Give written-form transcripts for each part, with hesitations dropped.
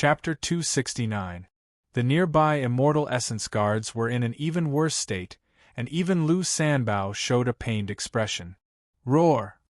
Chapter 269. The nearby immortal essence guards were in an even worse state, and even Lu Sanbao showed a pained expression. Roar!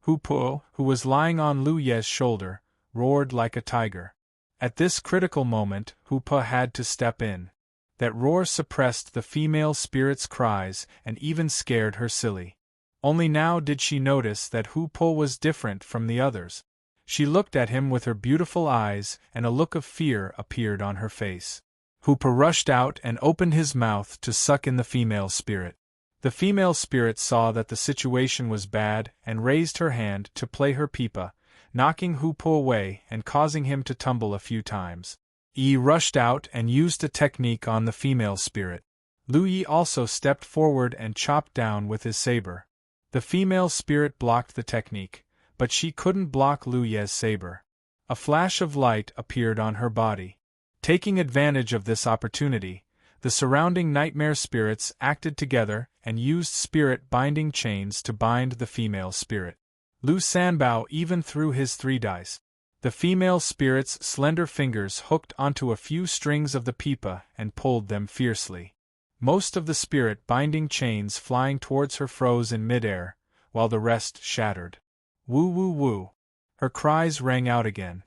Hu Po, who was lying on Lu Ye's shoulder, roared like a tiger. At this critical moment, Hu Po had to step in. That roar suppressed the female spirit's cries and even scared her silly. Only now did she notice that Hu Po was different from the others. She looked at him with her beautiful eyes, and a look of fear appeared on her face. Hu Po rushed out and opened his mouth to suck in the female spirit. The female spirit saw that the situation was bad and raised her hand to play her pipa, knocking Hu Po away and causing him to tumble a few times. Yi rushed out and used a technique on the female spirit. Lu Yi also stepped forward and chopped down with his saber. The female spirit blocked the technique, but she couldn't block Lu Ye's saber. A flash of light appeared on her body. Taking advantage of this opportunity, the surrounding nightmare spirits acted together and used spirit binding chains to bind the female spirit. Lu Sanbao even threw his 3 dice. The female spirit's slender fingers hooked onto a few strings of the pipa and pulled them fiercely. Most of the spirit binding chains flying towards her froze in midair, while the rest shattered. Woo woo woo! Her cries rang out again.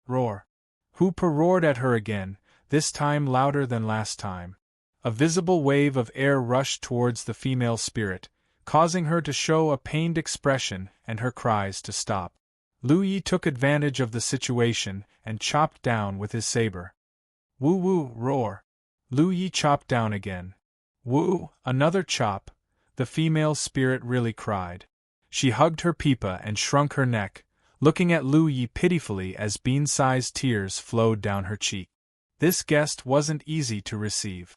Roar! Hu Po roared at her again, this time louder than last time. A visible wave of air rushed towards the female spirit, causing her to show a pained expression and her cries to stop. Lu Yi took advantage of the situation and chopped down with his saber. Woo woo, roar! Lu Yi chopped down again. Woo, another chop! The female spirit really cried. She hugged her pipa and shrunk her neck, looking at Lu Yi pitifully as bean-sized tears flowed down her cheek. This guest wasn't easy to receive.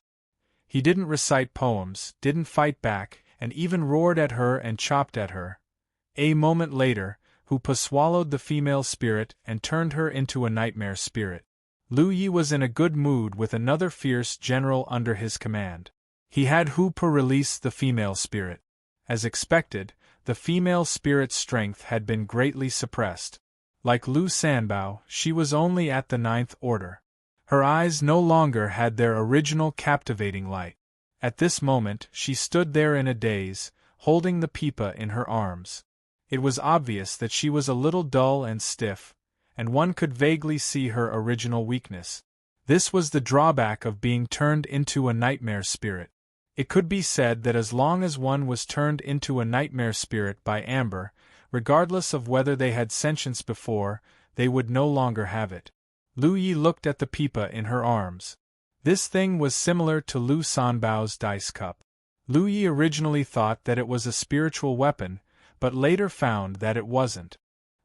He didn't recite poems, didn't fight back, and even roared at her and chopped at her. A moment later, Hu Po swallowed the female spirit and turned her into a nightmare spirit. Lu Yi was in a good mood with another fierce general under his command. He had Hu Po release the female spirit. As expected, the female spirit's strength had been greatly suppressed. Like Lu Sanbao, she was only at the 9th order. Her eyes no longer had their original captivating light. At this moment, she stood there in a daze, holding the pipa in her arms. It was obvious that she was a little dull and stiff, and one could vaguely see her original weakness. This was the drawback of being turned into a nightmare spirit. It could be said that as long as one was turned into a nightmare spirit by Amber, regardless of whether they had sentience before, they would no longer have it. Lu Yi looked at the pipa in her arms. This thing was similar to Lu Sanbao's dice cup. Lu Yi originally thought that it was a spiritual weapon, but later found that it wasn't.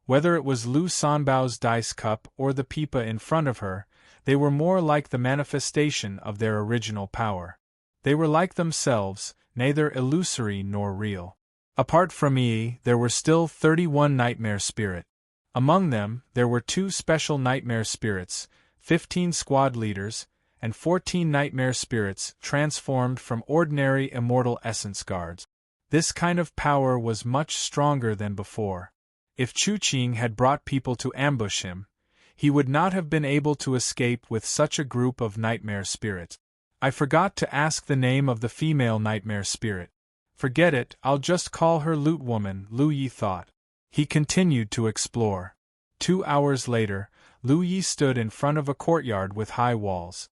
Whether it was Lu Sanbao's dice cup or the pipa in front of her, they were more like the manifestation of their original power. They were like themselves, neither illusory nor real. Apart from Yi, there were still 31 nightmare spirits. Among them, there were 2 special nightmare spirits, 15 squad leaders, and 14 nightmare spirits transformed from ordinary immortal essence guards. This kind of power was much stronger than before. If Chu Qing had brought people to ambush him, he would not have been able to escape with such a group of nightmare spirits. I forgot to ask the name of the female nightmare spirit. Forget it, I'll just call her Loot Woman, Lu Yi thought. He continued to explore. 2 hours later, Lu Yi stood in front of a courtyard with high walls.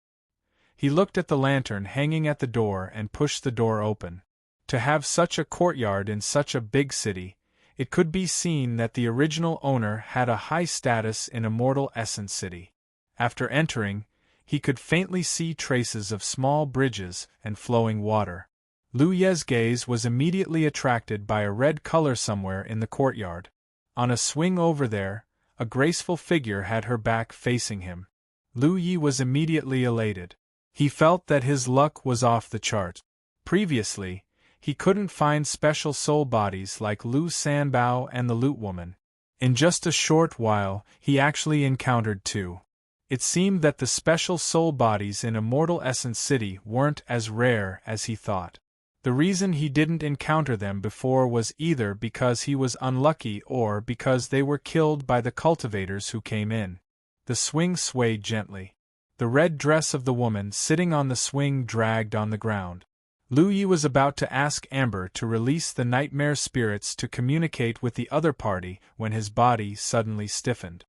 He looked at the lantern hanging at the door and pushed the door open. To have such a courtyard in such a big city, it could be seen that the original owner had a high status in Immortal Essence City. After entering, he could faintly see traces of small bridges and flowing water. Lu Ye's gaze was immediately attracted by a red color somewhere in the courtyard. On a swing over there, a graceful figure had her back facing him. Lu Yi was immediately elated. He felt that his luck was off the chart. Previously, he couldn't find special soul bodies like Lu Sanbao and the Loot Woman. In just a short while, he actually encountered 2. It seemed that the special soul bodies in Immortal Essence City weren't as rare as he thought. The reason he didn't encounter them before was either because he was unlucky or because they were killed by the cultivators who came in. The swing swayed gently. The red dress of the woman sitting on the swing dragged on the ground. Lu Yi was about to ask Amber to release the nightmare spirits to communicate with the other party when his body suddenly stiffened.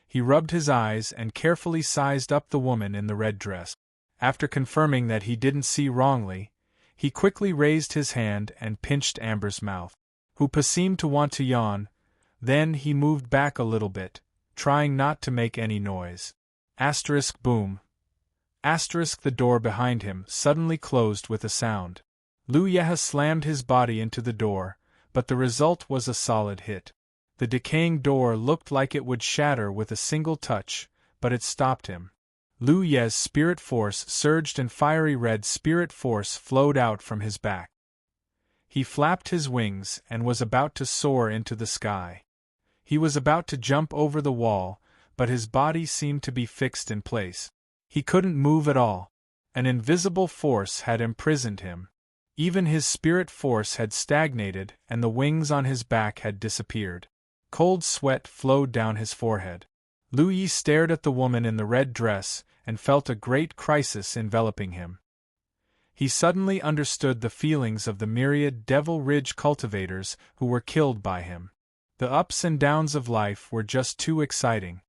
He rubbed his eyes and carefully sized up the woman in the red dress. After confirming that he didn't see wrongly, he quickly raised his hand and pinched Amber's mouth. Hoopa seemed to want to yawn, then he moved back a little bit, trying not to make any noise. Asterisk boom. Asterisk the door behind him suddenly closed with a sound. Lu Yeha slammed his body into the door, but the result was a solid hit. The decaying door looked like it would shatter with a single touch, but it stopped him. Lu Ye's spirit force surged and fiery red spirit force flowed out from his back. He flapped his wings and was about to soar into the sky. He was about to jump over the wall, but his body seemed to be fixed in place. He couldn't move at all. An invisible force had imprisoned him. Even his spirit force had stagnated and the wings on his back had disappeared. Cold sweat flowed down his forehead. Lu Yi stared at the woman in the red dress and felt a great crisis enveloping him. He suddenly understood the feelings of the myriad Devil Ridge cultivators who were killed by him. The ups and downs of life were just too exciting.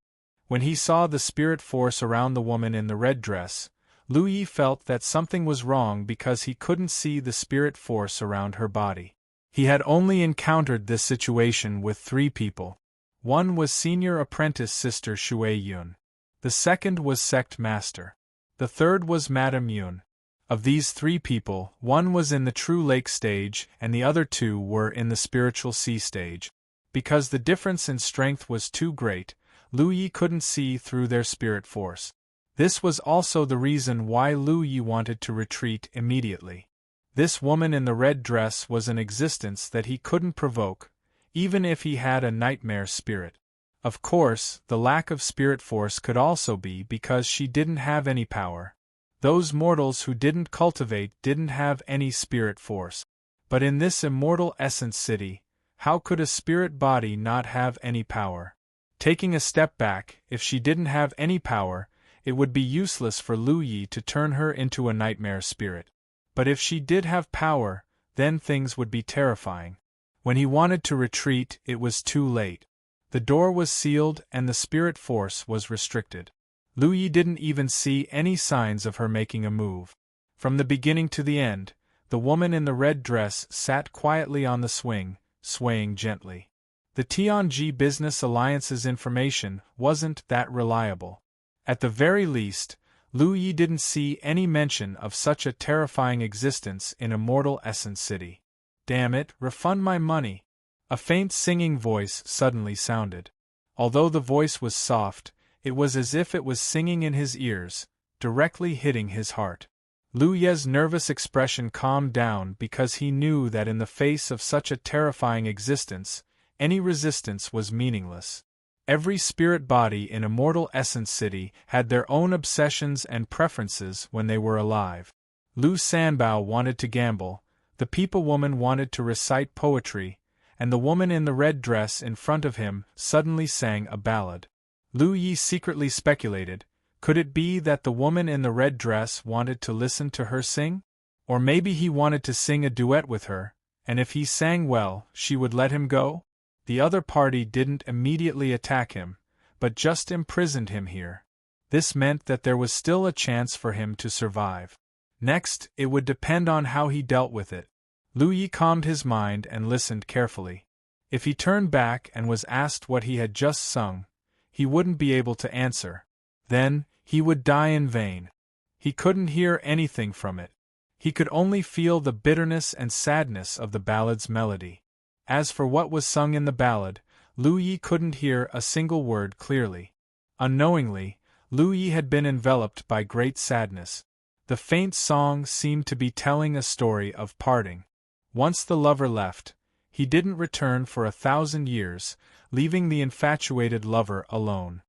When he saw the spirit force around the woman in the red dress, Lu Yi felt that something was wrong because he couldn't see the spirit force around her body. He had only encountered this situation with 3 people. One was senior apprentice Sister Shui Yun. The second was sect master. The third was Madame Yun. Of these 3 people, one was in the true lake stage and the other 2 were in the spiritual sea stage. Because the difference in strength was too great, Lu Yi couldn't see through their spirit force. This was also the reason why Lu Yi wanted to retreat immediately. This woman in the red dress was an existence that he couldn't provoke, even if he had a nightmare spirit. Of course, the lack of spirit force could also be because she didn't have any power. Those mortals who didn't cultivate didn't have any spirit force. But in this immortal essence city, how could a spirit body not have any power? Taking a step back, if she didn't have any power, it would be useless for Lu Yi to turn her into a nightmare spirit. But if she did have power, then things would be terrifying. When he wanted to retreat, it was too late. The door was sealed and the spirit force was restricted. Lu Yi didn't even see any signs of her making a move. From the beginning to the end, the woman in the red dress sat quietly on the swing, swaying gently. The Tianji Business Alliance's information wasn't that reliable. At the very least, Lu Yi didn't see any mention of such a terrifying existence in Immortal Essence City. Damn it, refund my money! A faint singing voice suddenly sounded. Although the voice was soft, it was as if it was singing in his ears, directly hitting his heart. Lu Ye's nervous expression calmed down because he knew that in the face of such a terrifying existence, any resistance was meaningless. Every spirit body in Immortal Essence City had their own obsessions and preferences when they were alive. Lu Sanbao wanted to gamble, the Peepa woman wanted to recite poetry, and the woman in the red dress in front of him suddenly sang a ballad. Lu Yi secretly speculated, could it be that the woman in the red dress wanted to listen to her sing? Or maybe he wanted to sing a duet with her, and if he sang well, she would let him go? The other party didn't immediately attack him, but just imprisoned him here. This meant that there was still a chance for him to survive. Next, it would depend on how he dealt with it. Lu Yi calmed his mind and listened carefully. If he turned back and was asked what he had just sung, he wouldn't be able to answer. Then, he would die in vain. He couldn't hear anything from it. He could only feel the bitterness and sadness of the ballad's melody. As for what was sung in the ballad, Lu Yi couldn't hear a single word clearly. Unknowingly, Lu Yi had been enveloped by great sadness. The faint song seemed to be telling a story of parting. Once the lover left, he didn't return for 1,000 years, leaving the infatuated lover alone.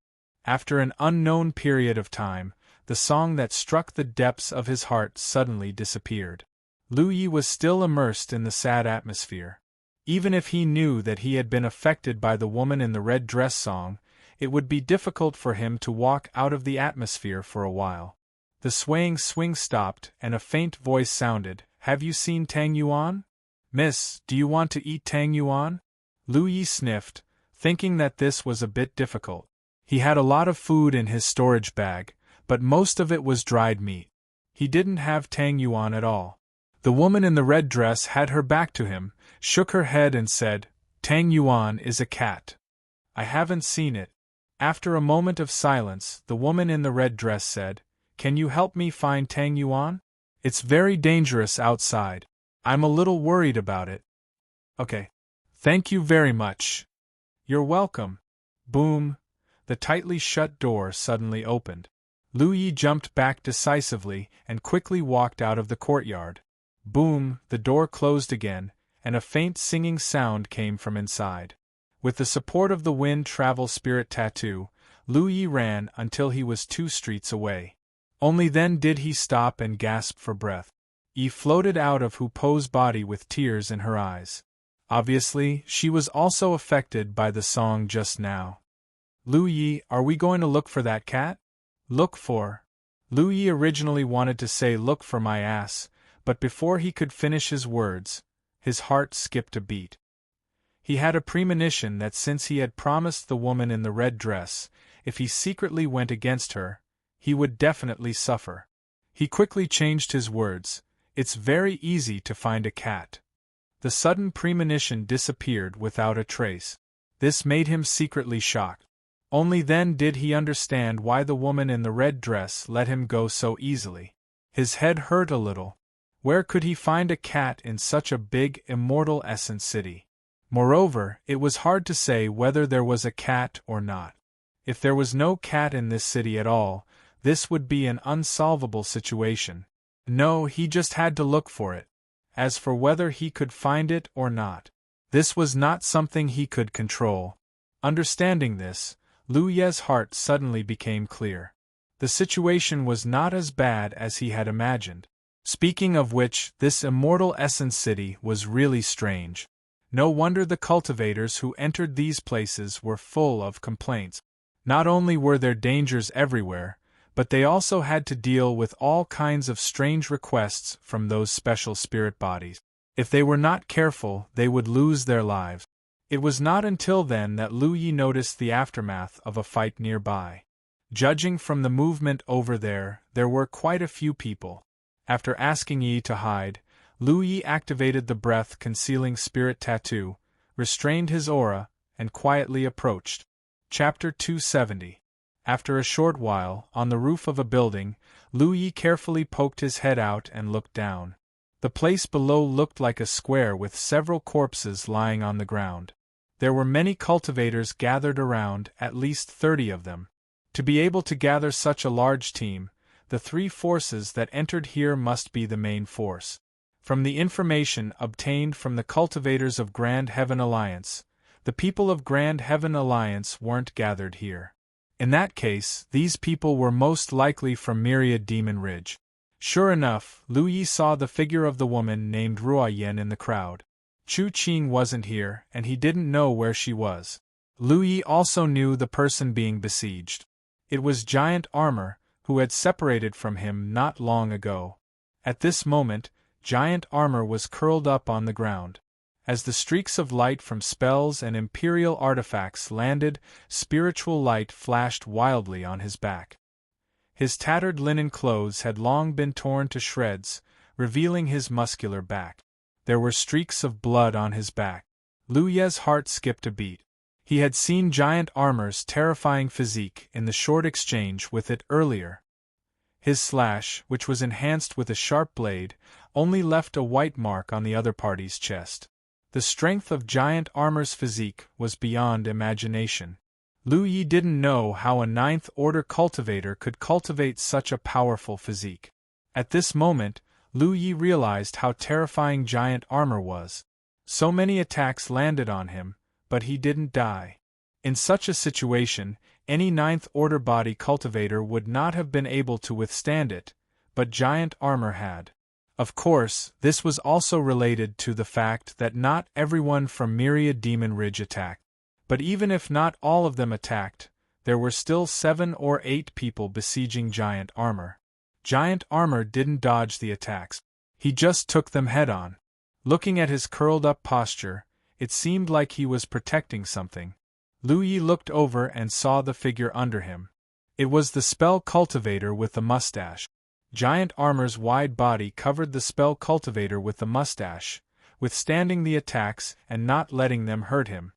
After an unknown period of time, the song that struck the depths of his heart suddenly disappeared. Lu Yi was still immersed in the sad atmosphere. Even if he knew that he had been affected by the woman in the red dress song, it would be difficult for him to walk out of the atmosphere for a while. The swaying swing stopped and a faint voice sounded, "Have you seen Tang Yuan? Miss, do you want to eat Tang Yuan?" Lu Yi sniffed, thinking that this was a bit difficult. He had a lot of food in his storage bag, but most of it was dried meat. He didn't have Tang Yuan at all. The woman in the red dress had her back to him, shook her head and said, "Tang Yuan is a cat. I haven't seen it." After a moment of silence, the woman in the red dress said, "Can you help me find Tang Yuan? It's very dangerous outside. I'm a little worried about it." "Okay. Thank you very much." "You're welcome." Boom! The tightly shut door suddenly opened. Lu Yi jumped back decisively and quickly walked out of the courtyard. Boom! The door closed again, and a faint singing sound came from inside. With the support of the wind travel spirit tattoo, Lu Yi ran until he was 2 streets away. Only then did he stop and gasp for breath. Yi floated out of Hu Po's body with tears in her eyes. Obviously, she was also affected by the song just now. "Lu Yi, are we going to look for that cat?" "Look for..." Lu Yi originally wanted to say "look for my ass," but before he could finish his words, his heart skipped a beat. He had a premonition that since he had promised the woman in the red dress, if he secretly went against her, he would definitely suffer. He quickly changed his words, "It's very easy to find a cat." The sudden premonition disappeared without a trace. This made him secretly shocked. Only then did he understand why the woman in the red dress let him go so easily. His head hurt a little. Where could he find a cat in such a big, immortal essence city? Moreover, it was hard to say whether there was a cat or not. If there was no cat in this city at all, this would be an unsolvable situation. No, he just had to look for it. As for whether he could find it or not, this was not something he could control. Understanding this, Lu Ye's heart suddenly became clear. The situation was not as bad as he had imagined. Speaking of which, this immortal essence city was really strange. No wonder the cultivators who entered these places were full of complaints. Not only were there dangers everywhere, but they also had to deal with all kinds of strange requests from those special spirit bodies. If they were not careful, they would lose their lives. It was not until then that Lu Yi noticed the aftermath of a fight nearby. Judging from the movement over there were quite a few people. After asking Yi to hide, Lu Yi activated the breath-concealing spirit tattoo, restrained his aura, and quietly approached. Chapter 270. After a short while, on the roof of a building, Lu Yi carefully poked his head out and looked down. The place below looked like a square with several corpses lying on the ground. There were many cultivators gathered around, at least 30 of them. To be able to gather such a large team, the 3 forces that entered here must be the main force. From the information obtained from the cultivators of Grand Heaven Alliance, the people of Grand Heaven Alliance weren't gathered here. In that case, these people were most likely from Myriad Demon Ridge. Sure enough, Lu Yi saw the figure of the woman named Ruo Yen in the crowd. Chu Qing wasn't here, and he didn't know where she was. Lu Yi also knew the person being besieged. It was Giant Armor, who had separated from him not long ago. At this moment, Giant Armor was curled up on the ground. As the streaks of light from spells and imperial artifacts landed, spiritual light flashed wildly on his back. His tattered linen clothes had long been torn to shreds, revealing his muscular back. There were streaks of blood on his back. Lu Ye's heart skipped a beat. He had seen Giant Armor's terrifying physique in the short exchange with it earlier. His slash, which was enhanced with a sharp blade, only left a white mark on the other party's chest. The strength of Giant Armor's physique was beyond imagination. Lu Yi didn't know how a 9th Order cultivator could cultivate such a powerful physique. At this moment, Lu Yi realized how terrifying Giant Armor was. So many attacks landed on him, but he didn't die. In such a situation, any 9th Order body cultivator would not have been able to withstand it, but Giant Armor had. Of course, this was also related to the fact that not everyone from Myriad Demon Ridge attacked. But even if not all of them attacked, there were still 7 or 8 people besieging giant armor. Giant armor didn't dodge the attacks. He just took them head-on. Looking at his curled-up posture, it seemed like he was protecting something. Lu Yi looked over and saw the figure under him. It was the spell cultivator with the mustache. Giant armor's wide body covered the spell cultivator with the mustache, withstanding the attacks and not letting them hurt him.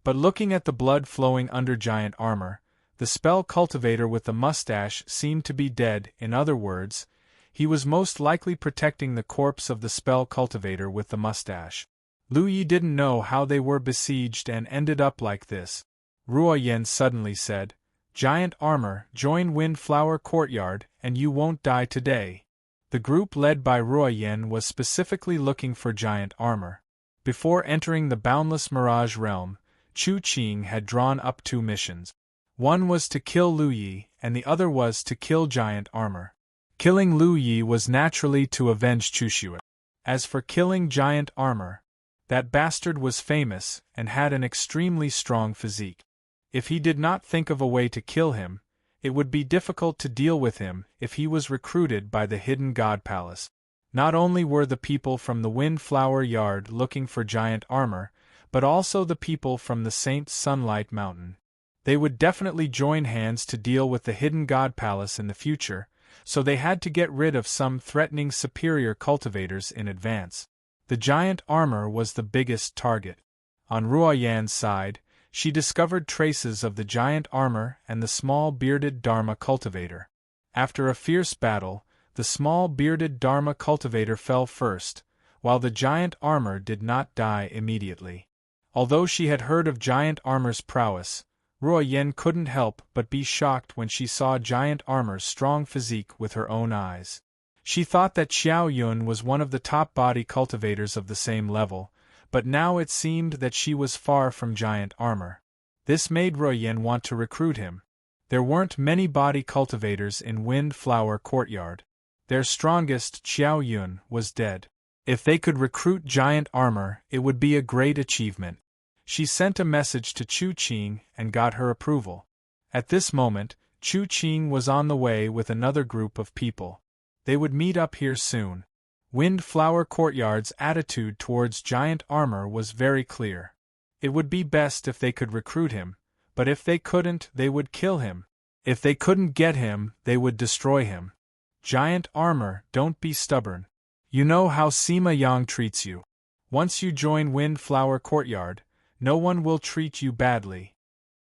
But looking at the blood flowing under giant armor, the spell cultivator with the mustache seemed to be dead. In other words, he was most likely protecting the corpse of the spell cultivator with the mustache. Lu Yi didn't know how they were besieged and ended up like this. Ruo Yen suddenly said, "Giant armor, join Windflower Courtyard, and you won't die today." The group led by Ruo Yen was specifically looking for giant armor. Before entering the boundless Mirage realm, Chu Qing had drawn up 2 missions. One was to kill Lu Yi, and the other was to kill giant armor. Killing Lu Yi was naturally to avenge Chu Xue. As for killing giant armor, that bastard was famous and had an extremely strong physique. If he did not think of a way to kill him, it would be difficult to deal with him if he was recruited by the Hidden God Palace. Not only were the people from the Windflower Yard looking for giant armor, but also the people from the Saint Sunlight Mountain. They would definitely join hands to deal with the Hidden God Palace in the future, so they had to get rid of some threatening superior cultivators in advance. The giant armor was the biggest target. On Ruo Yan's side, she discovered traces of the giant armor and the small bearded Dharma cultivator. After a fierce battle, the small bearded Dharma cultivator fell first, while the giant armor did not die immediately. Although she had heard of giant armor's prowess, Ruo Yen couldn't help but be shocked when she saw giant armor's strong physique with her own eyes. She thought that Xiao Yun was one of the top body cultivators of the same level, but now it seemed that she was far from giant armor. This made Ruo Yen want to recruit him. There weren't many body cultivators in Windflower Courtyard. Their strongest, Xiao Yun, was dead. If they could recruit giant armor, it would be a great achievement. She sent a message to Chu Qing and got her approval. At this moment, Chu Qing was on the way with another group of people. They would meet up here soon. Windflower Courtyard's attitude towards giant armor was very clear. It would be best if they could recruit him, but if they couldn't, they would kill him. If they couldn't get him, they would destroy him. Giant armor, don't be stubborn. You know how Sima Yang treats you. Once you join Windflower Courtyard, no one will treat you badly.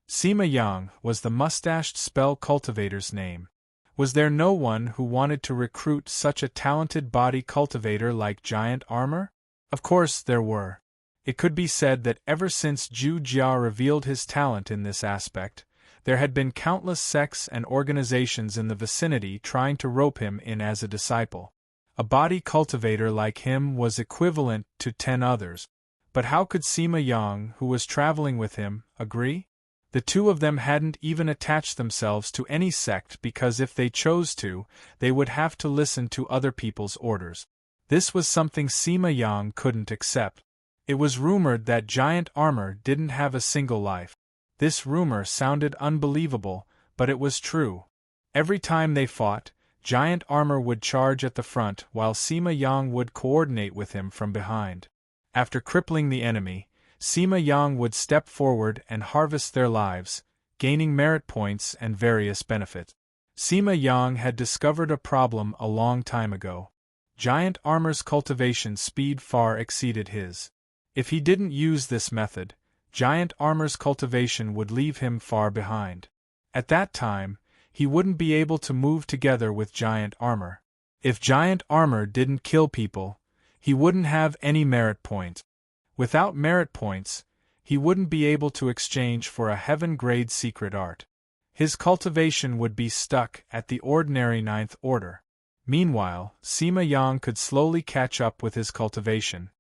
Sima Yang was the mustached spell cultivator's name. Was there no one who wanted to recruit such a talented body cultivator like giant armor? Of course there were. It could be said that ever since Zhu Jia revealed his talent in this aspect, there had been countless sects and organizations in the vicinity trying to rope him in as a disciple. A body cultivator like him was equivalent to 10 others. But how could Sima Yang, who was traveling with him, agree? The 2 of them hadn't even attached themselves to any sect because if they chose to, they would have to listen to other people's orders. This was something Sima Yang couldn't accept. It was rumored that giant armor didn't have a single life. This rumor sounded unbelievable, but it was true. Every time they fought, giant armor would charge at the front while Sima Yang would coordinate with him from behind. After crippling the enemy, Sima Yang would step forward and harvest their lives, gaining merit points and various benefits. Sima Yang had discovered a problem a long time ago. Giant armor's cultivation speed far exceeded his. If he didn't use this method, giant armor's cultivation would leave him far behind. At that time, he wouldn't be able to move together with giant armor. If giant armor didn't kill people, he wouldn't have any merit points. Without merit points, he wouldn't be able to exchange for a heaven-grade secret art. His cultivation would be stuck at the ordinary 9th order. Meanwhile, Sima Yang could slowly catch up with his cultivation.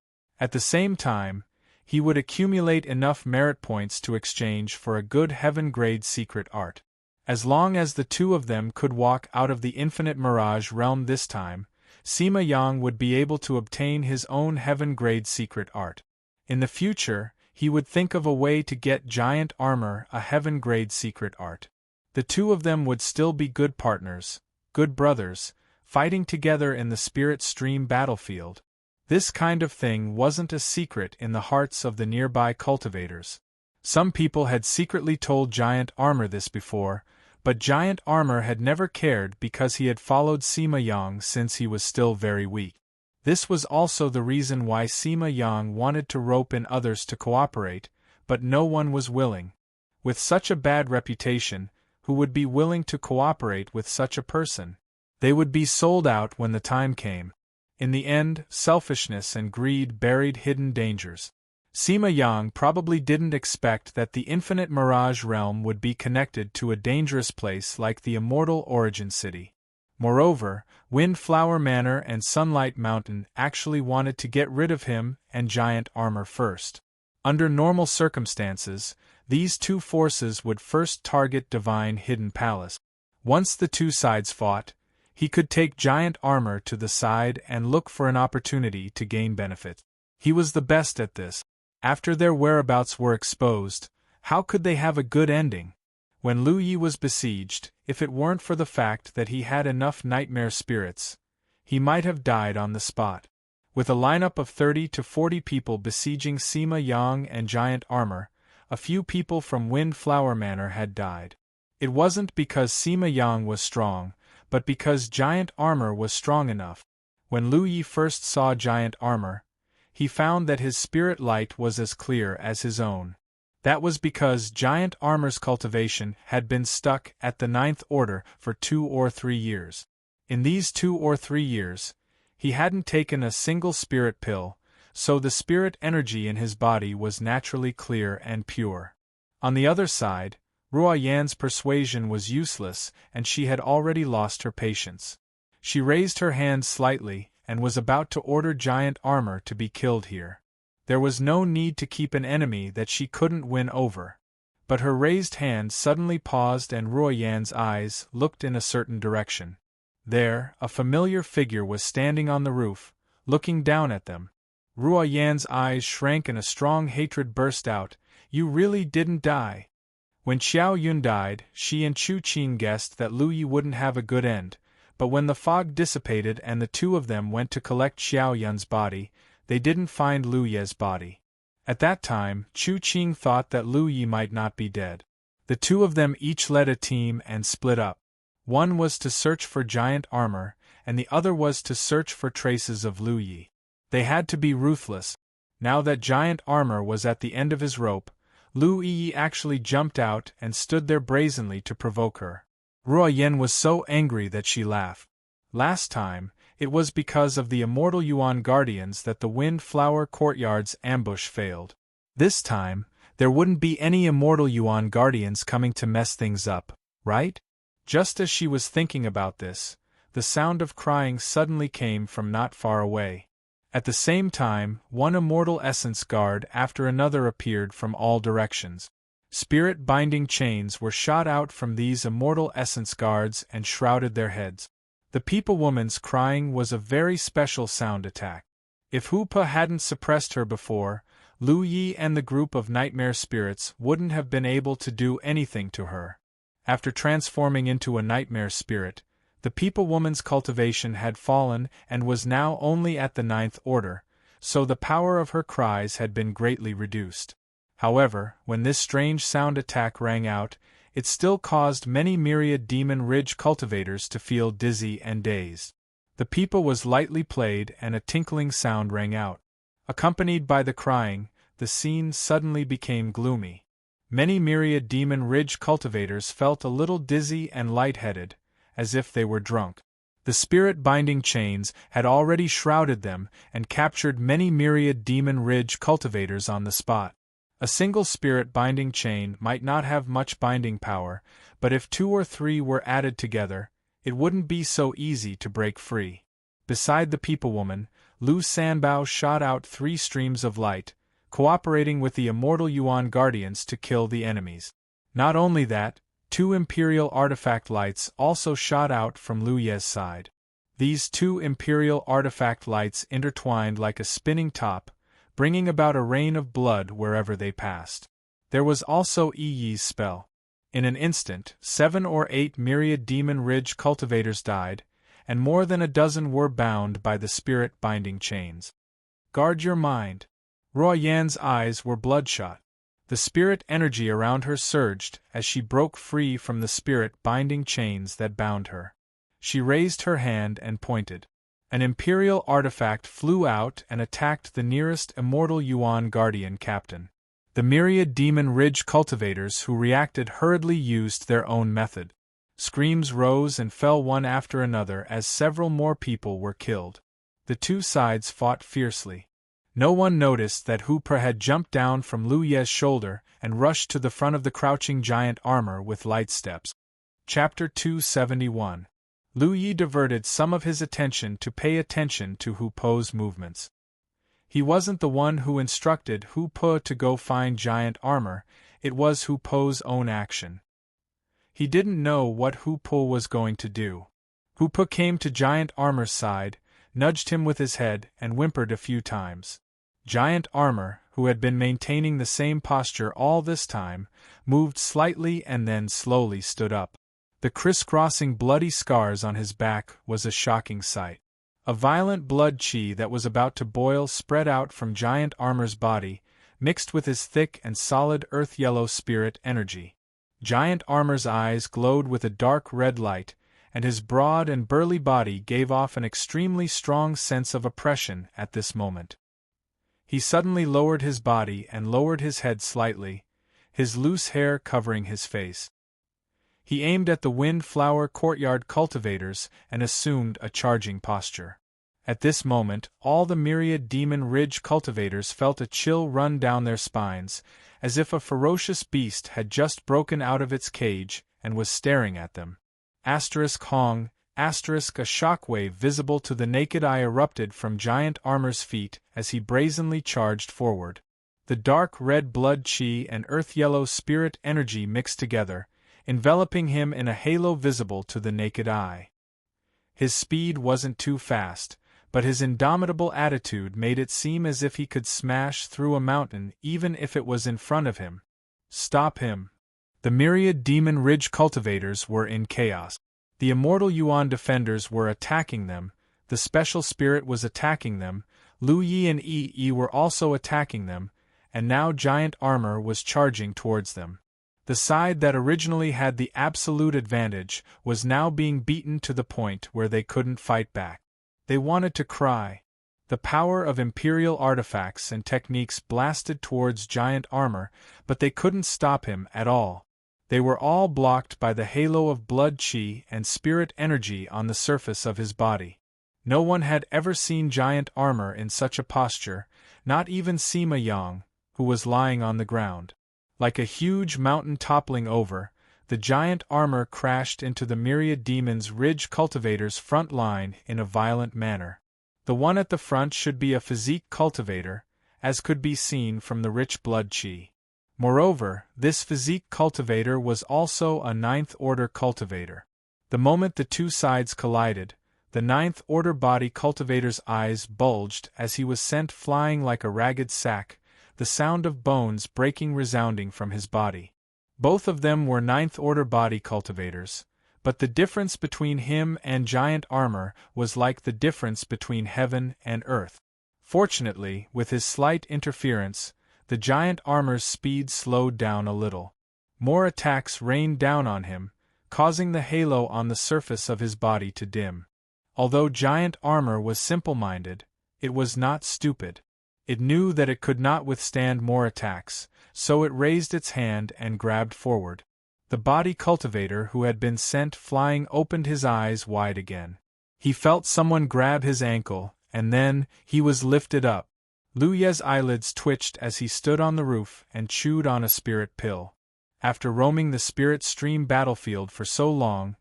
At the same time, he would accumulate enough merit points to exchange for a good heaven-grade secret art. As long as the 2 of them could walk out of the infinite mirage realm this time, Sima Yang would be able to obtain his own heaven-grade secret art. In the future, he would think of a way to get giant armor a heaven-grade secret art. The two of them would still be good partners, good brothers, fighting together in the spirit stream battlefield. This kind of thing wasn't a secret in the hearts of the nearby cultivators. Some people had secretly told Giant Armor this before, but Giant Armor had never cared because he had followed Sima Yang since he was still very weak. This was also the reason why Sima Yang wanted to rope in others to cooperate, but no one was willing. With such a bad reputation, who would be willing to cooperate with such a person? They would be sold out when the time came. In the end, selfishness and greed buried hidden dangers. Sima Yang probably didn't expect that the infinite mirage realm would be connected to a dangerous place like the immortal Origin City. Moreover, Windflower Manor and Sunlight Mountain actually wanted to get rid of him and Giant Armor first. Under normal circumstances, these two forces would first target Divine Hidden Palace. Once the two sides fought, he could take Giant Armor to the side and look for an opportunity to gain benefit. He was the best at this. After their whereabouts were exposed, how could they have a good ending? When Lu Yi was besieged, if it weren't for the fact that he had enough nightmare spirits, he might have died on the spot. With a lineup of 30 to 40 people besieging Sima Yang and Giant Armor, a few people from Windflower Manor had died. It wasn't because Sima Yang was strong, but because Giant Armor was strong enough. When Lu Yi first saw Giant Armor, he found that his spirit light was as clear as his own. That was because Giant Armor's cultivation had been stuck at the 9th order for 2 or 3 years. In these 2 or 3 years, he hadn't taken a single spirit pill, so the spirit energy in his body was naturally clear and pure. On the other side, Ruo Yan's persuasion was useless and she had already lost her patience. She raised her hand slightly and was about to order Giant Armor to be killed here. There was no need to keep an enemy that she couldn't win over. But her raised hand suddenly paused and Ruo Yan's eyes looked in a certain direction. There, a familiar figure was standing on the roof, looking down at them. Ruo Yan's eyes shrank and a strong hatred burst out. You really didn't die. When Xiao Yun died, she and Chu Qing guessed that Lu Yi wouldn't have a good end, but when the fog dissipated and the two of them went to collect Xiao Yun's body, they didn't find Lu Ye's body. At that time, Chu Qing thought that Lu Yi might not be dead. The two of them each led a team and split up. One was to search for Giant Armor, and the other was to search for traces of Lu Yi. They had to be ruthless. Now that Giant Armor was at the end of his rope, Lu Yi actually jumped out and stood there brazenly to provoke her. Ruo Yan was so angry that she laughed. Last time, it was because of the immortal Yuan Guardians that the Windflower Courtyard's ambush failed. This time, there wouldn't be any immortal Yuan Guardians coming to mess things up, right? Just as she was thinking about this, the sound of crying suddenly came from not far away. At the same time, one immortal essence guard after another appeared from all directions. Spirit-binding chains were shot out from these immortal essence guards and shrouded their heads. The People Woman's crying was a very special sound attack. If Hupa hadn't suppressed her before, Lu Yi and the group of nightmare spirits wouldn't have been able to do anything to her. After transforming into a nightmare spirit, the People Woman's cultivation had fallen and was now only at the 9th order, so the power of her cries had been greatly reduced. However, when this strange sound attack rang out, it still caused many myriad Demon Ridge cultivators to feel dizzy and dazed. The pipa was lightly played and a tinkling sound rang out. Accompanied by the crying, the scene suddenly became gloomy. Many myriad Demon Ridge cultivators felt a little dizzy and lightheaded, as if they were drunk. The spirit-binding chains had already shrouded them and captured many myriad Demon Ridge cultivators on the spot. A single spirit-binding chain might not have much binding power, but if 2 or 3 were added together, it wouldn't be so easy to break free. Beside the People Woman, Lu Sanbao shot out 3 streams of light, cooperating with the immortal Yuan Guardians to kill the enemies. Not only that, 2 Imperial Artifact Lights also shot out from Lu Ye's side. These 2 Imperial Artifact Lights intertwined like a spinning top, bringing about a rain of blood wherever they passed. There was also Yi Yi's spell. In an instant, 7 or 8 myriad Demon Ridge cultivators died, and more than a dozen were bound by the spirit-binding chains. Guard your mind. Ruo Yan's eyes were bloodshot. The spirit energy around her surged as she broke free from the spirit-binding chains that bound her. She raised her hand and pointed. An imperial artifact flew out and attacked the nearest immortal Yuan guardian captain. The myriad Demon Ridge cultivators who reacted hurriedly used their own method. Screams rose and fell one after another as several more people were killed. The two sides fought fiercely. No one noticed that Hooper had jumped down from Lu Ye's shoulder and rushed to the front of the crouching giant armor with light steps. Chapter 271. Lu Yi diverted some of his attention to pay attention to Hu Po's movements. He wasn't the one who instructed Hu Po to go find giant armor, it was Hu Po's own action. He didn't know what Hu Po was going to do. Hu Po came to giant armor's side, nudged him with his head, and whimpered a few times. Giant armor, who had been maintaining the same posture all this time, moved slightly and then slowly stood up. The crisscrossing bloody scars on his back was a shocking sight. A violent blood chi that was about to boil spread out from giant armor's body, mixed with his thick and solid earth-yellow spirit energy. Giant armor's eyes glowed with a dark red light, and his broad and burly body gave off an extremely strong sense of oppression at this moment. He suddenly lowered his body and lowered his head slightly, his loose hair covering his face. He aimed at the Windflower Courtyard cultivators and assumed a charging posture. At this moment, all the myriad Demon Ridge cultivators felt a chill run down their spines, as if a ferocious beast had just broken out of its cage and was staring at them. Hong, a shockwave visible to the naked eye erupted from giant armor's feet as he brazenly charged forward. The dark red blood chi and earth-yellow spirit energy mixed together, enveloping him in a halo visible to the naked eye. His speed wasn't too fast, but his indomitable attitude made it seem as if he could smash through a mountain even if it was in front of him. Stop him! The myriad Demon Ridge cultivators were in chaos. The immortal Yuan defenders were attacking them, the special spirit was attacking them, Lu Yi and Yi were also attacking them, and now giant armor was charging towards them. The side that originally had the absolute advantage was now being beaten to the point where they couldn't fight back. They wanted to cry. The power of imperial artifacts and techniques blasted towards giant armor, but they couldn't stop him at all. They were all blocked by the halo of blood chi and spirit energy on the surface of his body. No one had ever seen giant armor in such a posture, not even Sima Yang, who was lying on the ground. Like a huge mountain toppling over, the giant armor crashed into the myriad Demons Ridge cultivator's front line in a violent manner. The one at the front should be a physique cultivator, as could be seen from the rich blood chi. Moreover, this physique cultivator was also a ninth-order cultivator. The moment the two sides collided, the ninth-order body cultivator's eyes bulged as he was sent flying like a ragged sack, the sound of bones breaking resounding from his body. Both of them were ninth-order body cultivators, but the difference between him and giant armor was like the difference between heaven and earth. Fortunately, with his slight interference, the giant armor's speed slowed down a little. More attacks rained down on him, causing the halo on the surface of his body to dim. Although giant armor was simple-minded, it was not stupid. It knew that it could not withstand more attacks, so it raised its hand and grabbed forward. The body cultivator who had been sent flying opened his eyes wide again. He felt someone grab his ankle, and then he was lifted up. Lu Ye's eyelids twitched as he stood on the roof and chewed on a spirit pill. After roaming the spirit stream battlefield for so long,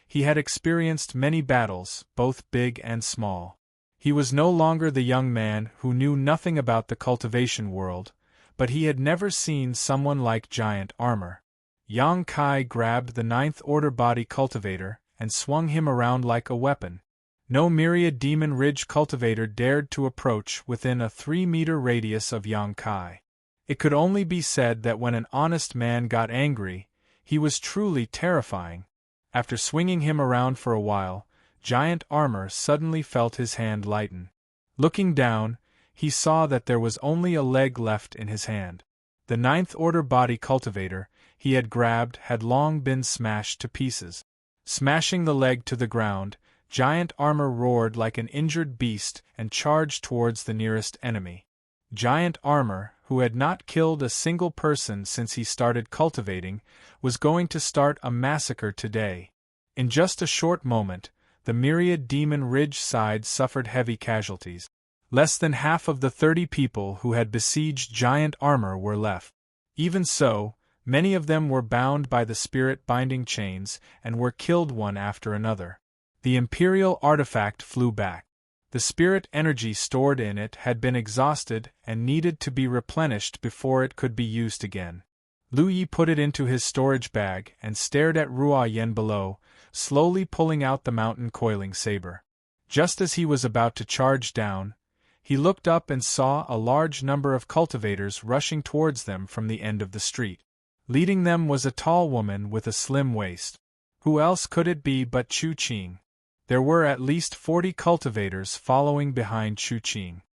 he had experienced many battles, both big and small. He was no longer the young man who knew nothing about the cultivation world, but he had never seen someone like giant armor. Yang Kai grabbed the ninth-order body cultivator and swung him around like a weapon. No myriad Demon Ridge cultivator dared to approach within a 3-meter radius of Yang Kai. It could only be said that when an honest man got angry, He was truly terrifying. After swinging him around for a while, Giant Armor suddenly felt his hand lighten. Looking down, he saw that there was only a leg left in his hand. The Ninth Order body cultivator he had grabbed had long been smashed to pieces. Smashing the leg to the ground, Giant Armor roared like an injured beast and charged towards the nearest enemy. Giant Armor, who had not killed a single person since he started cultivating, was going to start a massacre today. In just a short moment, the myriad Demon Ridge side suffered heavy casualties. Less than half of the 30 people who had besieged Giant Armor were left. Even so, many of them were bound by the spirit-binding chains and were killed one after another. The Imperial artifact flew back. The spirit energy stored in it had been exhausted and needed to be replenished before it could be used again. Lu Yi put it into his storage bag and stared at Ruo Yen below, slowly pulling out the mountain coiling saber. Just as he was about to charge down, he looked up and saw a large number of cultivators rushing towards them from the end of the street. Leading them was a tall woman with a slim waist. Who else could it be but Chu Qing? There were at least 40 cultivators following behind Chu Qing.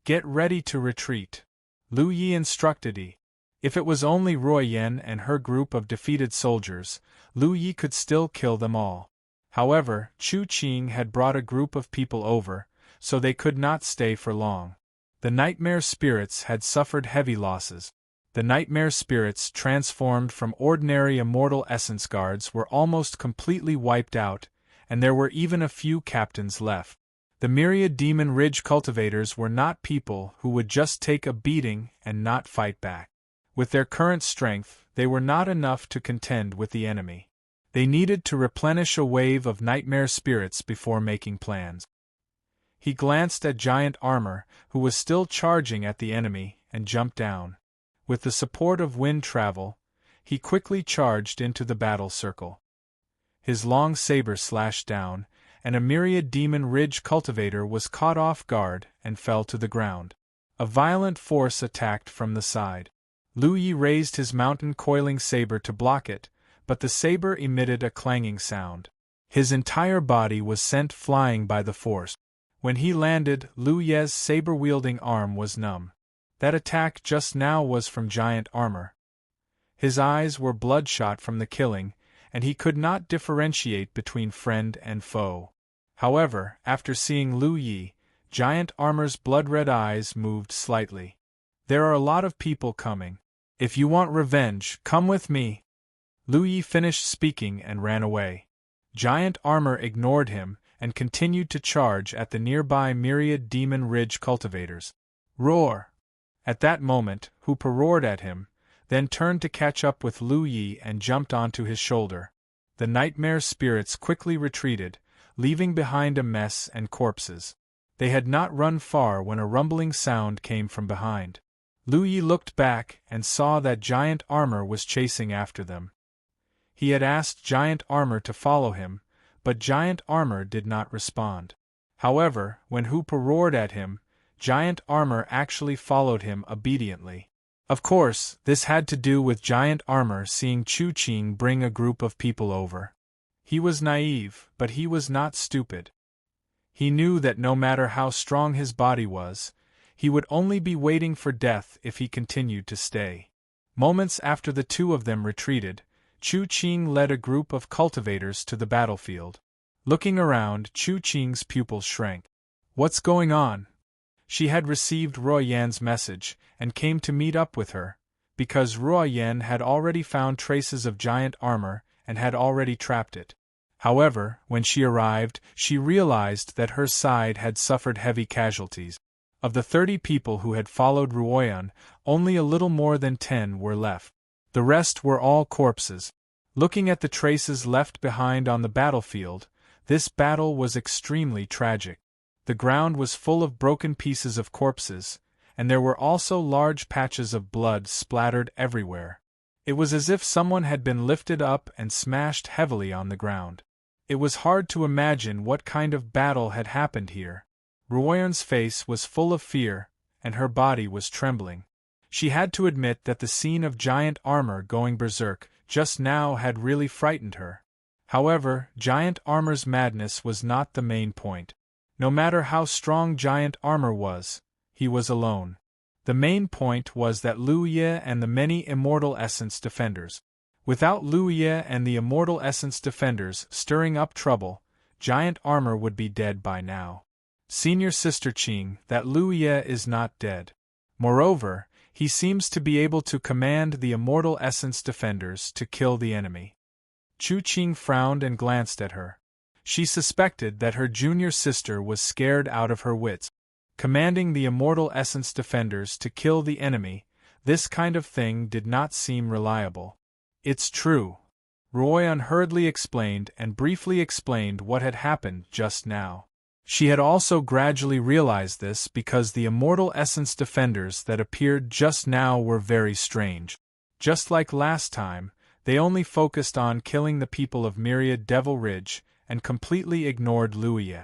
Get ready to retreat, Lu Yi instructed Yi. If it was only Ruo Yen and her group of defeated soldiers, Lu Yi could still kill them all. However, Chu Qing had brought a group of people over, so they could not stay for long. The nightmare spirits had suffered heavy losses. The nightmare spirits transformed from ordinary immortal essence guards were almost completely wiped out, and there were even a few captains left. The myriad Demon Ridge cultivators were not people who would just take a beating and not fight back. With their current strength, they were not enough to contend with the enemy. They needed to replenish a wave of nightmare spirits before making plans. He glanced at Giant Armor, who was still charging at the enemy, and jumped down. With the support of wind travel, he quickly charged into the battle circle. His long saber slashed down, and a myriad Demon Ridge cultivator was caught off guard and fell to the ground. A violent force attacked from the side. Lu Yi raised his mountain coiling saber to block it, but the saber emitted a clanging sound. His entire body was sent flying by the force. When he landed, Lu Ye's saber-wielding arm was numb. That attack just now was from Giant Armor. His eyes were bloodshot from the killing, and he could not differentiate between friend and foe. However, after seeing Lu Yi, Giant Armor's blood-red eyes moved slightly. There are a lot of people coming. If you want revenge, come with me. Lu Yi finished speaking and ran away. Giant Armor ignored him and continued to charge at the nearby myriad Demon Ridge cultivators. Roar! At that moment, Hoopa roared at him, then turned to catch up with Lu Yi and jumped onto his shoulder. The nightmare spirits quickly retreated, leaving behind a mess and corpses. They had not run far when a rumbling sound came from behind. Lu Yi looked back and saw that Giant Armor was chasing after them. He had asked Giant Armor to follow him, but Giant Armor did not respond. However, when Hoopa roared at him, Giant Armor actually followed him obediently. Of course, this had to do with Giant Armor seeing Chu Qing bring a group of people over. He was naive, but he was not stupid. He knew that no matter how strong his body was, he would only be waiting for death if he continued to stay. Moments after the two of them retreated, Chu Qing led a group of cultivators to the battlefield. Looking around, Chu Qing's pupils shrank. What's going on? She had received Ruo Yan's message, and came to meet up with her, because Ruo Yan had already found traces of Giant Armor and had already trapped it. However, when she arrived, she realized that her side had suffered heavy casualties. Of the 30 people who had followed Ruo Yan, only a little more than 10 were left. The rest were all corpses. Looking at the traces left behind on the battlefield, this battle was extremely tragic. The ground was full of broken pieces of corpses, and there were also large patches of blood splattered everywhere. It was as if someone had been lifted up and smashed heavily on the ground. It was hard to imagine what kind of battle had happened here. Ruo Yan's face was full of fear, and her body was trembling. She had to admit that the scene of Giant Armor going berserk just now had really frightened her. However, giant armor's madness was not the main point. No matter how strong giant armor was, he was alone. The main point was that Lu Ye and the many immortal essence defenders. Without Lu Ye and the immortal essence defenders stirring up trouble, giant armor would be dead by now. Senior Sister Qing, that Lu Ye is not dead. Moreover, he seems to be able to command the immortal essence defenders to kill the enemy. Chu Qing frowned and glanced at her. She suspected that her junior sister was scared out of her wits. Commanding the immortal essence defenders to kill the enemy, this kind of thing did not seem reliable. It's true. Ruoyan hurriedly explained and briefly explained what had happened just now. She had also gradually realized this because the immortal essence defenders that appeared just now were very strange. Just like last time, they only focused on killing the people of Myriad Devil Ridge and completely ignored Lu Ye.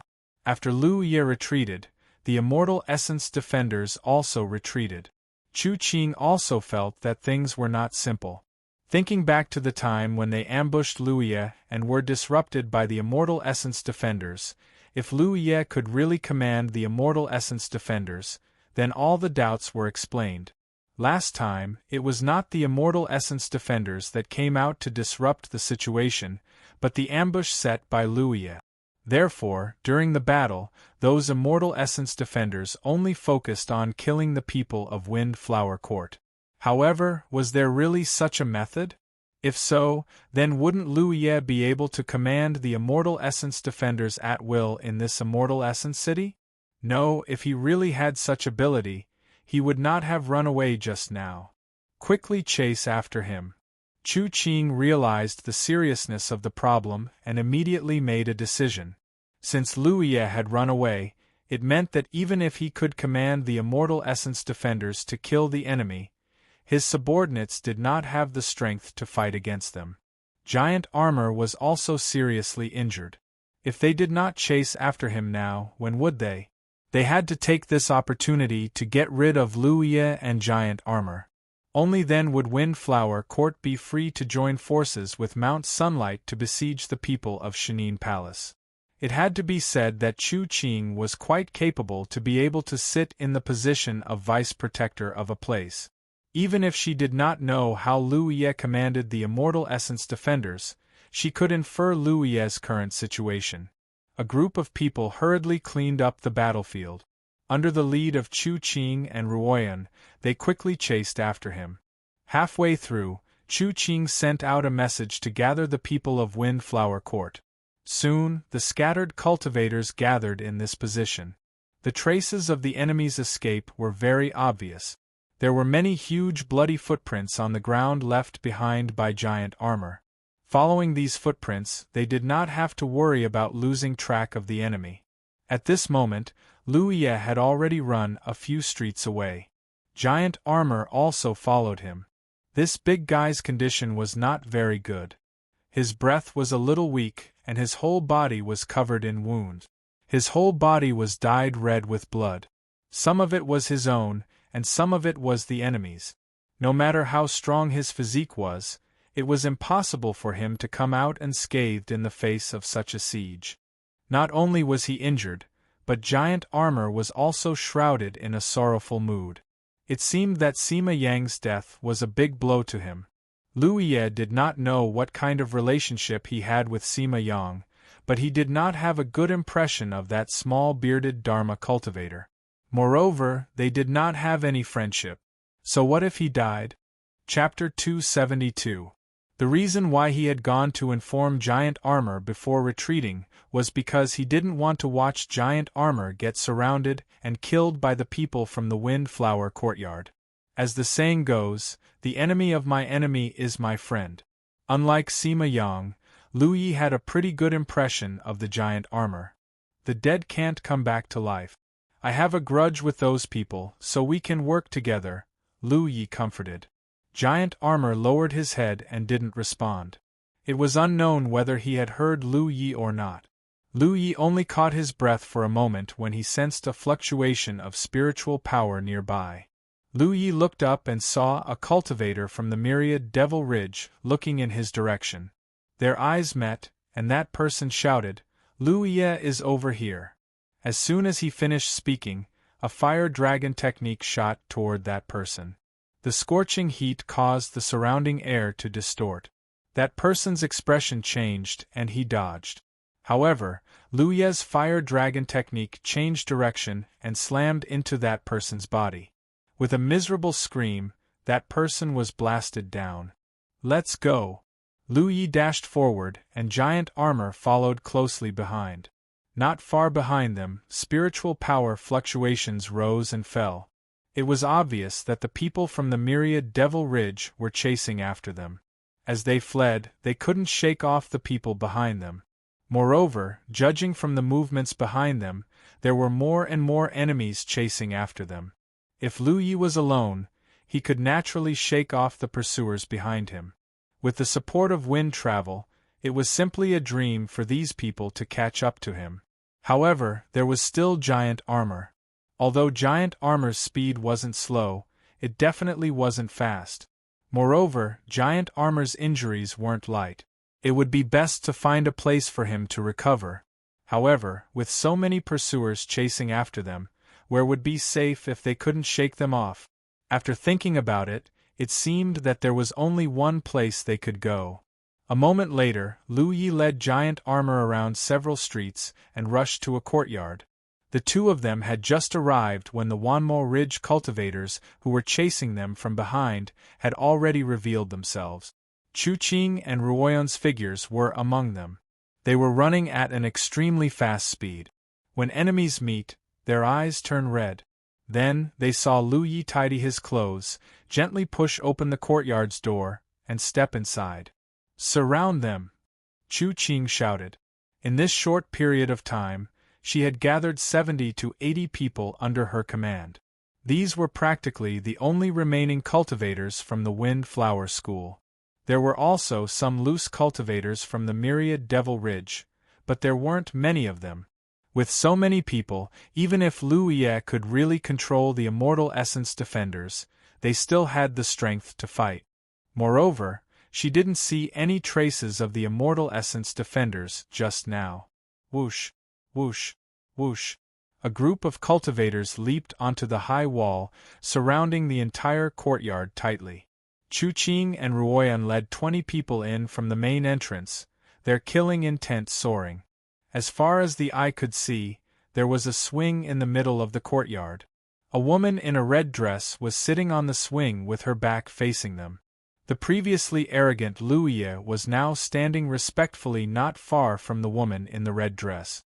After Lu Ye retreated, the immortal essence defenders also retreated. Chu Qing also felt that things were not simple. Thinking back to the time when they ambushed Lu Ye and were disrupted by the immortal essence defenders, if Lu Ye could really command the immortal essence defenders, then all the doubts were explained. Last time, it was not the immortal essence defenders that came out to disrupt the situation, but the ambush set by Lu Ye. Therefore, during the battle, those immortal essence defenders only focused on killing the people of Windflower Court. However, was there really such a method? If so, then wouldn't Lu Ye be able to command the immortal essence defenders at will in this immortal essence city? No, if he really had such ability, he would not have run away just now. Quickly chase after him. Chu Qing realized the seriousness of the problem and immediately made a decision. Since Lu Ye had run away, it meant that even if he could command the immortal essence defenders to kill the enemy, his subordinates did not have the strength to fight against them. Giant armor was also seriously injured. If they did not chase after him now, when would they? They had to take this opportunity to get rid of Lu Ye and giant armor. Only then would Windflower Court be free to join forces with Mount Sunlight to besiege the people of Shenin Palace. It had to be said that Chu Qing was quite capable to be able to sit in the position of vice protector of a place. Even if she did not know how Lu Ye commanded the immortal essence defenders, she could infer Lu Ye's current situation. A group of people hurriedly cleaned up the battlefield. Under the lead of Chu Qing and Ruoyan, they quickly chased after him. Halfway through, Chu Qing sent out a message to gather the people of Windflower Court. Soon, the scattered cultivators gathered in this position. The traces of the enemy's escape were very obvious. There were many huge bloody footprints on the ground left behind by giant armor. Following these footprints, they did not have to worry about losing track of the enemy. At this moment, Lu Ye had already run a few streets away. Giant armor also followed him. This big guy's condition was not very good. His breath was a little weak, and his whole body was covered in wounds. His whole body was dyed red with blood. Some of it was his own, and some of it was the enemy's. No matter how strong his physique was, it was impossible for him to come out unscathed in the face of such a siege. Not only was he injured, but giant armor was also shrouded in a sorrowful mood. It seemed that Sima Yang's death was a big blow to him. Lu Ye did not know what kind of relationship he had with Sima Yang, but he did not have a good impression of that small bearded Dharma cultivator. Moreover, they did not have any friendship. So what if he died? Chapter 272. The reason why he had gone to inform Giant Armor before retreating was because he didn't want to watch Giant Armor get surrounded and killed by the people from the Windflower Courtyard. As the saying goes, the enemy of my enemy is my friend. Unlike Sima Yang, Lu Yi had a pretty good impression of the Giant Armor. The dead can't come back to life. I have a grudge with those people, so we can work together, Lu Yi comforted. Giant Armor lowered his head and didn't respond. It was unknown whether he had heard Lu Yi or not. Lu Yi only caught his breath for a moment when he sensed a fluctuation of spiritual power nearby. Lu Yi looked up and saw a cultivator from the myriad Devil Ridge looking in his direction. Their eyes met, and that person shouted, "Lu Yi is over here." As soon as he finished speaking, a fire dragon technique shot toward that person. The scorching heat caused the surrounding air to distort. That person's expression changed and he dodged. However, Lu Yi's fire dragon technique changed direction and slammed into that person's body. With a miserable scream, that person was blasted down. "Let's go!" Lu Yi dashed forward, and giant armor followed closely behind. Not far behind them, spiritual power fluctuations rose and fell. It was obvious that the people from the myriad Devil Ridge were chasing after them. As they fled, they couldn't shake off the people behind them. Moreover, judging from the movements behind them, there were more and more enemies chasing after them. If Lu Yi was alone, he could naturally shake off the pursuers behind him. With the support of wind travel, it was simply a dream for these people to catch up to him. However, there was still giant armor. Although giant armor's speed wasn't slow, it definitely wasn't fast. Moreover, giant armor's injuries weren't light. It would be best to find a place for him to recover. However, with so many pursuers chasing after them, where would be safe if they couldn't shake them off? After thinking about it, it seemed that there was only one place they could go. A moment later, Lu Yi led giant armor around several streets and rushed to a courtyard. The two of them had just arrived when the Wanmo Ridge cultivators who were chasing them from behind had already revealed themselves. Chu Qing and Ruoyun's figures were among them. They were running at an extremely fast speed. When enemies meet, their eyes turn red. Then, they saw Lu Yi tidy his clothes, gently push open the courtyard's door, and step inside. "Surround them!" Chu Qing shouted. In this short period of time, she had gathered 70 to 80 people under her command. These were practically the only remaining cultivators from the Wind Flower School. There were also some loose cultivators from the myriad Devil Ridge, but there weren't many of them. With so many people, even if Lu Yi could really control the Immortal Essence Defenders, they still had the strength to fight. Moreover, she didn't see any traces of the Immortal Essence Defenders just now. Whoosh, whoosh, whoosh. A group of cultivators leaped onto the high wall, surrounding the entire courtyard tightly. Chu Qing and Ruoyun led 20 people in from the main entrance, their killing intent soaring. As far as the eye could see, there was a swing in the middle of the courtyard. A woman in a red dress was sitting on the swing with her back facing them. The previously arrogant Lu Yi was now standing respectfully not far from the woman in the red dress.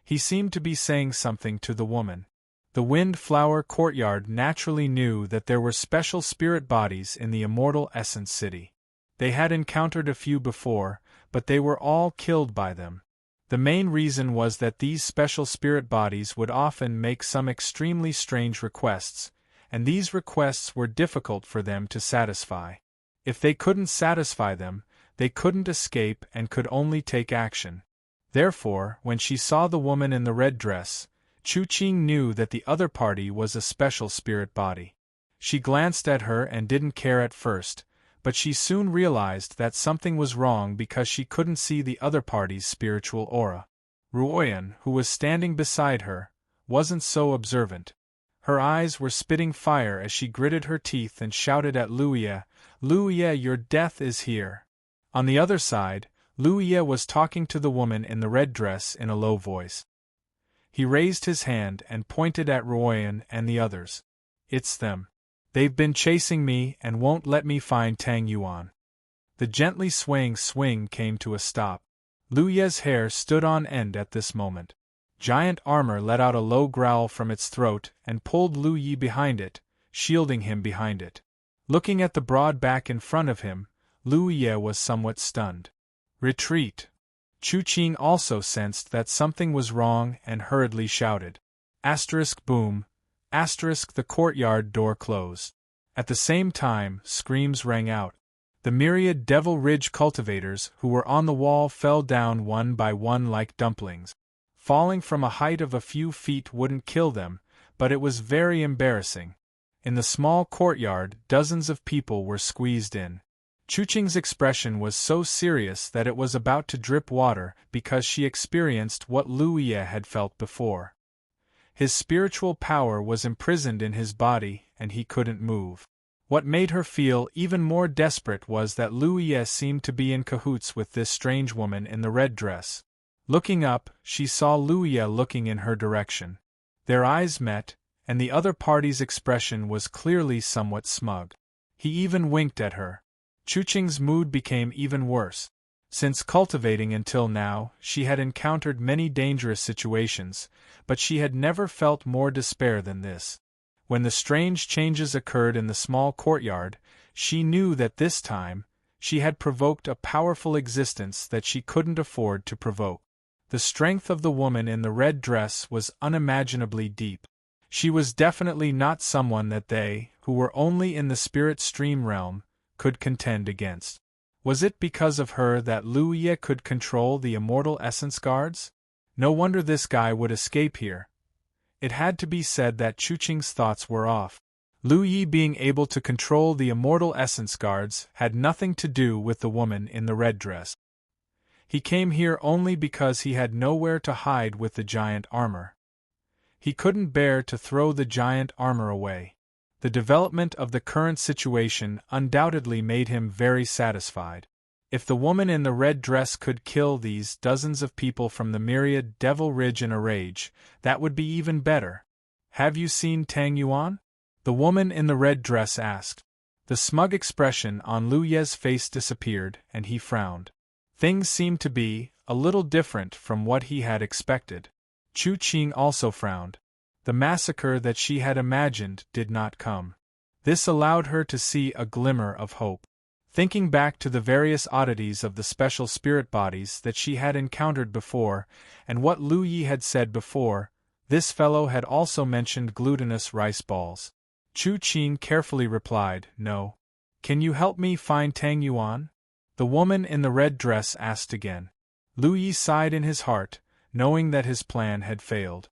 He seemed to be saying something to the woman. The Wind Flower Courtyard naturally knew that there were special spirit bodies in the Immortal Essence City. They had encountered a few before, but they were all killed by them. The main reason was that these special spirit bodies would often make some extremely strange requests, and these requests were difficult for them to satisfy. If they couldn't satisfy them, they couldn't escape and could only take action. Therefore, when she saw the woman in the red dress, Chu Qing knew that the other party was a special spirit body. She glanced at her and didn't care at first, but she soon realized that something was wrong because she couldn't see the other party's spiritual aura. Ruoyun, who was standing beside her, wasn't so observant. Her eyes were spitting fire as she gritted her teeth and shouted at Lu Yi, "Lu Yi, your death is here." On the other side, Lu Yi was talking to the woman in the red dress in a low voice. He raised his hand and pointed at Ruoyun and the others. "It's them. They've been chasing me and won't let me find Tang Yuan." The gently swaying swing came to a stop. Lu Yi's hair stood on end at this moment. Giant armor let out a low growl from its throat and pulled Lu Yi behind it, shielding him behind it. Looking at the broad back in front of him, Lu Yi was somewhat stunned. "Retreat!" Chu Qing also sensed that something was wrong and hurriedly shouted. Boom. The courtyard door closed. At the same time, screams rang out. The myriad Devil Ridge cultivators who were on the wall fell down one by one like dumplings. Falling from a height of a few feet wouldn't kill them, but it was very embarrassing. In the small courtyard, dozens of people were squeezed in. Chuching's expression was so serious that it was about to drip water because she experienced what Lu Ye had felt before. His spiritual power was imprisoned in his body, and he couldn't move. What made her feel even more desperate was that Lu Ye seemed to be in cahoots with this strange woman in the red dress. Looking up, she saw Lu Ye looking in her direction. Their eyes met, and the other party's expression was clearly somewhat smug. He even winked at her. Chuching's mood became even worse. Since cultivating until now, she had encountered many dangerous situations, but she had never felt more despair than this. When the strange changes occurred in the small courtyard, she knew that this time, she had provoked a powerful existence that she couldn't afford to provoke. The strength of the woman in the red dress was unimaginably deep. She was definitely not someone that they, who were only in the spirit stream realm, could contend against. Was it because of her that Lu Ye could control the immortal essence guards? No wonder this guy would escape here. It had to be said that Chuching's thoughts were off. Lu Ye being able to control the immortal essence guards had nothing to do with the woman in the red dress. He came here only because he had nowhere to hide with the giant armor. He couldn't bear to throw the giant armor away. The development of the current situation undoubtedly made him very satisfied. If the woman in the red dress could kill these dozens of people from the myriad Devil Ridge in a rage, that would be even better. Have you seen Tang Yuan? The woman in the red dress asked. The smug expression on Lu Ye's face disappeared, and he frowned. Things seemed to be a little different from what he had expected. Chuching also frowned. The massacre that she had imagined did not come. This allowed her to see a glimmer of hope. Thinking back to the various oddities of the special spirit bodies that she had encountered before, and what Lu Yi had said before, this fellow had also mentioned glutinous rice balls. Chuching carefully replied, "No. Can you help me find Tang Yuan?" The woman in the red dress asked again. Lu Yi sighed in his heart, knowing that his plan had failed.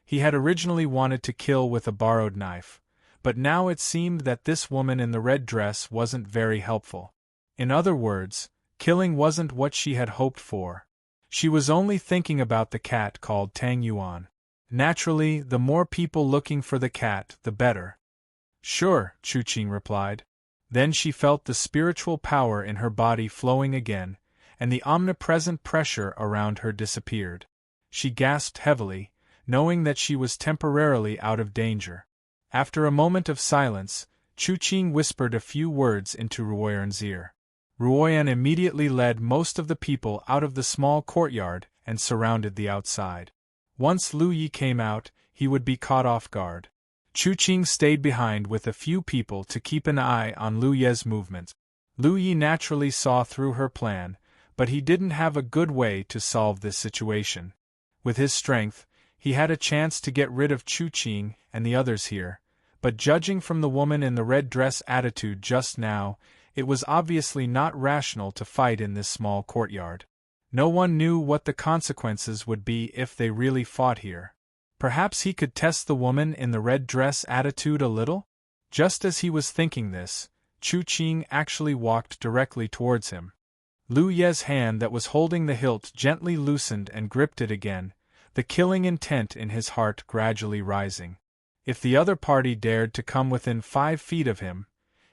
He had originally wanted to kill with a borrowed knife, but now it seemed that this woman in the red dress wasn't very helpful. In other words, killing wasn't what she had hoped for. She was only thinking about the cat called Tang Yuan. Naturally, the more people looking for the cat, the better. "Sure," Chuching replied. Then she felt the spiritual power in her body flowing again, and the omnipresent pressure around her disappeared. She gasped heavily, knowing that she was temporarily out of danger. After a moment of silence, Chuching whispered a few words into Ruoyan's ear. Ruoyan immediately led most of the people out of the small courtyard and surrounded the outside. Once Lu Yi came out, he would be caught off guard. Chuching stayed behind with a few people to keep an eye on Lu Ye's movements. Lu Yi naturally saw through her plan, but he didn't have a good way to solve this situation. With his strength, he had a chance to get rid of Chuching and the others here, but judging from the woman in the red dress attitude just now, it was obviously not rational to fight in this small courtyard. No one knew what the consequences would be if they really fought here. Perhaps he could test the woman in the red dress attitude a little? Just as he was thinking this, Chuching actually walked directly towards him. Lu Ye's hand that was holding the hilt gently loosened and gripped it again, the killing intent in his heart gradually rising. If the other party dared to come within 5 feet of him,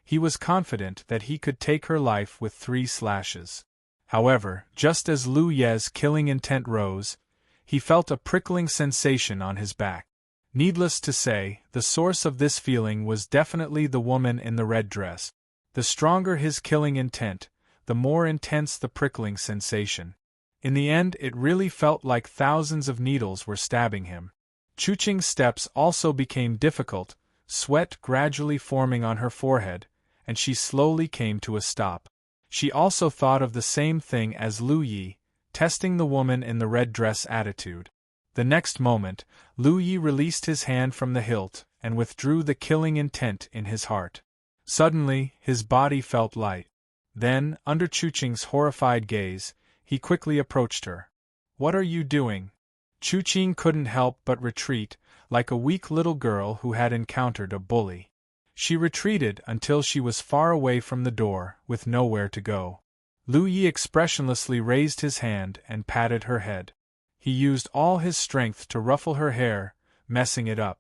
he was confident that he could take her life with 3 slashes. However, just as Lu Ye's killing intent rose, he felt a prickling sensation on his back. Needless to say, the source of this feeling was definitely the woman in the red dress. The stronger his killing intent, the more intense the prickling sensation. In the end, it really felt like thousands of needles were stabbing him. Chuching's steps also became difficult, sweat gradually forming on her forehead, and she slowly came to a stop. She also thought of the same thing as Lu Yi, testing the woman in the red dress attitude. The next moment, Lu Yi released his hand from the hilt and withdrew the killing intent in his heart. Suddenly, his body felt light. Then, under Chuching's horrified gaze, he quickly approached her. "What are you doing?" Chuching couldn't help but retreat, like a weak little girl who had encountered a bully. She retreated until she was far away from the door, with nowhere to go. Lu Yi expressionlessly raised his hand and patted her head. He used all his strength to ruffle her hair, messing it up.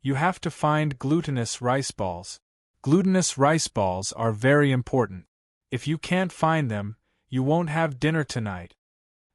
You have to find glutinous rice balls. Glutinous rice balls are very important. If you can't find them, you won't have dinner tonight.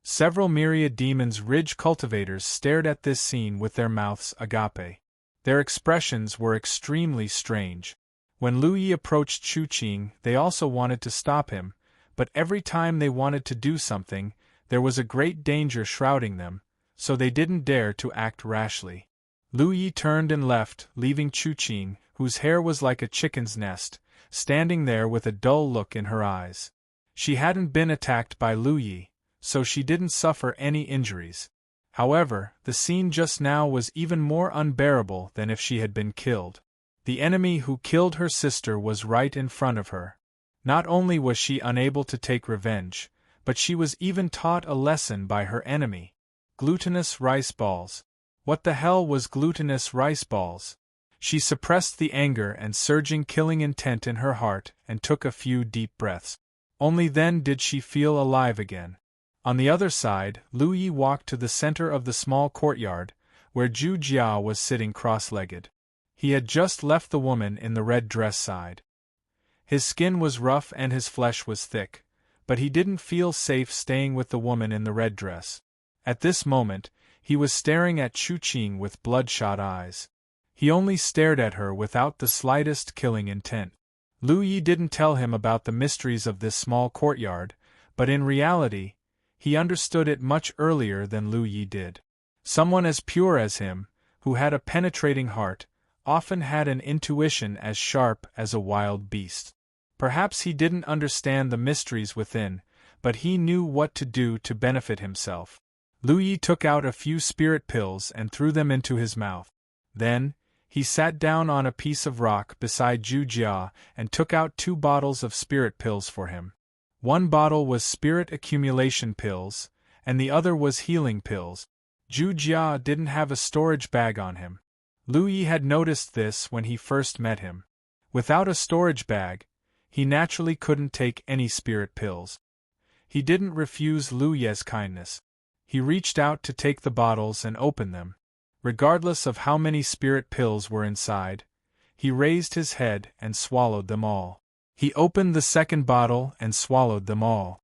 Several myriad demons' ridge cultivators stared at this scene with their mouths agape. Their expressions were extremely strange. When Lu Yi approached Chu Qing, they also wanted to stop him, but every time they wanted to do something, there was a great danger shrouding them, so they didn't dare to act rashly. Lu Yi turned and left, leaving Chu Qing, whose hair was like a chicken's nest, standing there with a dull look in her eyes. She hadn't been attacked by Lu Yi, so she didn't suffer any injuries. However, the scene just now was even more unbearable than if she had been killed. The enemy who killed her sister was right in front of her. Not only was she unable to take revenge, but she was even taught a lesson by her enemy. Glutinous rice balls. What the hell was glutinous rice balls? She suppressed the anger and surging killing intent in her heart and took a few deep breaths. Only then did she feel alive again. On the other side, Lu Yi walked to the center of the small courtyard, where Zhu Jia was sitting cross-legged. He had just left the woman in the red dress side. His skin was rough and his flesh was thick, but he didn't feel safe staying with the woman in the red dress. At this moment, he was staring at Chu Qing with bloodshot eyes. He only stared at her without the slightest killing intent. Lu Yi didn't tell him about the mysteries of this small courtyard, but in reality, he understood it much earlier than Lu Yi did. Someone as pure as him, who had a penetrating heart, often had an intuition as sharp as a wild beast. Perhaps he didn't understand the mysteries within, but he knew what to do to benefit himself. Lu Yi took out a few spirit pills and threw them into his mouth. Then, he sat down on a piece of rock beside Zhu Jia and took out 2 bottles of spirit pills for him. One bottle was spirit accumulation pills, and the other was healing pills. Zhu Jia didn't have a storage bag on him. Lu Yi had noticed this when he first met him. Without a storage bag, he naturally couldn't take any spirit pills. He didn't refuse Lu Ye's kindness. He reached out to take the bottles and open them. Regardless of how many spirit pills were inside, he raised his head and swallowed them all. He opened the second bottle and swallowed them all.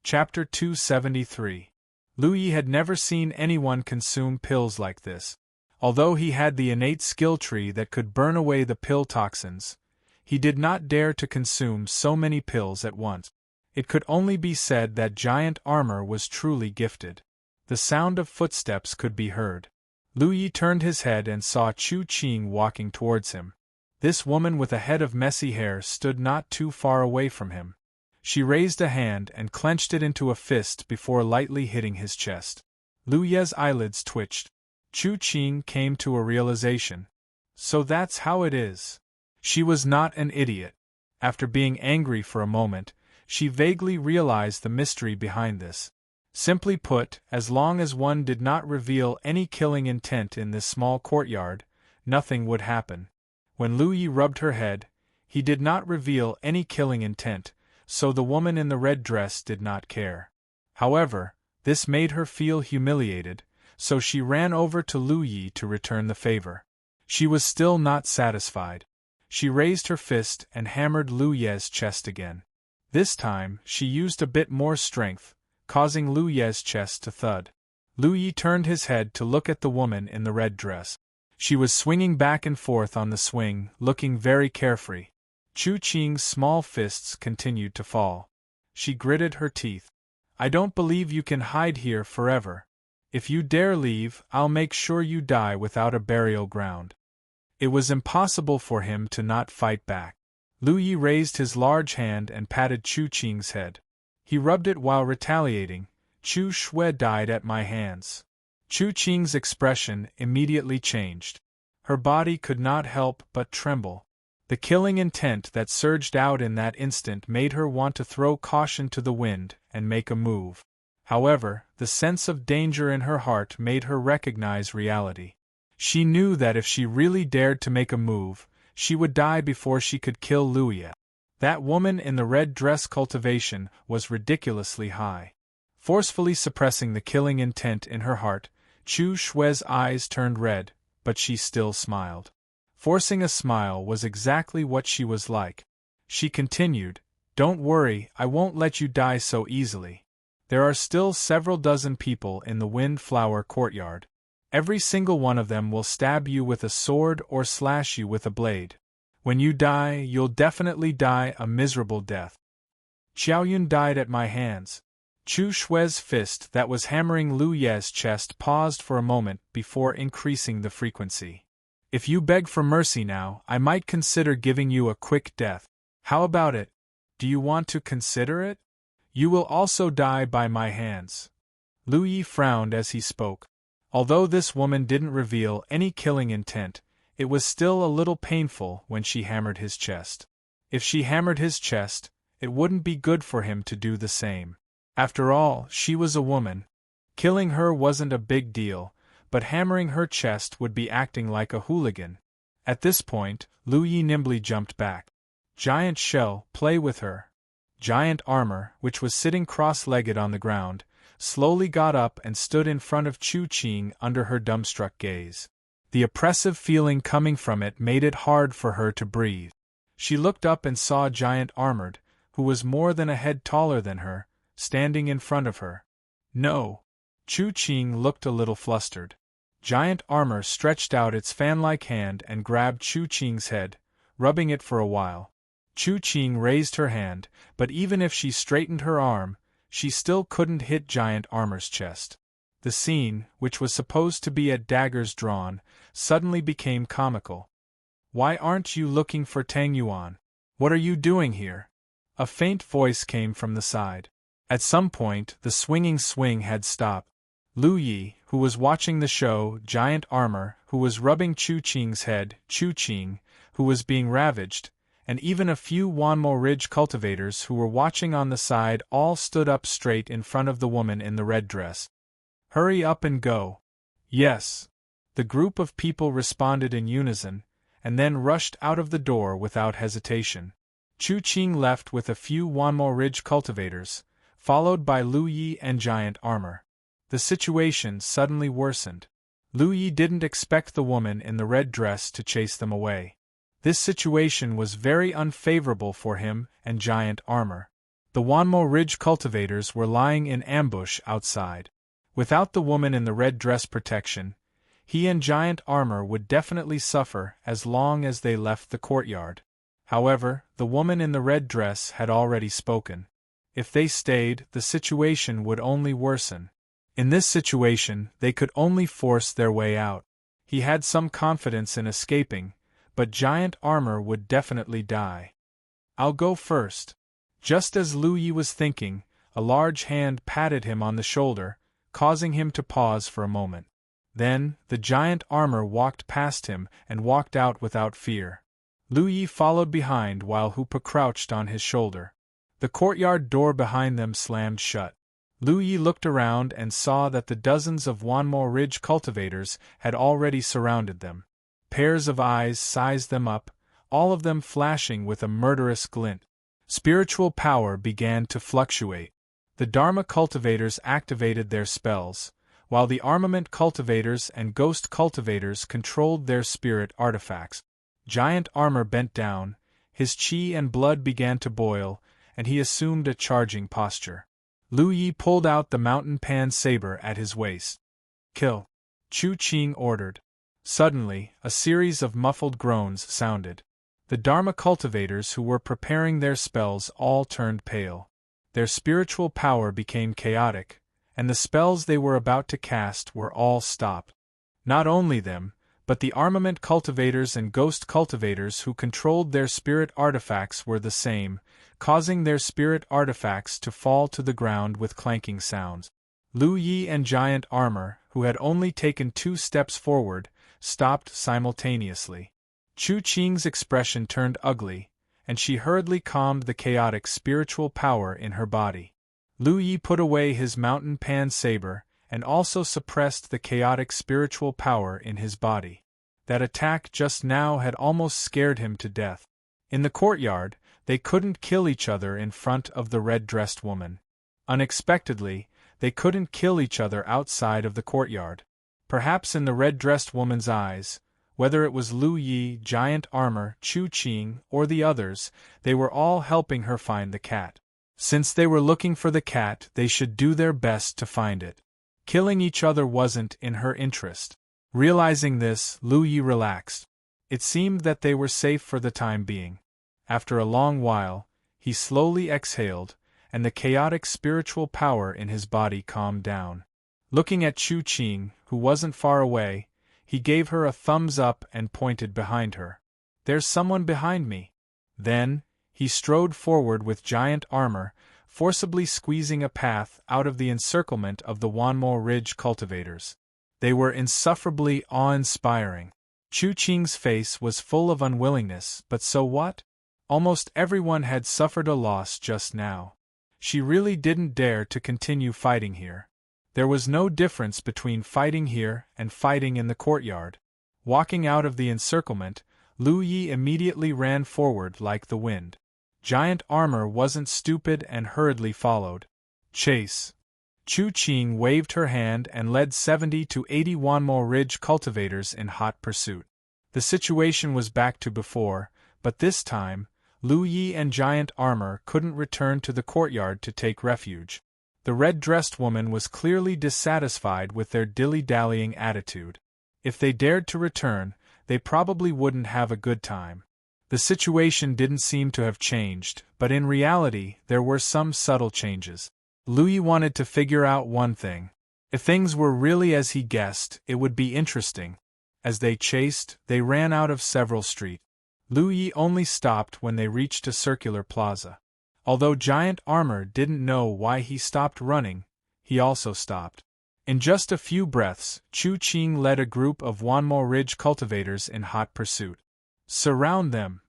Chapter 273. Lu Yi had never seen anyone consume pills like this. Although he had the innate skill tree that could burn away the pill toxins, he did not dare to consume so many pills at once. It could only be said that giant armor was truly gifted. The sound of footsteps could be heard. Lu Yi turned his head and saw Chu Qing walking towards him. This woman with a head of messy hair stood not too far away from him. She raised a hand and clenched it into a fist before lightly hitting his chest. Lu Ye's eyelids twitched. Chu Qing came to a realization. So that's how it is. She was not an idiot. After being angry for a moment, she vaguely realized the mystery behind this. Simply put, as long as one did not reveal any killing intent in this small courtyard, nothing would happen. When Lu Yi rubbed her head, he did not reveal any killing intent, so the woman in the red dress did not care. However, this made her feel humiliated, so she ran over to Lu Yi to return the favor. She was still not satisfied. She raised her fist and hammered Lu Ye's chest again. This time, she used a bit more strength, causing Lu Ye's chest to thud. Lu Yi turned his head to look at the woman in the red dress. She was swinging back and forth on the swing, looking very carefree. Chu Qing's small fists continued to fall. She gritted her teeth. I don't believe you can hide here forever. If you dare leave, I'll make sure you die without a burial ground. It was impossible for him to not fight back. Lu Yi raised his large hand and patted Chu Qing's head. He rubbed it while retaliating. Chu Shui died at my hands. Chu Qing's expression immediately changed. Her body could not help but tremble. The killing intent that surged out in that instant made her want to throw caution to the wind and make a move. However, the sense of danger in her heart made her recognize reality. She knew that if she really dared to make a move, she would die before she could kill Louis. That woman in the red dress cultivation was ridiculously high. Forcefully suppressing the killing intent in her heart, Chu Shui's eyes turned red, but she still smiled. Forcing a smile was exactly what she was like. She continued, "Don't worry, I won't let you die so easily. There are still several dozen people in the Windflower courtyard. Every single one of them will stab you with a sword or slash you with a blade. When you die, you'll definitely die a miserable death." Xiaoyun died at my hands. Chu Shui's fist that was hammering Lu Ye's chest paused for a moment before increasing the frequency. "If you beg for mercy now, I might consider giving you a quick death. How about it? Do you want to consider it? You will also die by my hands." Lu Yi frowned as he spoke. Although this woman didn't reveal any killing intent, it was still a little painful when she hammered his chest. If she hammered his chest, it wouldn't be good for him to do the same. After all, she was a woman. Killing her wasn't a big deal, but hammering her chest would be acting like a hooligan. At this point, Lu Yi nimbly jumped back. "Giant Shell, play with her." Giant Armor, which was sitting cross-legged on the ground, slowly got up and stood in front of Chu Qing under her dumbstruck gaze. The oppressive feeling coming from it made it hard for her to breathe. She looked up and saw Giant Armored, who was more than a head taller than her, standing in front of her. "No." Chu Qing looked a little flustered. Giant Armor stretched out its fan-like hand and grabbed Chu Qing's head, rubbing it for a while. Chu Qing raised her hand, but even if she straightened her arm, she still couldn't hit Giant Armor's chest. The scene, which was supposed to be at daggers drawn, suddenly became comical. "Why aren't you looking for Tang Yuan? What are you doing here?" A faint voice came from the side. At some point, the swinging swing had stopped. Lu Yi, who was watching the show, Giant Armor, who was rubbing Chu Qing's head, Chu Qing, who was being ravaged, and even a few Wanmo Ridge cultivators who were watching on the side all stood up straight in front of the woman in the red dress. "Hurry up and go." "Yes." The group of people responded in unison, and then rushed out of the door without hesitation. Chu Qing left with a few Wanmo Ridge cultivators, followed by Lu Yi and Giant Armor. The situation suddenly worsened. Lu Yi didn't expect the woman in the red dress to chase them away. This situation was very unfavorable for him and Giant Armor. The Wanmo Ridge cultivators were lying in ambush outside. Without the woman in the red dress protection, he and Giant Armor would definitely suffer as long as they left the courtyard. However, the woman in the red dress had already spoken. If they stayed, the situation would only worsen. In this situation, they could only force their way out. He had some confidence in escaping, but Giant Armor would definitely die. "I'll go first." Just as Lu Yi was thinking, a large hand patted him on the shoulder, causing him to pause for a moment. Then, the Giant Armor walked past him and walked out without fear. Lu Yi followed behind while Hoopa crouched on his shoulder. The courtyard door behind them slammed shut. Lu Yi looked around and saw that the dozens of Wanmo Ridge cultivators had already surrounded them. Pairs of eyes sized them up, all of them flashing with a murderous glint. Spiritual power began to fluctuate. The Dharma cultivators activated their spells, while the armament cultivators and ghost cultivators controlled their spirit artifacts. Giant Armor bent down, his chi and blood began to boil, and he assumed a charging posture. Lu Yi pulled out the mountain pan saber at his waist. "Kill!" Chu Qing ordered. Suddenly, a series of muffled groans sounded. The Dharma cultivators who were preparing their spells all turned pale. Their spiritual power became chaotic, and the spells they were about to cast were all stopped. Not only them, but the armament cultivators and ghost cultivators who controlled their spirit artifacts were the same, causing their spirit artifacts to fall to the ground with clanking sounds. Lu Yi and Giant Armor, who had only taken 2 steps forward, stopped simultaneously. Chu Qing's expression turned ugly, and she hurriedly calmed the chaotic spiritual power in her body. Lu Yi put away his mountain pan saber, and also suppressed the chaotic spiritual power in his body. That attack just now had almost scared him to death. In the courtyard, they couldn't kill each other in front of the red-dressed woman. Unexpectedly, they couldn't kill each other outside of the courtyard. Perhaps in the red-dressed woman's eyes, whether it was Lu Yi, Giant Armor, Chu Qing, or the others, they were all helping her find the cat. Since they were looking for the cat, they should do their best to find it. Killing each other wasn't in her interest. Realizing this, Lu Yi relaxed. It seemed that they were safe for the time being. After a long while, he slowly exhaled, and the chaotic spiritual power in his body calmed down. Looking at Chu Qing, who wasn't far away, he gave her a thumbs up and pointed behind her. "There's someone behind me." Then, he strode forward with Giant Armor, forcibly squeezing a path out of the encirclement of the Wanmo Ridge cultivators. They were insufferably awe-inspiring. Chu Qing's face was full of unwillingness, but so what? Almost everyone had suffered a loss just now. She really didn't dare to continue fighting here. There was no difference between fighting here and fighting in the courtyard. Walking out of the encirclement, Lu Yi immediately ran forward like the wind. Giant Armor wasn't stupid and hurriedly followed. Chase. Chu Qing waved her hand and led 70 to 80 Wanmo Ridge cultivators in hot pursuit. The situation was back to before, but this time, Lu Yi and Giant Armor couldn't return to the courtyard to take refuge. The red-dressed woman was clearly dissatisfied with their dilly-dallying attitude. If they dared to return, they probably wouldn't have a good time. The situation didn't seem to have changed, but in reality there were some subtle changes. Lu Yi wanted to figure out one thing. If things were really as he guessed, it would be interesting. As they chased, they ran out of several streets. Lu Yi only stopped when they reached a circular plaza. Although Giant Armor didn't know why he stopped running, he also stopped. In just a few breaths, Chu Qing led a group of Wanmo Ridge cultivators in hot pursuit. "Surround them,"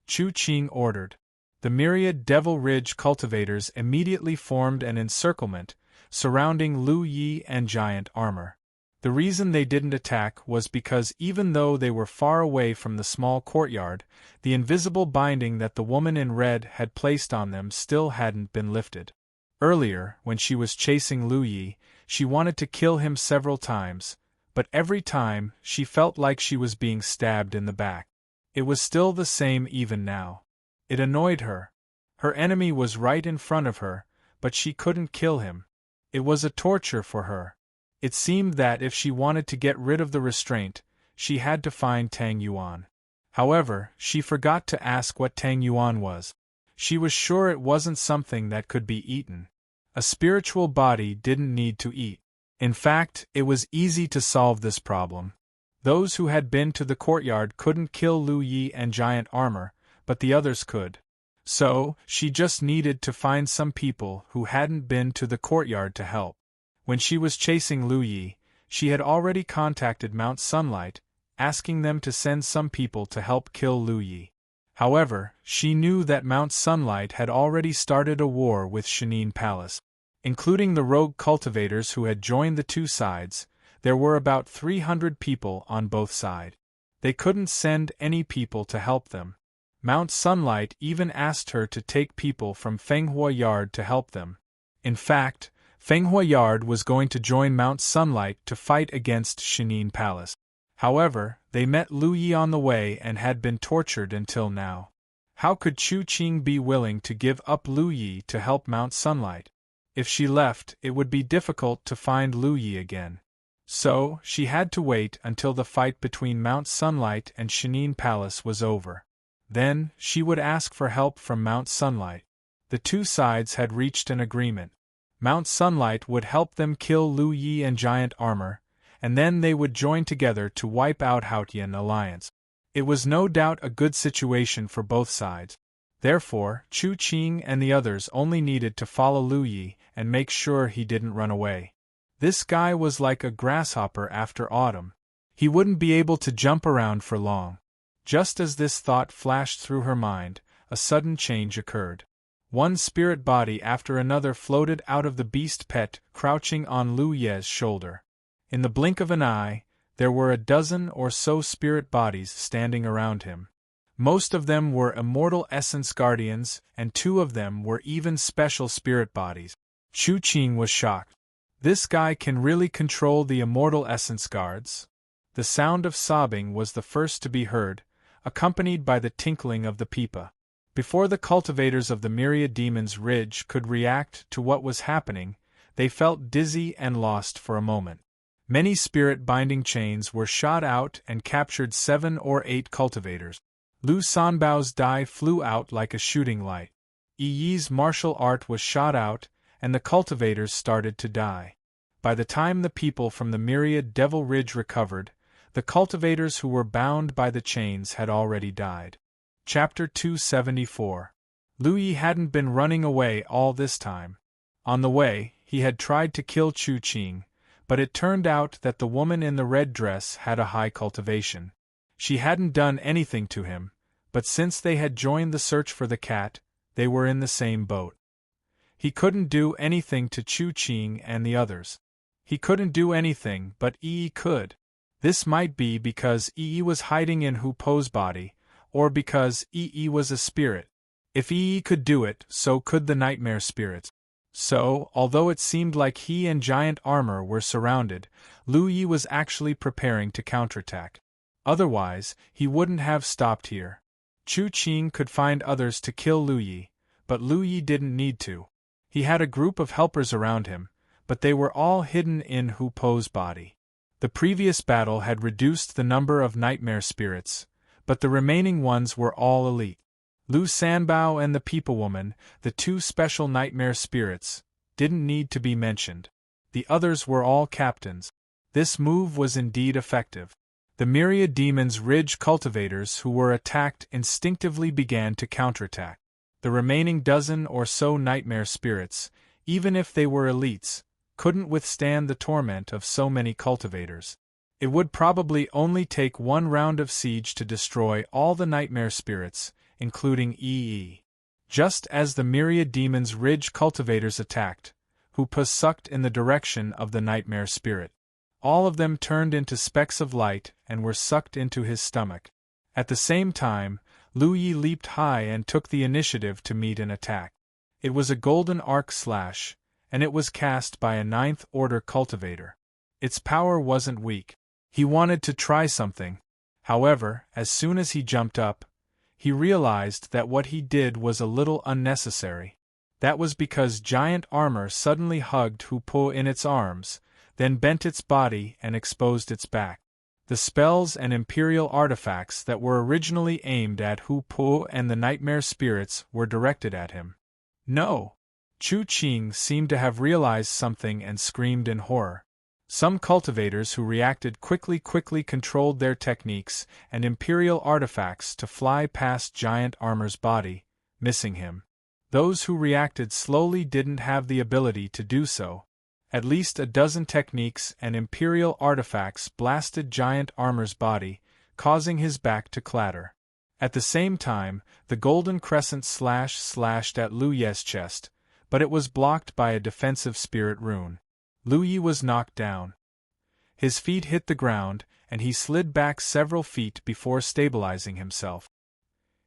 Chu Qing ordered. The myriad Devil Ridge cultivators immediately formed an encirclement, surrounding Lu Yi and Giant Armor. The reason they didn't attack was because even though they were far away from the small courtyard, the invisible binding that the woman in red had placed on them still hadn't been lifted. Earlier, when she was chasing Lu Yi, she wanted to kill him several times, but every time she felt like she was being stabbed in the back. It was still the same even now. It annoyed her. Her enemy was right in front of her, but she couldn't kill him. It was a torture for her. It seemed that if she wanted to get rid of the restraint, she had to find Tang Yuan. However, she forgot to ask what Tang Yuan was. She was sure it wasn't something that could be eaten. A spiritual body didn't need to eat. In fact, it was easy to solve this problem. Those who had been to the courtyard couldn't kill Lu Yi and Giant Armor, but the others could. So, she just needed to find some people who hadn't been to the courtyard to help. When she was chasing Lu Yi, she had already contacted Mount Sunlight, asking them to send some people to help kill Lu Yi. However, she knew that Mount Sunlight had already started a war with Serene Palace. Including the rogue cultivators who had joined the two sides, there were about 300 people on both sides. They couldn't send any people to help them. Mount Sunlight even asked her to take people from Fenghua Yard to help them. In fact, Fenghua Yard was going to join Mount Sunlight to fight against Serene Palace. However, they met Lu Yi on the way and had been tortured until now. How could Chu Qing be willing to give up Lu Yi to help Mount Sunlight? If she left, it would be difficult to find Lu Yi again. So, she had to wait until the fight between Mount Sunlight and Serene Palace was over. Then, she would ask for help from Mount Sunlight. The two sides had reached an agreement. Mount Sunlight would help them kill Lu Yi and Giant Armor, and then they would join together to wipe out Haotian Alliance. It was no doubt a good situation for both sides. Therefore, Chu Qing and the others only needed to follow Lu Yi and make sure he didn't run away. This guy was like a grasshopper after autumn. He wouldn't be able to jump around for long. Just as this thought flashed through her mind, a sudden change occurred. One spirit body after another floated out of the beast pet, crouching on Lu Ye's shoulder. In the blink of an eye, there were a dozen or so spirit bodies standing around him. Most of them were immortal essence guardians, and 2 of them were even special spirit bodies. Chu Qing was shocked. This guy can really control the immortal essence guards? The sound of sobbing was the first to be heard, accompanied by the tinkling of the pipa. Before the cultivators of the myriad demons' ridge could react to what was happening, they felt dizzy and lost for a moment. Many spirit-binding chains were shot out and captured 7 or 8 cultivators. Lu Sanbao's die flew out like a shooting light. Yi's martial art was shot out, and the cultivators started to die. By the time the people from the myriad Devil Ridge recovered, the cultivators who were bound by the chains had already died. Chapter 274. Lu Yi hadn't been running away all this time. On the way, he had tried to kill Chu Qing, but it turned out that the woman in the red dress had a high cultivation. She hadn't done anything to him, but since they had joined the search for the cat, they were in the same boat. He couldn't do anything to Chu Qing and the others. He couldn't do anything, but Yi could. This might be because Yi was hiding in Hu Po's body, or because Yi was a spirit. If Yi could do it, so could the nightmare spirits. So, although it seemed like he and giant armor were surrounded, Lu Yi was actually preparing to counterattack. Otherwise, he wouldn't have stopped here. Chu Qing could find others to kill Lu Yi, but Lu Yi didn't need to. He had a group of helpers around him, but they were all hidden in Hu Po's body. The previous battle had reduced the number of nightmare spirits, but the remaining ones were all elite. Lu Sanbao and the Peepa Woman, the 2 special nightmare spirits, didn't need to be mentioned. The others were all captains. This move was indeed effective. The myriad demons' ridge cultivators who were attacked instinctively began to counterattack. The remaining dozen or so nightmare spirits, even if they were elites, couldn't withstand the torment of so many cultivators. It would probably only take 1 round of siege to destroy all the nightmare spirits, including Yi. Just as the myriad demons' ridge cultivators attacked, Hu Po sucked in the direction of the nightmare spirit. All of them turned into specks of light and were sucked into his stomach. At the same time, Lu Yi leaped high and took the initiative to meet an attack. It was a golden arc slash, and it was cast by a 9th order cultivator. Its power wasn't weak. He wanted to try something. However, as soon as he jumped up, he realized that what he did was a little unnecessary. That was because giant armor suddenly hugged Hu Po in its arms, then bent its body and exposed its back. The spells and imperial artifacts that were originally aimed at Hu Po and the nightmare spirits were directed at him. No! Chu Qing seemed to have realized something and screamed in horror. Some cultivators who reacted quickly controlled their techniques and imperial artifacts to fly past giant armor's body, missing him. Those who reacted slowly didn't have the ability to do so. At least a dozen techniques and imperial artifacts blasted giant armor's body, causing his back to clatter. At the same time, the golden crescent slashed at Lu Ye's chest, but it was blocked by a defensive spirit rune. Lu Yi was knocked down. His feet hit the ground, and he slid back several feet before stabilizing himself.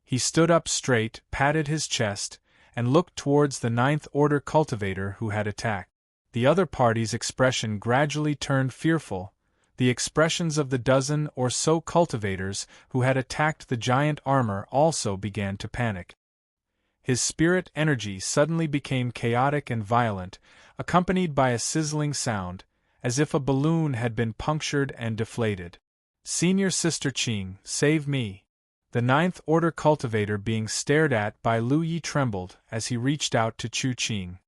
He stood up straight, patted his chest, and looked towards the 9th order cultivator who had attacked. The other party's expression gradually turned fearful. The expressions of the dozen or so cultivators who had attacked the giant armor also began to panic. His spirit energy suddenly became chaotic and violent, accompanied by a sizzling sound, as if a balloon had been punctured and deflated. "Senior Sister Qing, save me!" The 9th order cultivator being stared at by Lu Yi trembled as he reached out to Chu Qing.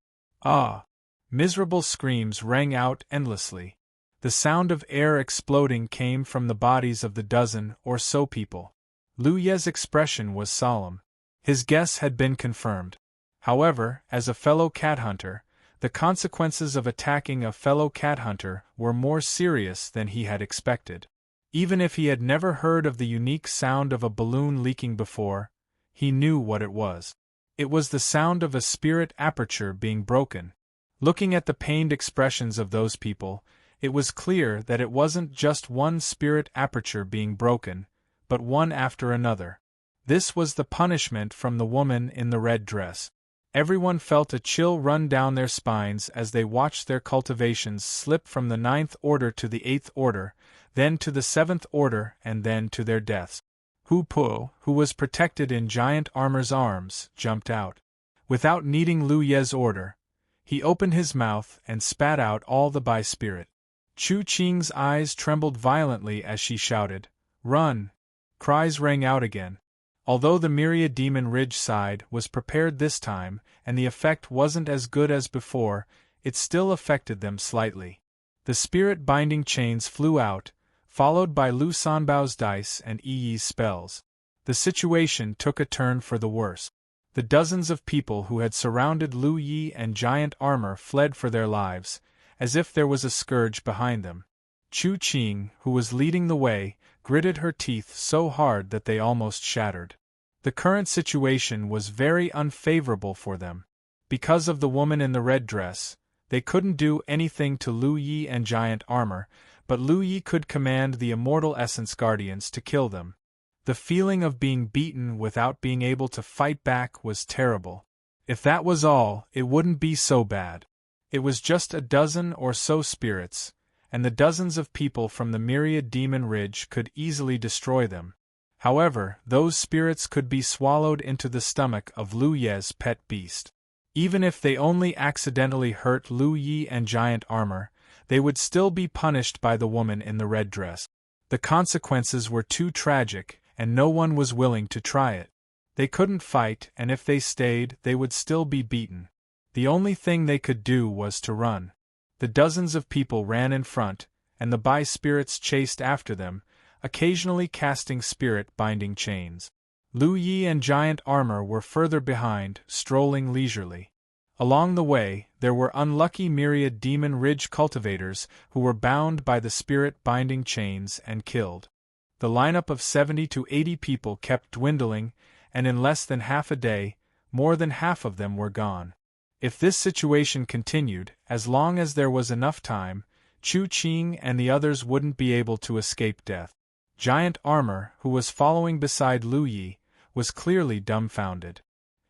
Ah! Miserable screams rang out endlessly. The sound of air exploding came from the bodies of the dozen or so people. Lu Ye's expression was solemn. His guess had been confirmed. However, as a fellow cat hunter, the consequences of attacking a fellow cat hunter were more serious than he had expected. Even if he had never heard of the unique sound of a balloon leaking before, he knew what it was. It was the sound of a spirit aperture being broken. Looking at the pained expressions of those people, It was clear that it wasn't just one spirit aperture being broken, but one after another. This was the punishment from the woman in the red dress. Everyone felt a chill run down their spines as they watched their cultivations slip from the 9th order to the 8th order, then to the 7th order, and then to their deaths. Hu-Po, who was protected in giant armor's arms, jumped out. Without needing Lu Ye's order, he opened his mouth and spat out all the Bai spirit. Chu Qing's eyes trembled violently as she shouted, "Run!" Cries rang out again. Although the myriad demon ridge side was prepared this time, and the effect wasn't as good as before, it still affected them slightly. The spirit-binding chains flew out, followed by Lu Sanbao's dice and Yi's spells. The situation took a turn for the worse. The dozens of people who had surrounded Lu Yi and giant armor fled for their lives, as if there was a scourge behind them. Chu Qing, who was leading the way, gritted her teeth so hard that they almost shattered. The current situation was very unfavorable for them. Because of the woman in the red dress, they couldn't do anything to Lu Yi and giant armor, but Lu Yi could command the immortal essence guardians to kill them. The feeling of being beaten without being able to fight back was terrible. If that was all, it wouldn't be so bad. It was just a dozen or so spirits, and the dozens of people from the myriad demon ridge could easily destroy them. However, those spirits could be swallowed into the stomach of Lu Ye's pet beast. Even if they only accidentally hurt Lu Yi and giant armor, they would still be punished by the woman in the red dress. The consequences were too tragic, and no one was willing to try it. They couldn't fight, and if they stayed, they would still be beaten. The only thing they could do was to run. The dozens of people ran in front, and the Bai spirits chased after them, occasionally casting spirit-binding chains. Lu Yi and giant armor were further behind, strolling leisurely. Along the way, there were unlucky myriad demon ridge cultivators who were bound by the spirit-binding chains and killed. The lineup of 70 to 80 people kept dwindling, and in less than half a day, more than half of them were gone. If this situation continued, as long as there was enough time, Chu Qing and the others wouldn't be able to escape death. Giant armor, who was following beside Lu Yi, was clearly dumbfounded.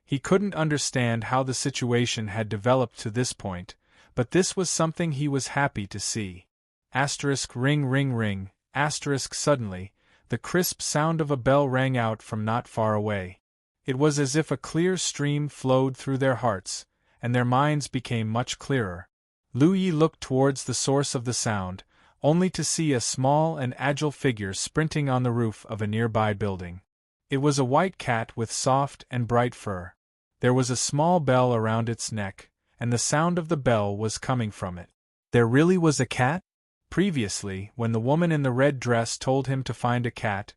He couldn't understand how the situation had developed to this point, but this was something he was happy to see. Ring ring ring, suddenly, the crisp sound of a bell rang out from not far away. It was as if a clear stream flowed through their hearts, and their minds became much clearer. Lu Yi looked towards the source of the sound, only to see a small and agile figure sprinting on the roof of a nearby building. It was a white cat with soft and bright fur. There was a small bell around its neck, and the sound of the bell was coming from it. There really was a cat? Previously, when the woman in the red dress told him to find a cat,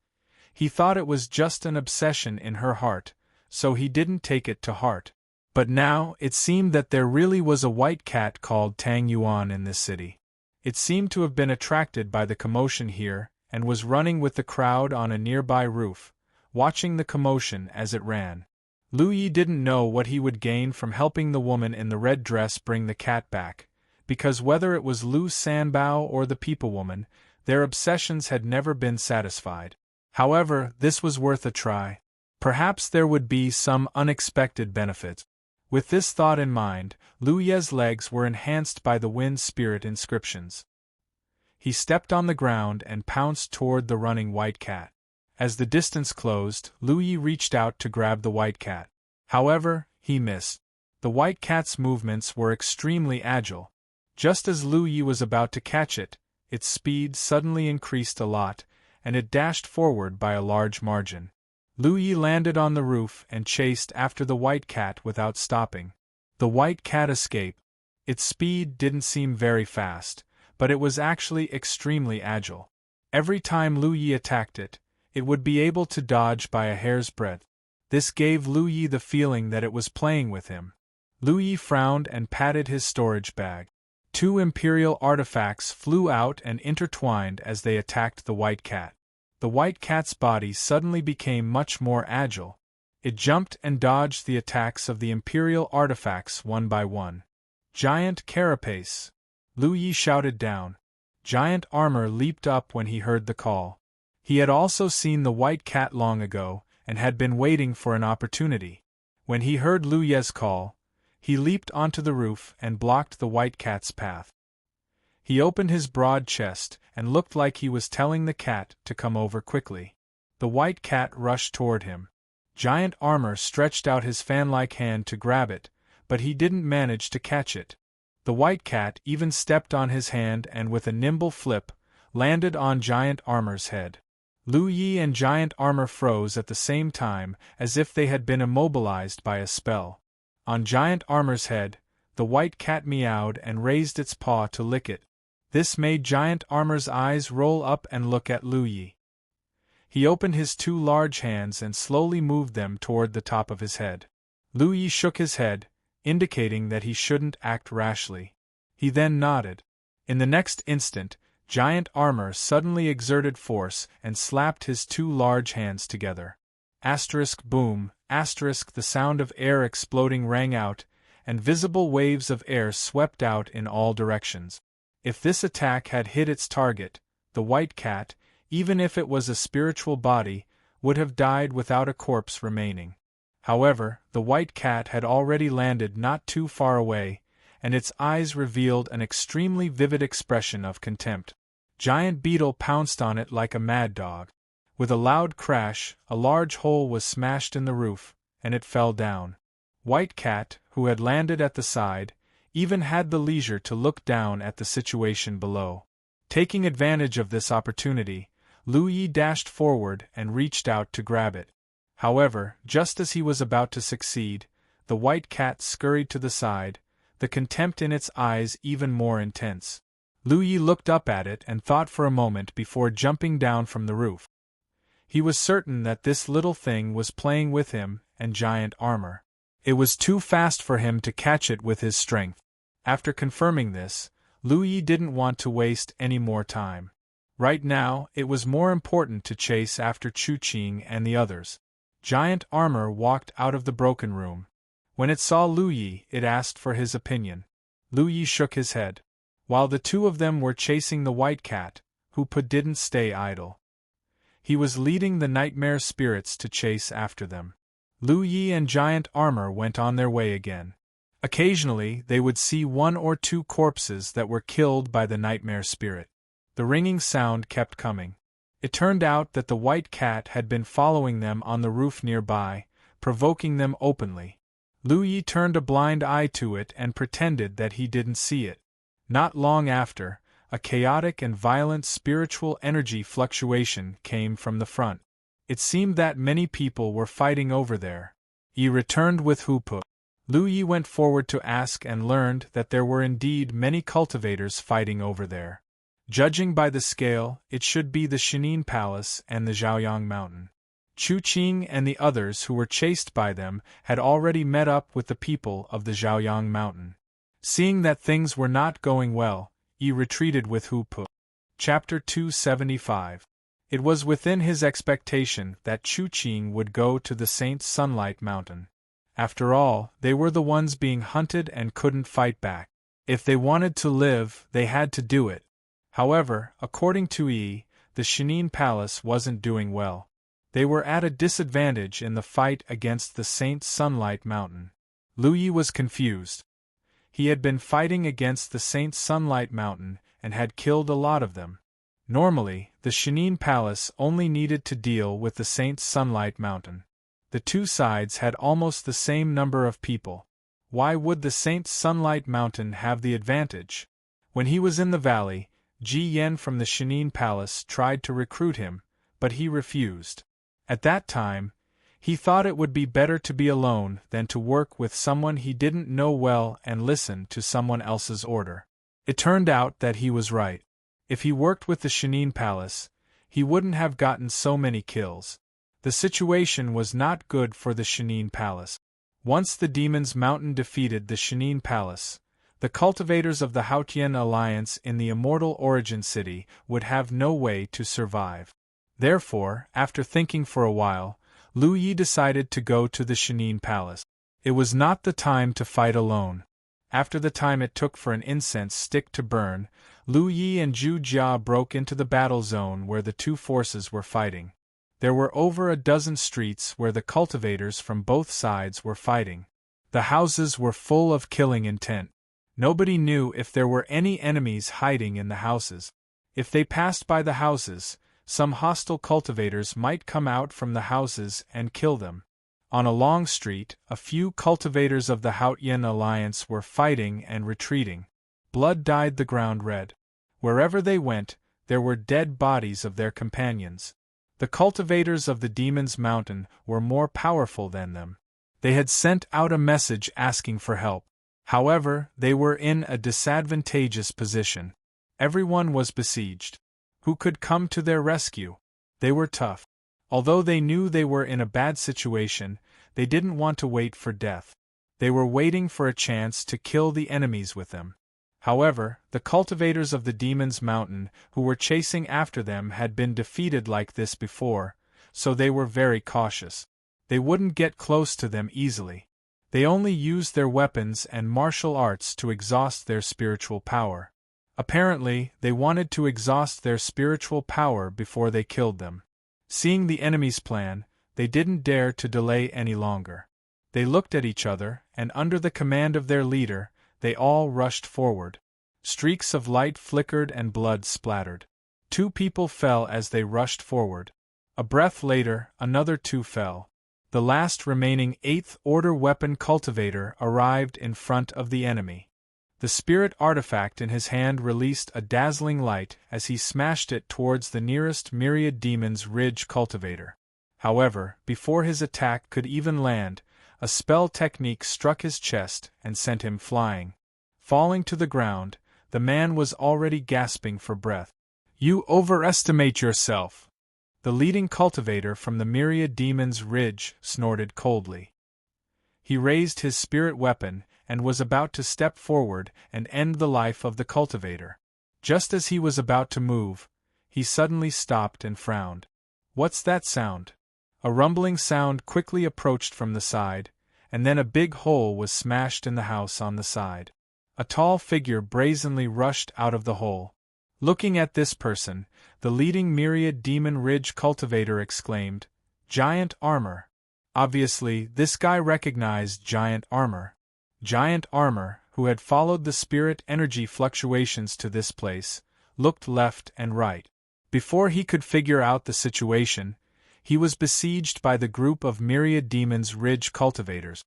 he thought it was just an obsession in her heart, so he didn't take it to heart. But now, it seemed that there really was a white cat called Tang Yuan in this city. It seemed to have been attracted by the commotion here, and was running with the crowd on a nearby roof, watching the commotion as it ran. Lu Yi didn't know what he would gain from helping the woman in the red dress bring the cat back, because whether it was Lu Sanbao or the people woman, their obsessions had never been satisfied. However, this was worth a try. Perhaps there would be some unexpected benefit. With this thought in mind, Lu Ye's legs were enhanced by the wind spirit inscriptions. He stepped on the ground and pounced toward the running white cat. As the distance closed, Lu Yi reached out to grab the white cat. However, he missed. The white cat's movements were extremely agile. Just as Lu Yi was about to catch it, its speed suddenly increased a lot, and it dashed forward by a large margin. Lu Yi landed on the roof and chased after the white cat without stopping. The white cat escaped. Its speed didn't seem very fast, but it was actually extremely agile. Every time Lu Yi attacked it, it would be able to dodge by a hair's breadth. This gave Lu Yi the feeling that it was playing with him. Lu Yi frowned and patted his storage bag. 2 imperial artifacts flew out and intertwined as they attacked the white cat. The white cat's body suddenly became much more agile. It jumped and dodged the attacks of the imperial artifacts one by one. Giant carapace! Lu Yi shouted down. Giant Armor leaped up when he heard the call. He had also seen the white cat long ago, and had been waiting for an opportunity. When he heard Lu Ye's call, he leaped onto the roof and blocked the white cat's path. He opened his broad chest and looked like he was telling the cat to come over quickly. The white cat rushed toward him. Giant Armor stretched out his fan-like hand to grab it, but he didn't manage to catch it. The white cat even stepped on his hand and with a nimble flip, landed on Giant Armor's head. Lu Yi and Giant Armor froze at the same time, as if they had been immobilized by a spell. On Giant Armor's head, the white cat meowed and raised its paw to lick it. This made Giant Armor's eyes roll up and look at Lu Yi. He opened his two large hands and slowly moved them toward the top of his head. Lu Yi shook his head, indicating that he shouldn't act rashly. He then nodded. In the next instant, Giant Armor suddenly exerted force and slapped his two large hands together. Asterisk boom, asterisk the sound of air exploding rang out, and visible waves of air swept out in all directions. If this attack had hit its target, the white cat, even if it was a spiritual body, would have died without a corpse remaining. However, the white cat had already landed not too far away, and its eyes revealed an extremely vivid expression of contempt. Giant Beetle pounced on it like a mad dog. With a loud crash, a large hole was smashed in the roof, and it fell down. White Cat, who had landed at the side, even had the leisure to look down at the situation below. Taking advantage of this opportunity, Lu Yi dashed forward and reached out to grab it. However, just as he was about to succeed, the white cat scurried to the side, the contempt in its eyes even more intense. Lu Yi looked up at it and thought for a moment before jumping down from the roof. He was certain that this little thing was playing with him and Giant Armor. It was too fast for him to catch it with his strength. After confirming this, Lu Yi didn't want to waste any more time. Right now, it was more important to chase after Chu Qing and the others. Giant Armor walked out of the broken room. When it saw Lu Yi, it asked for his opinion. Lu Yi shook his head. While the two of them were chasing the white cat, Hoopa didn't stay idle. He was leading the nightmare spirits to chase after them. Lu Yi and Giant Armor went on their way again. Occasionally, they would see one or two corpses that were killed by the nightmare spirit. The ringing sound kept coming. It turned out that the white cat had been following them on the roof nearby, provoking them openly. Lu Yi turned a blind eye to it and pretended that he didn't see it. Not long after, a chaotic and violent spiritual energy fluctuation came from the front. It seemed that many people were fighting over there. Yi returned with Hoopa. Lu Yi went forward to ask and learned that there were indeed many cultivators fighting over there. Judging by the scale, it should be the Shenin Palace and the Zhaoyang Mountain. Chu Qing and the others who were chased by them had already met up with the people of the Zhaoyang Mountain. Seeing that things were not going well, Yi retreated with Hoopa. Chapter 275. It was within his expectation that Chu Qing would go to the Saint Sunlight Mountain. After all, they were the ones being hunted and couldn't fight back. If they wanted to live, they had to do it. However, according to Yi, the Shenin Palace wasn't doing well. They were at a disadvantage in the fight against the Saint Sunlight Mountain. Lu Yi was confused. He had been fighting against the Saint Sunlight Mountain and had killed a lot of them. Normally, the Shenin Palace only needed to deal with the Saint Sunlight Mountain. The two sides had almost the same number of people. Why would the Saint Sunlight Mountain have the advantage? When he was in the valley, Ji Yen from the Shenin Palace tried to recruit him, but he refused. At that time, he thought it would be better to be alone than to work with someone he didn't know well and listen to someone else's order. It turned out that he was right. If he worked with the Shenin Palace, he wouldn't have gotten so many kills. The situation was not good for the Shenin Palace. Once the Demon's Mountain defeated the Shenin Palace, the cultivators of the Haotian Alliance in the Immortal Origin City would have no way to survive. Therefore, after thinking for a while, Lu Yi decided to go to the Shenin Palace. It was not the time to fight alone. After the time it took for an incense stick to burn, Lu Yi and Zhu Jia broke into the battle zone where the two forces were fighting. There were over a dozen streets where the cultivators from both sides were fighting. The houses were full of killing intent. Nobody knew if there were any enemies hiding in the houses. If they passed by the houses, some hostile cultivators might come out from the houses and kill them. On a long street, a few cultivators of the Haotian alliance were fighting and retreating. Blood dyed the ground red. Wherever they went, there were dead bodies of their companions. The cultivators of the Demon's Mountain were more powerful than them. They had sent out a message asking for help. However, they were in a disadvantageous position. Everyone was besieged. Who could come to their rescue? They were tough. Although they knew they were in a bad situation, they didn't want to wait for death. They were waiting for a chance to kill the enemies with them. However, the cultivators of the Demon's Mountain who were chasing after them had been defeated like this before, so they were very cautious. They wouldn't get close to them easily. They only used their weapons and martial arts to exhaust their spiritual power. Apparently, they wanted to exhaust their spiritual power before they killed them. Seeing the enemy's plan, they didn't dare to delay any longer. They looked at each other, and under the command of their leader, they all rushed forward. Streaks of light flickered and blood splattered. 2 people fell as they rushed forward. A breath later, another 2 fell. The last remaining 8th Order weapon cultivator arrived in front of the enemy. The spirit artifact in his hand released a dazzling light as he smashed it towards the nearest Myriad Demon's Ridge cultivator. However, before his attack could even land, a spell technique struck his chest and sent him flying. Falling to the ground, the man was already gasping for breath. "You overestimate yourself," the leading cultivator from the Myriad Demon's Ridge snorted coldly. He raised his spirit weapon and was about to step forward and end the life of the cultivator. Just as he was about to move, he suddenly stopped and frowned. "What's that sound?" A rumbling sound quickly approached from the side, and then a big hole was smashed in the house on the side. A tall figure brazenly rushed out of the hole. Looking at this person, the leading Myriad Demon Ridge cultivator exclaimed, "Giant armor." Obviously, this guy recognized Giant Armor. Giant Armor, who had followed the spirit energy fluctuations to this place, looked left and right. Before he could figure out the situation, he was besieged by the group of Myriad Demon's Ridge cultivators.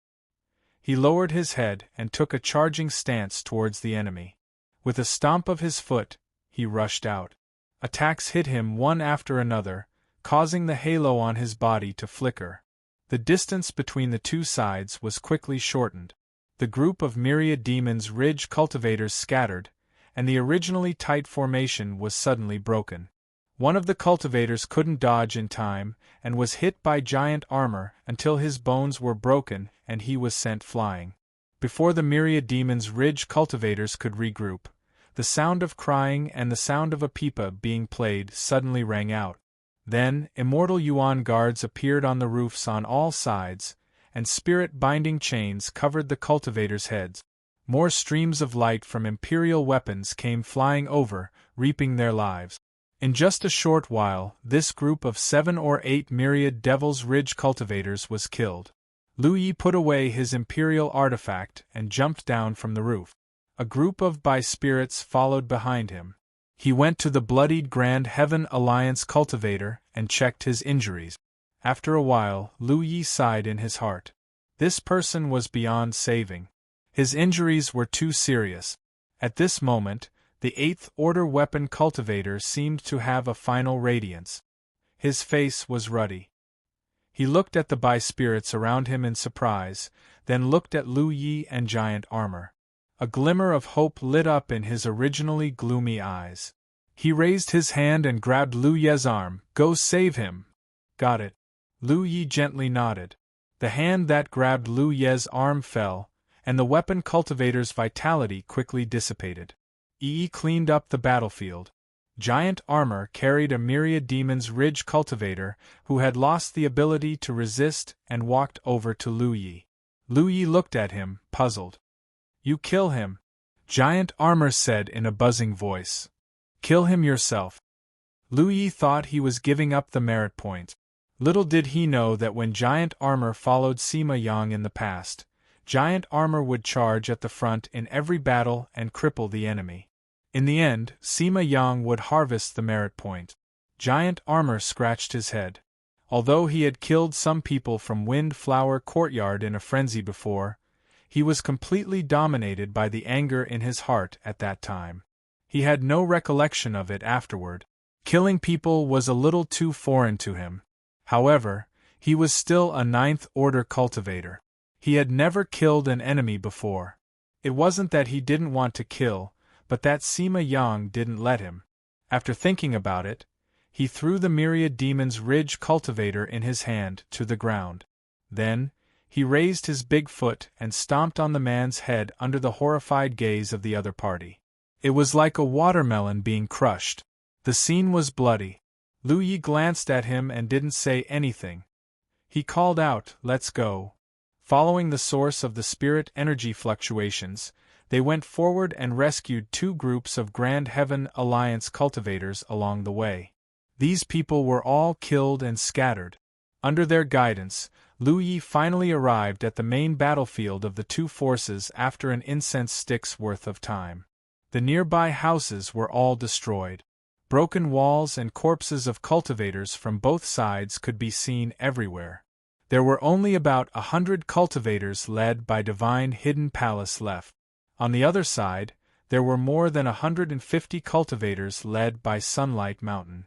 He lowered his head and took a charging stance towards the enemy. With a stomp of his foot, he rushed out. Attacks hit him one after another, causing the halo on his body to flicker. The distance between the two sides was quickly shortened. The group of Myriad Demon's Ridge cultivators scattered, and the originally tight formation was suddenly broken. One of the cultivators couldn't dodge in time, and was hit by Giant Armor until his bones were broken and he was sent flying. Before the Myriad Demon's Ridge cultivators could regroup, the sound of crying and the sound of a pipa being played suddenly rang out. Then, immortal Yuan guards appeared on the roofs on all sides, and spirit-binding chains covered the cultivators' heads. More streams of light from imperial weapons came flying over, reaping their lives. In just a short while, this group of 7 or 8 Myriad Devil's Ridge cultivators was killed. Lu Yi put away his imperial artifact and jumped down from the roof. A group of by-spirits followed behind him. He went to the bloodied Grand Heaven Alliance cultivator and checked his injuries. After a while, Lu Yi sighed in his heart. This person was beyond saving. His injuries were too serious. At this moment, the 8th Order weapon cultivator seemed to have a final radiance. His face was ruddy. He looked at the by-spirits around him in surprise, then looked at Lu Yi and Giant Armor. A glimmer of hope lit up in his originally gloomy eyes. He raised his hand and grabbed Lu Ye's arm. "Go save him." "Got it." Lu Yi gently nodded. The hand that grabbed Lu Ye's arm fell, and the weapon cultivator's vitality quickly dissipated. Yi cleaned up the battlefield. Giant Armor carried a Myriad Demon's Ridge cultivator who had lost the ability to resist and walked over to Lu Yi. Lu Yi looked at him, puzzled. You kill him, Giant Armor said in a buzzing voice. Kill him yourself. Lu Yi thought he was giving up the merit point. Little did he know that when Giant Armor followed Sima Yang in the past, Giant Armor would charge at the front in every battle and cripple the enemy. In the end, Sima Yang would harvest the merit point. Giant Armor scratched his head. Although he had killed some people from Windflower Courtyard in a frenzy before, he was completely dominated by the anger in his heart at that time. He had no recollection of it afterward. Killing people was a little too foreign to him. However, he was still a ninth-order cultivator. He had never killed an enemy before. It wasn't that he didn't want to kill, but that Sima Yang didn't let him. After thinking about it, he threw the Myriad Demon's Ridge cultivator in his hand to the ground. Then, he raised his big foot and stomped on the man's head under the horrified gaze of the other party. It was like a watermelon being crushed. The scene was bloody. Lu Yi glanced at him and didn't say anything. He called out, "Let's go." Following the source of the spirit energy fluctuations, they went forward and rescued 2 groups of Grand Heaven Alliance cultivators along the way. These people were all killed and scattered. Under their guidance, Lu Yi finally arrived at the main battlefield of the 2 forces after an incense stick's worth of time. The nearby houses were all destroyed. Broken walls and corpses of cultivators from both sides could be seen everywhere. There were only about 100 cultivators led by Divine Hidden Palace left. On the other side, there were more than 150 cultivators led by Sunlight Mountain.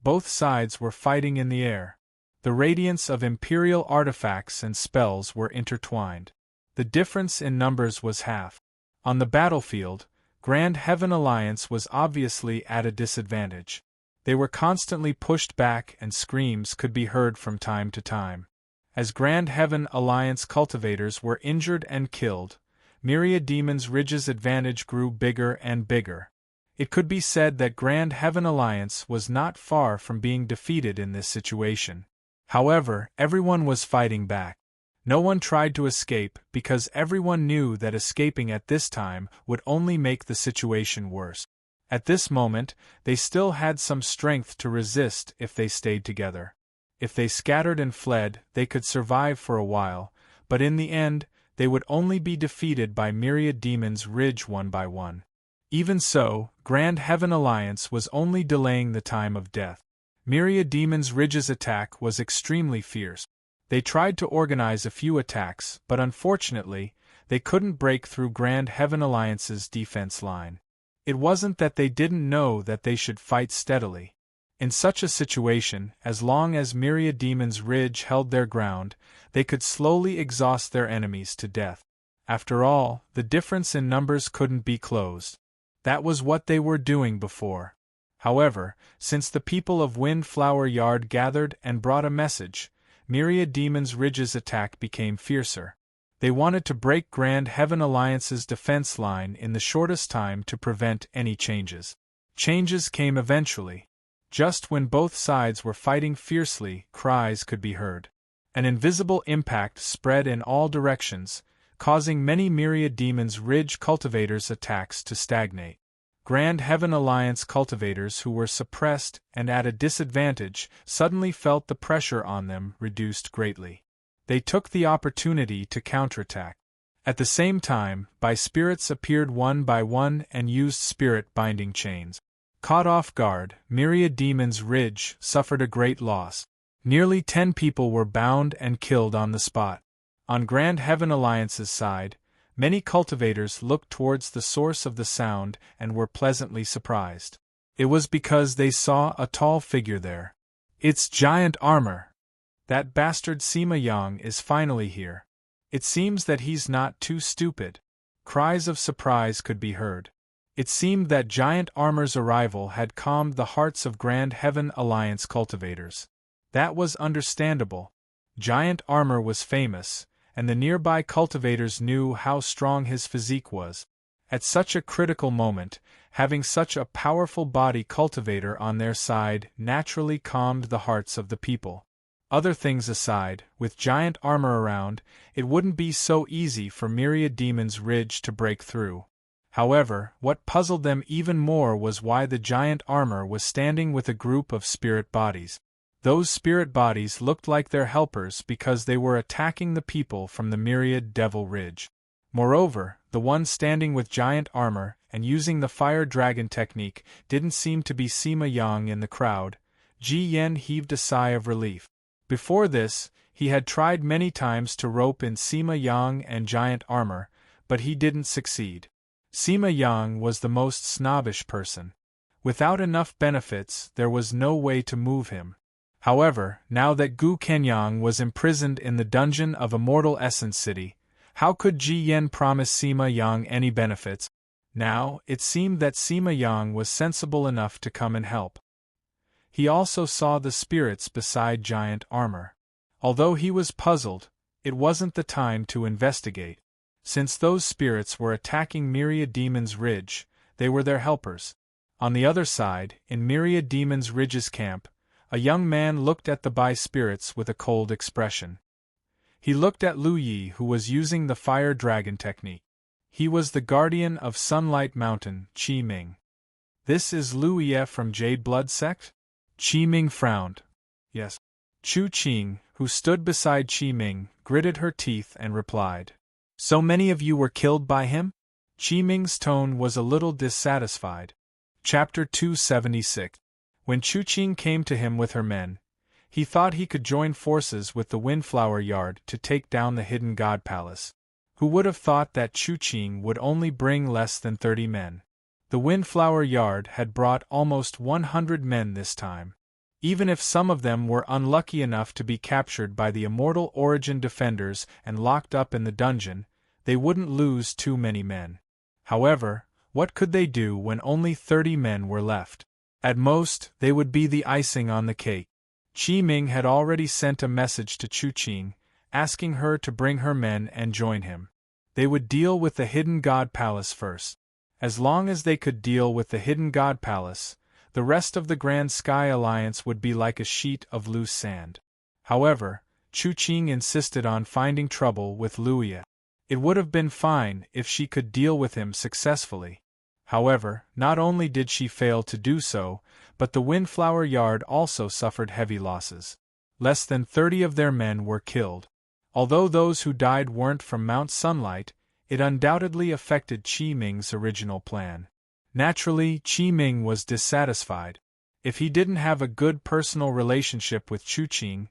Both sides were fighting in the air. The radiance of imperial artifacts and spells were intertwined. The difference in numbers was half. On the battlefield, Grand Heaven Alliance was obviously at a disadvantage. They were constantly pushed back and screams could be heard from time to time. As Grand Heaven Alliance cultivators were injured and killed, Myriad Demon's Ridge's advantage grew bigger and bigger. It could be said that Grand Heaven Alliance was not far from being defeated in this situation. However, everyone was fighting back. No one tried to escape because everyone knew that escaping at this time would only make the situation worse. At this moment, they still had some strength to resist if they stayed together. If they scattered and fled, they could survive for a while, but in the end, they would only be defeated by Myriad Demon's Ridge one by one. Even so, Grand Heaven Alliance was only delaying the time of death. Myriad Demon's Ridge's attack was extremely fierce. They tried to organize a few attacks, but unfortunately, they couldn't break through Grand Heaven Alliance's defense line. It wasn't that they didn't know that they should fight steadily. In such a situation, as long as Myriad Demon's Ridge held their ground, they could slowly exhaust their enemies to death. After all, the difference in numbers couldn't be closed. That was what they were doing before. However, since the people of Windflower Yard gathered and brought a message, Myriad Demon's Ridge's attack became fiercer. They wanted to break Grand Heaven Alliance's defense line in the shortest time to prevent any changes. Changes came eventually. Just when both sides were fighting fiercely, cries could be heard. An invisible impact spread in all directions, causing many Myriad Demon's Ridge cultivators' attacks to stagnate. Grand Heaven Alliance cultivators who were suppressed and at a disadvantage suddenly felt the pressure on them reduced greatly. They took the opportunity to counterattack. At the same time, spirits appeared one by one and used spirit binding chains. Caught off guard, Myriad Demon's Ridge suffered a great loss. Nearly 10 people were bound and killed on the spot. On Grand Heaven Alliance's side, many cultivators looked towards the source of the sound and were pleasantly surprised. It was because they saw a tall figure there. "It's Giant Armor! That bastard Sima Yang is finally here. It seems that he's not too stupid." Cries of surprise could be heard. It seemed that Giant Armor's arrival had calmed the hearts of Grand Heaven Alliance cultivators. That was understandable. Giant Armor was famous, and the nearby cultivators knew how strong his physique was. At such a critical moment, having such a powerful body cultivator on their side naturally calmed the hearts of the people. Other things aside, with giant armor around, it wouldn't be so easy for Myriad Demon's Ridge to break through. However, what puzzled them even more was why the giant armor was standing with a group of spirit bodies. Those spirit bodies looked like their helpers because they were attacking the people from the Myriad Devil Ridge. Moreover, the one standing with giant armor and using the fire dragon technique didn't seem to be Sima Yang in the crowd. Ji Yen heaved a sigh of relief. Before this, he had tried many times to rope in Sima Yang and giant armor, but he didn't succeed. Sima Yang was the most snobbish person. Without enough benefits, there was no way to move him. However, now that Gu Kenyang was imprisoned in the dungeon of Immortal Essence City, how could Ji Yen promise Sima Yang any benefits? Now, it seemed that Sima Yang was sensible enough to come and help. He also saw the spirits beside giant armor. Although he was puzzled, it wasn't the time to investigate. Since those spirits were attacking Myriad Demon's Ridge, they were their helpers. On the other side, in Myriad Demon's Ridge's camp, a young man looked at the spirits with a cold expression. He looked at Lu Yi, who was using the fire dragon technique. He was the guardian of Sunlight Mountain, Qi Ming. "This is Lu Yi from Jade Blood Sect?" Qi Ming frowned. "Yes." Chu Qing, who stood beside Qi Ming, gritted her teeth and replied. "So many of you were killed by him?" Qi Ming's tone was a little dissatisfied. Chapter 276. When Chu Qing came to him with her men, he thought he could join forces with the Windflower Yard to take down the Hidden God Palace. Who would have thought that Chu Qing would only bring less than 30 men? The Windflower Yard had brought almost 100 men this time. Even if some of them were unlucky enough to be captured by the Immortal Origin defenders and locked up in the dungeon, they wouldn't lose too many men. However, what could they do when only 30 men were left? At most, they would be the icing on the cake. Qi Ming had already sent a message to Chu Qing, asking her to bring her men and join him. They would deal with the Hidden God Palace first. As long as they could deal with the Hidden God Palace, the rest of the Grand Sky Alliance would be like a sheet of loose sand. However, Chu Qing insisted on finding trouble with Lu Yi. It would have been fine if she could deal with him successfully. However, not only did she fail to do so, but the Windflower Yard also suffered heavy losses. Less than 30 of their men were killed. Although those who died weren't from Mount Sunlight, it undoubtedly affected Qi Ming's original plan. Naturally, Qi Ming was dissatisfied. If he didn't have a good personal relationship with Chu Qing,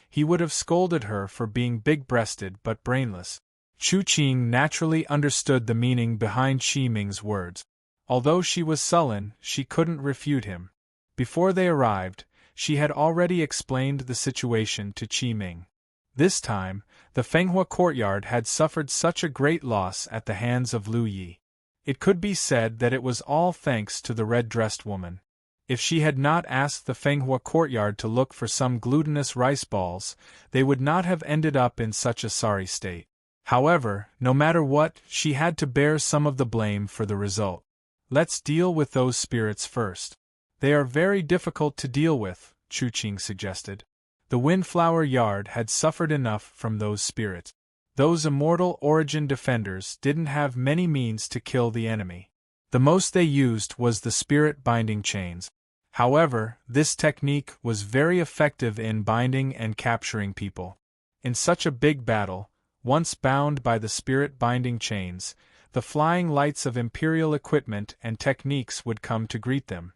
he would have scolded her for being big-breasted but brainless. Chu Qing naturally understood the meaning behind Qi Ming's words. Although she was sullen, she couldn't refute him. Before they arrived, she had already explained the situation to Qi Ming. This time, the Fenghua courtyard had suffered such a great loss at the hands of Lu Yi. It could be said that it was all thanks to the red-dressed woman. If she had not asked the Fenghua courtyard to look for some glutinous rice balls, they would not have ended up in such a sorry state. However, no matter what, she had to bear some of the blame for the result. "Let's deal with those spirits first. They are very difficult to deal with," Chu Qing suggested. The Windflower Yard had suffered enough from those spirits. Those Immortal Origin defenders didn't have many means to kill the enemy. The most they used was the spirit binding chains. However, this technique was very effective in binding and capturing people. In such a big battle, once bound by the spirit binding chains, the flying lights of Imperial equipment and techniques would come to greet them.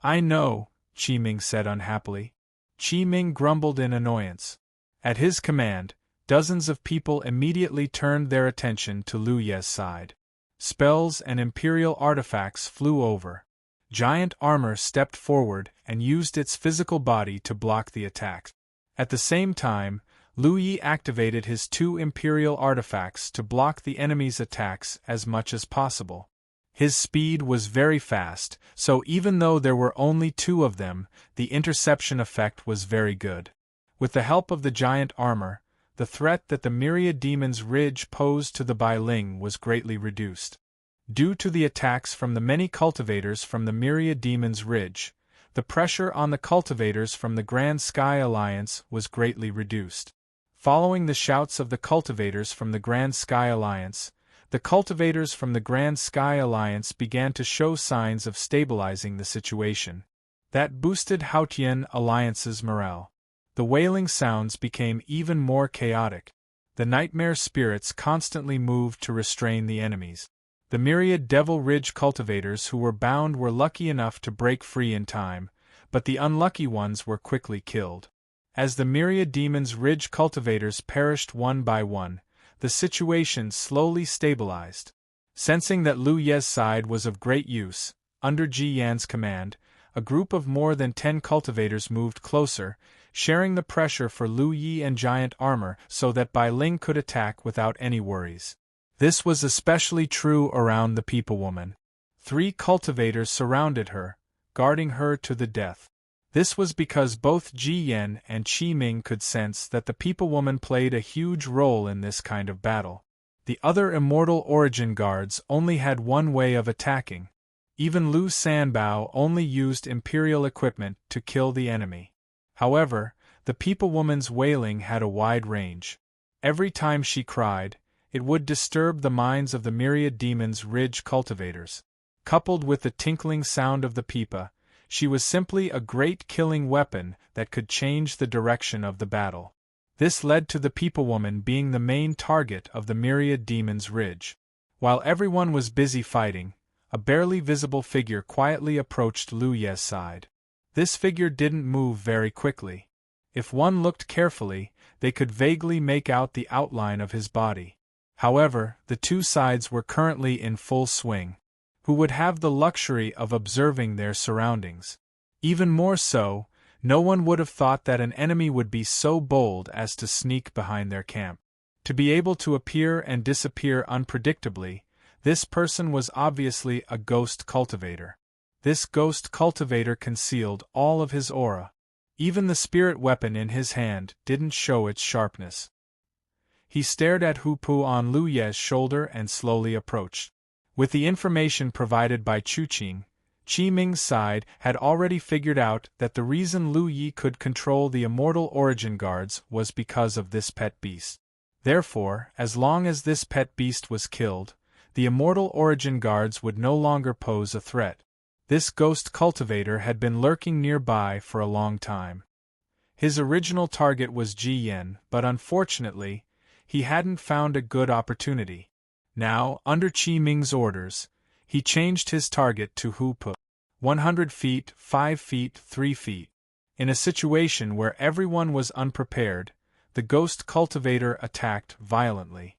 "I know," Qi Ming said unhappily. Qi Ming grumbled in annoyance. At his command, dozens of people immediately turned their attention to Lu Yi's side. Spells and Imperial artifacts flew over. Giant armor stepped forward and used its physical body to block the attack. At the same time, Lu Yi activated his 2 Imperial artifacts to block the enemy's attacks as much as possible. His speed was very fast, so even though there were only 2 of them, the interception effect was very good. With the help of the giant armor, the threat that the Myriad Demon's Ridge posed to the Bai Ling was greatly reduced. Due to the attacks from the many cultivators from the Myriad Demon's Ridge, the pressure on the cultivators from the Grand Sky Alliance was greatly reduced. Following the shouts of the cultivators from the Grand Sky Alliance, the cultivators from the Grand Sky Alliance began to show signs of stabilizing the situation. That boosted Hautian Alliance's morale. The wailing sounds became even more chaotic. The nightmare spirits constantly moved to restrain the enemies. The myriad Devil Ridge cultivators who were bound were lucky enough to break free in time, but the unlucky ones were quickly killed. As the myriad Demon's Ridge cultivators perished one by one, the situation slowly stabilized. Sensing that Lu Ye's side was of great use, under Ji Yan's command, a group of more than 10 cultivators moved closer, sharing the pressure for Lu Yi and giant armor so that Bai Ling could attack without any worries. This was especially true around the People Woman. 3 cultivators surrounded her, guarding her to the death. This was because both Ji Yan and Qi Ming could sense that the People Woman played a huge role in this kind of battle. The other Immortal Origin guards only had one way of attacking. Even Lu Sanbao only used Imperial equipment to kill the enemy. However, the People Woman's wailing had a wide range. Every time she cried, it would disturb the minds of the myriad Demon's Ridge cultivators. Coupled with the tinkling sound of the pipa, she was simply a great killing weapon that could change the direction of the battle. This led to the People Woman being the main target of the myriad Demon's Ridge. While everyone was busy fighting, a barely visible figure quietly approached Lu Ye's side. This figure didn't move very quickly. If one looked carefully, they could vaguely make out the outline of his body. However, the two sides were currently in full swing. Who would have the luxury of observing their surroundings? Even more so, no one would have thought that an enemy would be so bold as to sneak behind their camp. To be able to appear and disappear unpredictably, this person was obviously a ghost cultivator. This ghost cultivator concealed all of his aura. Even the spirit weapon in his hand didn't show its sharpness. He stared at Hu Pu on Lu Ye's shoulder and slowly approached. With the information provided by Chuqing, Qi Ming's side had already figured out that the reason Lu Yi could control the Immortal Origin guards was because of this pet beast. Therefore, as long as this pet beast was killed, the Immortal Origin guards would no longer pose a threat. This ghost cultivator had been lurking nearby for a long time. His original target was Ji Yan, but unfortunately, he hadn't found a good opportunity. Now, under Qi Ming's orders, he changed his target to Hu Pu. 100 feet, 5 feet, 3 feet. In a situation where everyone was unprepared, the ghost cultivator attacked violently.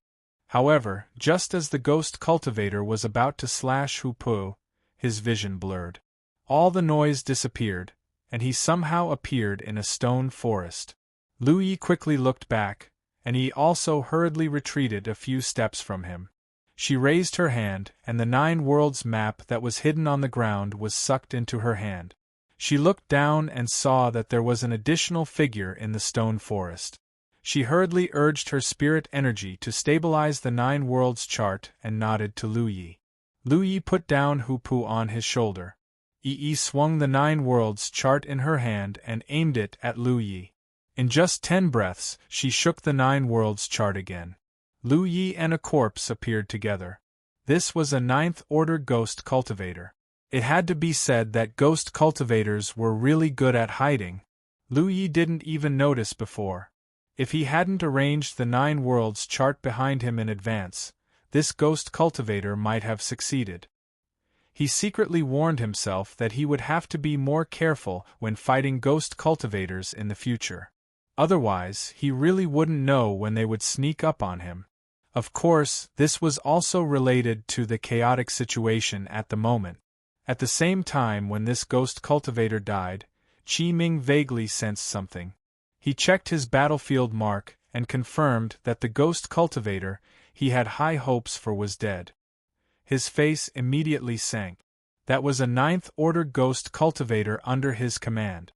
However, just as the ghost cultivator was about to slash Hu Pu, his vision blurred. All the noise disappeared, and he somehow appeared in a stone forest. Lu Yi quickly looked back, and he also hurriedly retreated a few steps from him. She raised her hand, and the 9 Worlds map that was hidden on the ground was sucked into her hand. She looked down and saw that there was an additional figure in the stone forest. She hurriedly urged her spirit energy to stabilize the 9 Worlds chart and nodded to Lu Yi. Lu Yi put down Hu Pu on his shoulder. Yi swung the 9 Worlds chart in her hand and aimed it at Lu Yi. In just 10 breaths, she shook the 9 Worlds chart again. Lu Yi and a corpse appeared together. This was a 9th Order ghost cultivator. It had to be said that ghost cultivators were really good at hiding. Lu Yi didn't even notice before. If he hadn't arranged the 9 Worlds chart behind him in advance, this ghost cultivator might have succeeded. He secretly warned himself that he would have to be more careful when fighting ghost cultivators in the future. Otherwise, he really wouldn't know when they would sneak up on him. Of course, this was also related to the chaotic situation at the moment. At the same time when this ghost cultivator died, Qi Ming vaguely sensed something. He checked his battlefield mark and confirmed that the ghost cultivator he had high hopes for was dead. His face immediately sank. That was a 9th Order ghost cultivator under his command.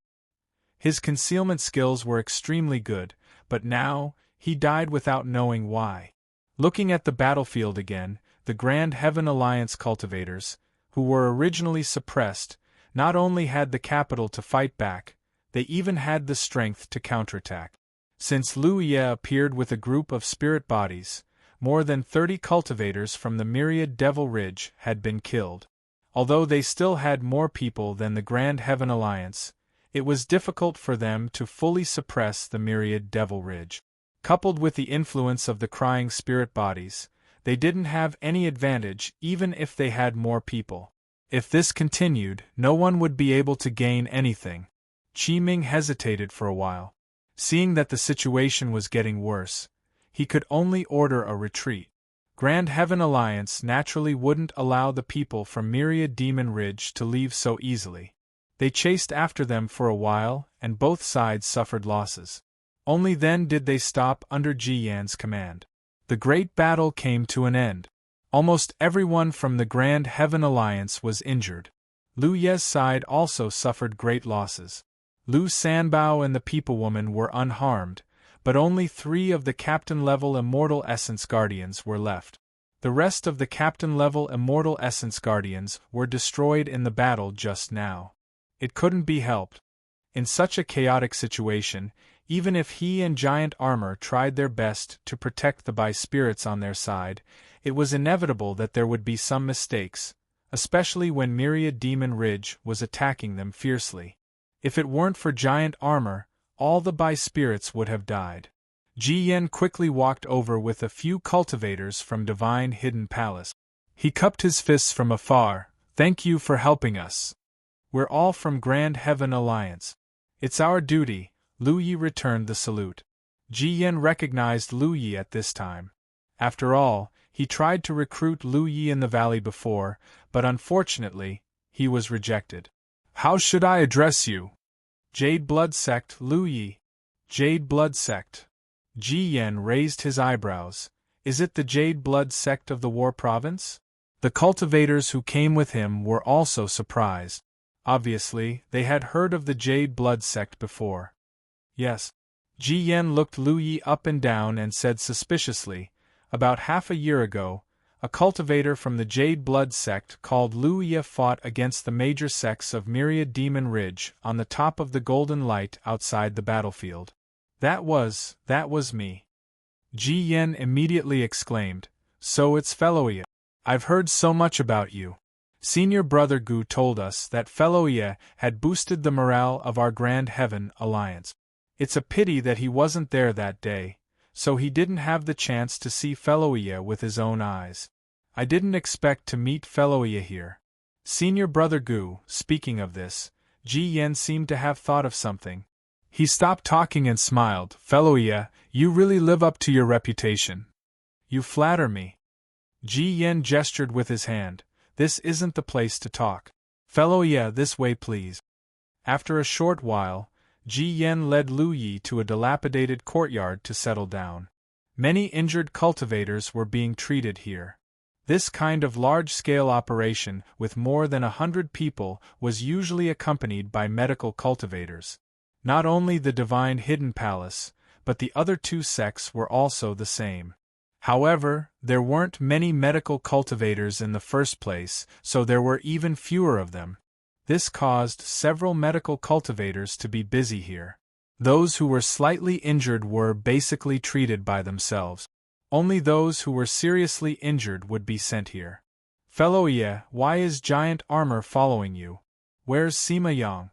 His concealment skills were extremely good, but now, he died without knowing why. Looking at the battlefield again, the Grand Heaven Alliance cultivators, who were originally suppressed, not only had the capital to fight back, they even had the strength to counterattack. Since Lu Ye appeared with a group of spirit bodies, more than 30 cultivators from the myriad Devil Ridge had been killed. Although they still had more people than the Grand Heaven Alliance, it was difficult for them to fully suppress the myriad Devil Ridge. Coupled with the influence of the crying spirit bodies, they didn't have any advantage even if they had more people. If this continued, no one would be able to gain anything. Qi Ming hesitated for a while. Seeing that the situation was getting worse, he could only order a retreat. Grand Heaven Alliance naturally wouldn't allow the people from Myriad Demon Ridge to leave so easily. They chased after them for a while, and both sides suffered losses. Only then did they stop under Ji Yan's command. The great battle came to an end. Almost everyone from the Grand Heaven Alliance was injured. Lu Ye's side also suffered great losses. Lu Sanbao and the People Woman were unharmed, but only 3 of the Captain-level Immortal Essence Guardians were left. The rest of the Captain-level Immortal Essence Guardians were destroyed in the battle just now. It couldn't be helped. In such a chaotic situation, even if he and Giant Armor tried their best to protect the Bi-Spirits on their side, it was inevitable that there would be some mistakes, especially when Myriad Demon Ridge was attacking them fiercely. If it weren't for Giant Armor, all the Bi-Spirits would have died. Ji Yan quickly walked over with a few cultivators from Divine Hidden Palace. He cupped his fists from afar. "Thank you for helping us. We're all from Grand Heaven Alliance. It's our duty." Lu Yi returned the salute. Ji Yan recognized Lu Yi at this time. After all, he tried to recruit Lu Yi in the valley before, but unfortunately, he was rejected. "How should I address you?" "Jade Blood Sect, Lu Yi." "Jade Blood Sect." Ji Yan raised his eyebrows. "Is it the Jade Blood Sect of the War Province?" The cultivators who came with him were also surprised. Obviously, they had heard of the Jade Blood Sect before. "Yes." Ji Yan looked Lu Yi up and down and said suspiciously, "About half a year ago, a cultivator from the Jade Blood Sect called Lu Yi fought against the major sects of Myriad Demon Ridge on the top of the Golden Light outside the battlefield. That was me." Ji Yan immediately exclaimed, "So it's Fellow Yi. I've heard so much about you. Senior Brother Gu told us that Fellow Yi had boosted the morale of our Grand Heaven Alliance. It's a pity that he wasn't there that day, so he didn't have the chance to see Fellow Yi with his own eyes. I didn't expect to meet Fellow Yi here." Senior Brother Gu, speaking of this, Ji Yan seemed to have thought of something. He stopped talking and smiled. "Fellow Yi, you really live up to your reputation. You flatter me." Ji Yan gestured with his hand. "This isn't the place to talk. Fellow Yi, this way please." After a short while, Ji Yan led Lu Yi to a dilapidated courtyard to settle down. Many injured cultivators were being treated here. This kind of large-scale operation with more than 100 people was usually accompanied by medical cultivators. Not only the Divine Hidden Palace, but the other 2 sects were also the same. However, there weren't many medical cultivators in the first place, so there were even fewer of them. This caused several medical cultivators to be busy here. Those who were slightly injured were basically treated by themselves. Only those who were seriously injured would be sent here. "Fellow Yi, why is Giant Armor following you? Where's Sima Yang?"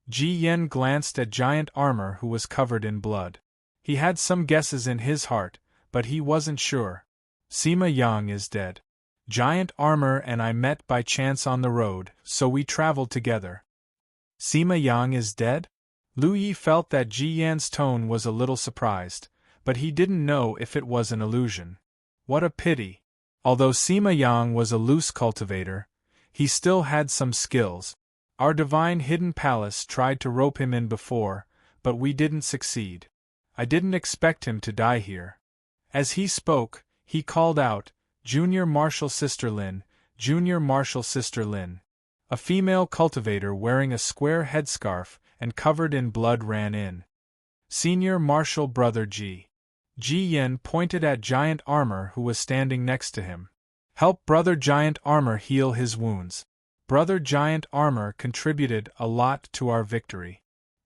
Ji Yan glanced at Giant Armor, who was covered in blood. He had some guesses in his heart, but he wasn't sure. "Sima Yang is dead. Giant Armor and I met by chance on the road, so we traveled together." "Sima Yang is dead?" Lu Yi felt that Ji Yan's tone was a little surprised, but he didn't know if it was an illusion. What a pity. Although Sima Yang was a loose cultivator, he still had some skills. Our Divine Hidden Palace tried to rope him in before, but we didn't succeed. I didn't expect him to die here. As he spoke, he called out, "Junior Marshal Sister Lin, Junior Marshal Sister Lin." A female cultivator wearing a square headscarf and covered in blood ran in. "Senior Marshal Brother Ji." Ji Yan pointed at Giant Armor, who was standing next to him. "Help Brother Giant Armor heal his wounds." Brother Giant Armor contributed a lot to our victory.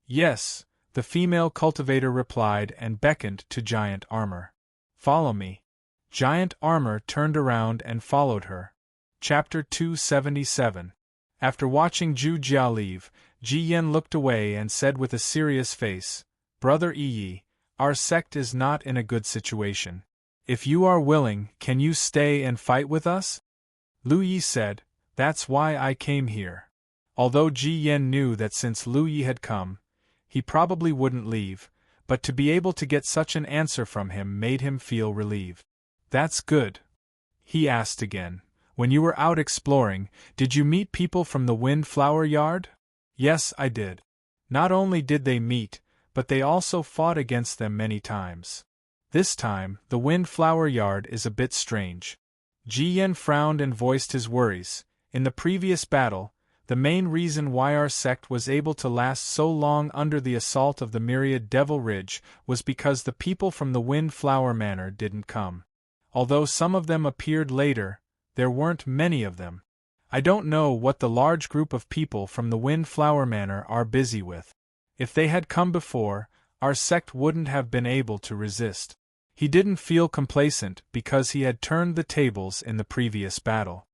Yes, the female cultivator replied and beckoned to Giant Armor. Follow me. Giant Armor turned around and followed her. Chapter 277. After watching Zhu Jia leave, Ji Yan looked away and said with a serious face, Brother Yi, our sect is not in a good situation. If you are willing, can you stay and fight with us? Lu Yi said, That's why I came here. Although Ji Yan knew that since Lu Yi had come, he probably wouldn't leave, but to be able to get such an answer from him made him feel relieved. That's good. He asked again, When you were out exploring, did you meet people from the Windflower Yard? Yes, I did. Not only did they meet, but they also fought against them many times. This time, the Windflower Yard is a bit strange. Ji Yan frowned and voiced his worries. In the previous battle, the main reason why our sect was able to last so long under the assault of the myriad Devil Ridge was because the people from the Windflower Manor didn't come. Although some of them appeared later, there weren't many of them. I don't know what the large group of people from the Windflower Manor are busy with. If they had come before, our sect wouldn't have been able to resist. He didn't feel complacent because he had turned the tables in the previous battle.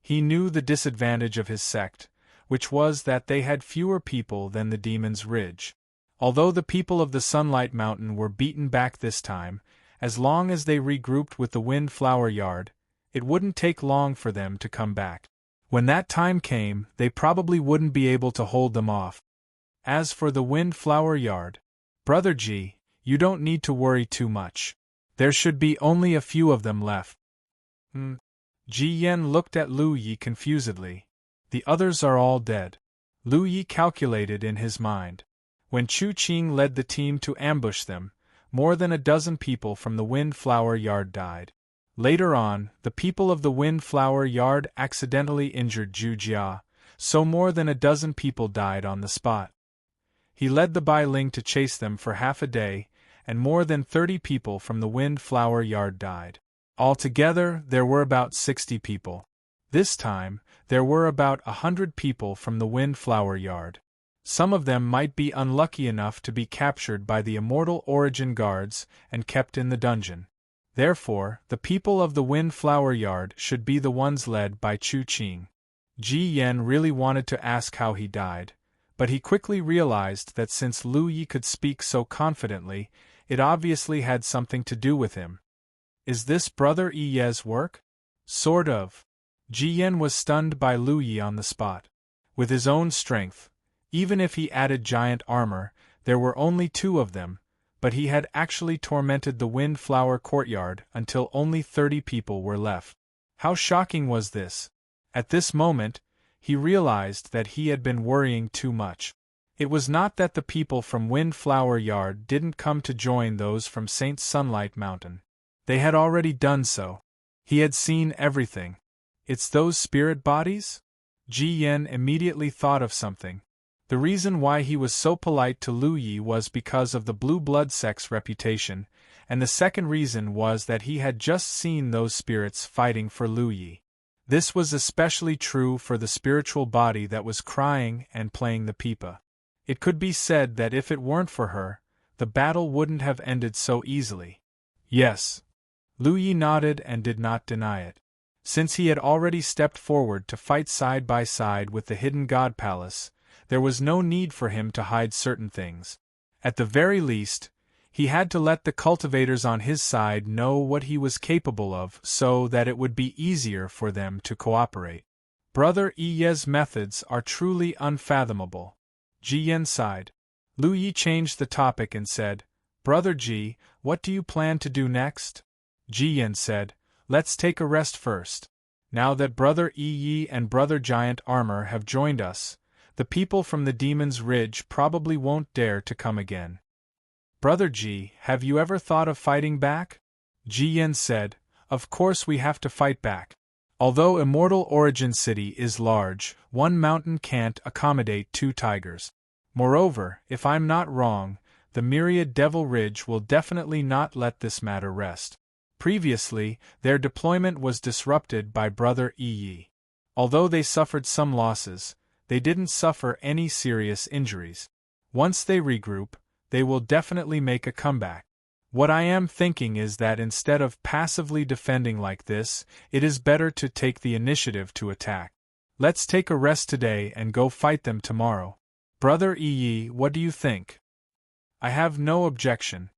He knew the disadvantage of his sect, which was that they had fewer people than the Demon's Ridge. Although the people of the Sunlight Mountain were beaten back this time, as long as they regrouped with the Windflower Yard, it wouldn't take long for them to come back. When that time came, they probably wouldn't be able to hold them off. As for the Windflower Yard, Brother Ji, you don't need to worry too much. There should be only a few of them left. Ji Yan looked at Lu Yi confusedly. The others are all dead. Lu Yi calculated in his mind. When Chu Qing led the team to ambush them, more than a dozen people from the Windflower Yard died. Later on, the people of the Windflower Yard accidentally injured Zhu Jia, so more than a dozen people died on the spot. He led the Bai Ling to chase them for half a day, and more than 30 people from the Windflower Yard died. Altogether, there were about 60 people. This time, there were about 100 people from the Windflower Yard. Some of them might be unlucky enough to be captured by the Immortal Origin Guards and kept in the dungeon. Therefore, the people of the Windflower Yard should be the ones led by Chu Qing. Ji Yan really wanted to ask how he died, but he quickly realized that since Lu Yi could speak so confidently, it obviously had something to do with him. Is this Brother Yi's work? Sort of. Ji Yan was stunned by Lu Yi on the spot. With his own strength, even if he added giant armor, there were only 2 of them, but he had actually tormented the Windflower Courtyard until only 30 people were left. How shocking was this? At this moment, he realized that he had been worrying too much. It was not that the people from Windflower Yard didn't come to join those from Saint Sunlight Mountain. They had already done so. He had seen everything. It's those spirit bodies? Ji Yan immediately thought of something. The reason why he was so polite to Lu Yi was because of the blue blood sect's reputation, and the second reason was that he had just seen those spirits fighting for Lu Yi. This was especially true for the spiritual body that was crying and playing the pipa. It could be said that if it weren't for her, the battle wouldn't have ended so easily. Yes. Lu Yi nodded and did not deny it. Since he had already stepped forward to fight side by side with the hidden God Palace, there was no need for him to hide certain things. At the very least, he had to let the cultivators on his side know what he was capable of so that it would be easier for them to cooperate. Brother Yi's methods are truly unfathomable. Ji Yan sighed. Lu Yi changed the topic and said, Brother Ji, what do you plan to do next? Ji Yan said, Let's take a rest first. Now that Brother Yi and Brother Giant Armor have joined us, the people from the Demon's Ridge probably won't dare to come again. Brother Ji, have you ever thought of fighting back? Ji Yan said, Of course we have to fight back. Although Immortal Origin City is large, one mountain can't accommodate 2 tigers. Moreover, if I'm not wrong, the myriad Devil Ridge will definitely not let this matter rest. Previously, their deployment was disrupted by Brother Yi. Although they suffered some losses, they didn't suffer any serious injuries. Once they regroup, they will definitely make a comeback. What I am thinking is that instead of passively defending like this, it is better to take the initiative to attack. Let's take a rest today and go fight them tomorrow. Brother Yi, what do you think? I have no objection.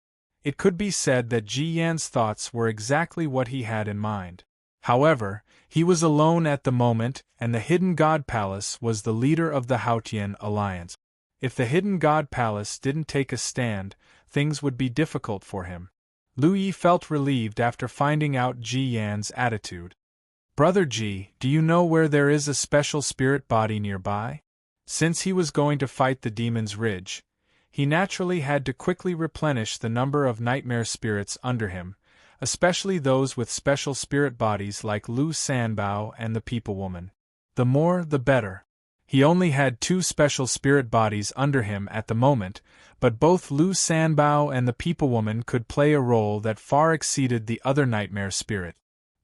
It could be said that Ji Yan's thoughts were exactly what he had in mind. However, he was alone at the moment, and the Hidden God Palace was the leader of the Haotian alliance. If the Hidden God Palace didn't take a stand, things would be difficult for him. Lu Yi felt relieved after finding out Ji Yan's attitude. Brother Ji, do you know where there is a special spirit body nearby? Since he was going to fight the Demon's Ridge, he naturally had to quickly replenish the number of nightmare spirits under him, especially those with special spirit bodies like Lu Sanbao and the People Woman. The more, the better. He only had 2 special spirit bodies under him at the moment, but both Lu Sanbao and the People Woman could play a role that far exceeded the other nightmare spirit.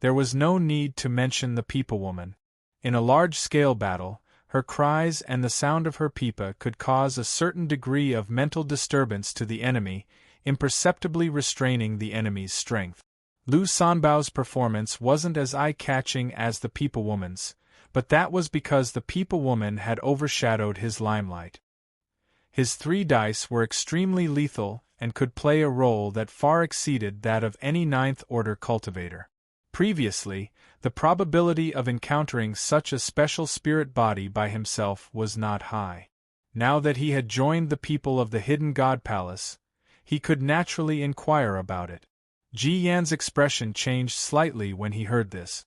There was no need to mention the People Woman. In a large-scale battle, her cries and the sound of her pipa could cause a certain degree of mental disturbance to the enemy, imperceptibly restraining the enemy's strength. Lu Sanbao's performance wasn't as eye-catching as the People Woman's, but that was because the People Woman had overshadowed his limelight. His 3 dice were extremely lethal and could play a role that far exceeded that of any 9th-order cultivator. Previously, the probability of encountering such a special spirit body by himself was not high. Now that he had joined the people of the Hidden God Palace, he could naturally inquire about it. Ji Yan's expression changed slightly when he heard this.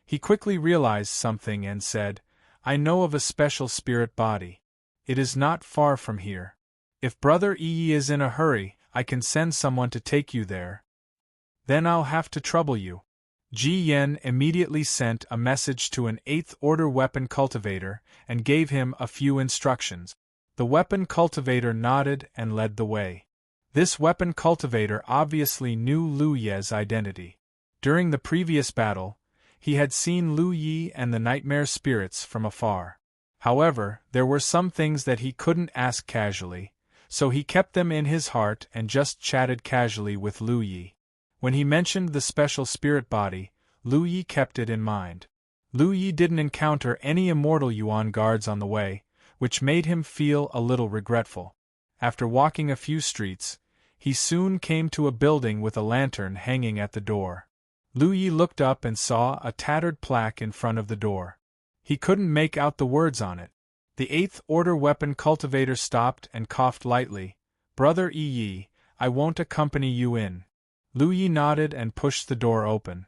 He quickly realized something and said, I know of a special spirit body. It is not far from here. If Brother Yi is in a hurry, I can send someone to take you there. Then I'll have to trouble you. Ji Yan immediately sent a message to an 8th-order weapon cultivator and gave him a few instructions. The weapon cultivator nodded and led the way. This weapon cultivator obviously knew Lu Ye's identity. During the previous battle, he had seen Lu Yi and the nightmare spirits from afar. However, there were some things that he couldn't ask casually, so he kept them in his heart and just chatted casually with Lu Yi. When he mentioned the special spirit body, Lu Yi kept it in mind. Lu Yi didn't encounter any immortal Yuan guards on the way, which made him feel a little regretful. After walking a few streets, he soon came to a building with a lantern hanging at the door. Lu Yi looked up and saw a tattered plaque in front of the door. He couldn't make out the words on it. The 8th-order weapon cultivator stopped and coughed lightly. Brother Yi, I won't accompany you in. Lu Yi nodded and pushed the door open.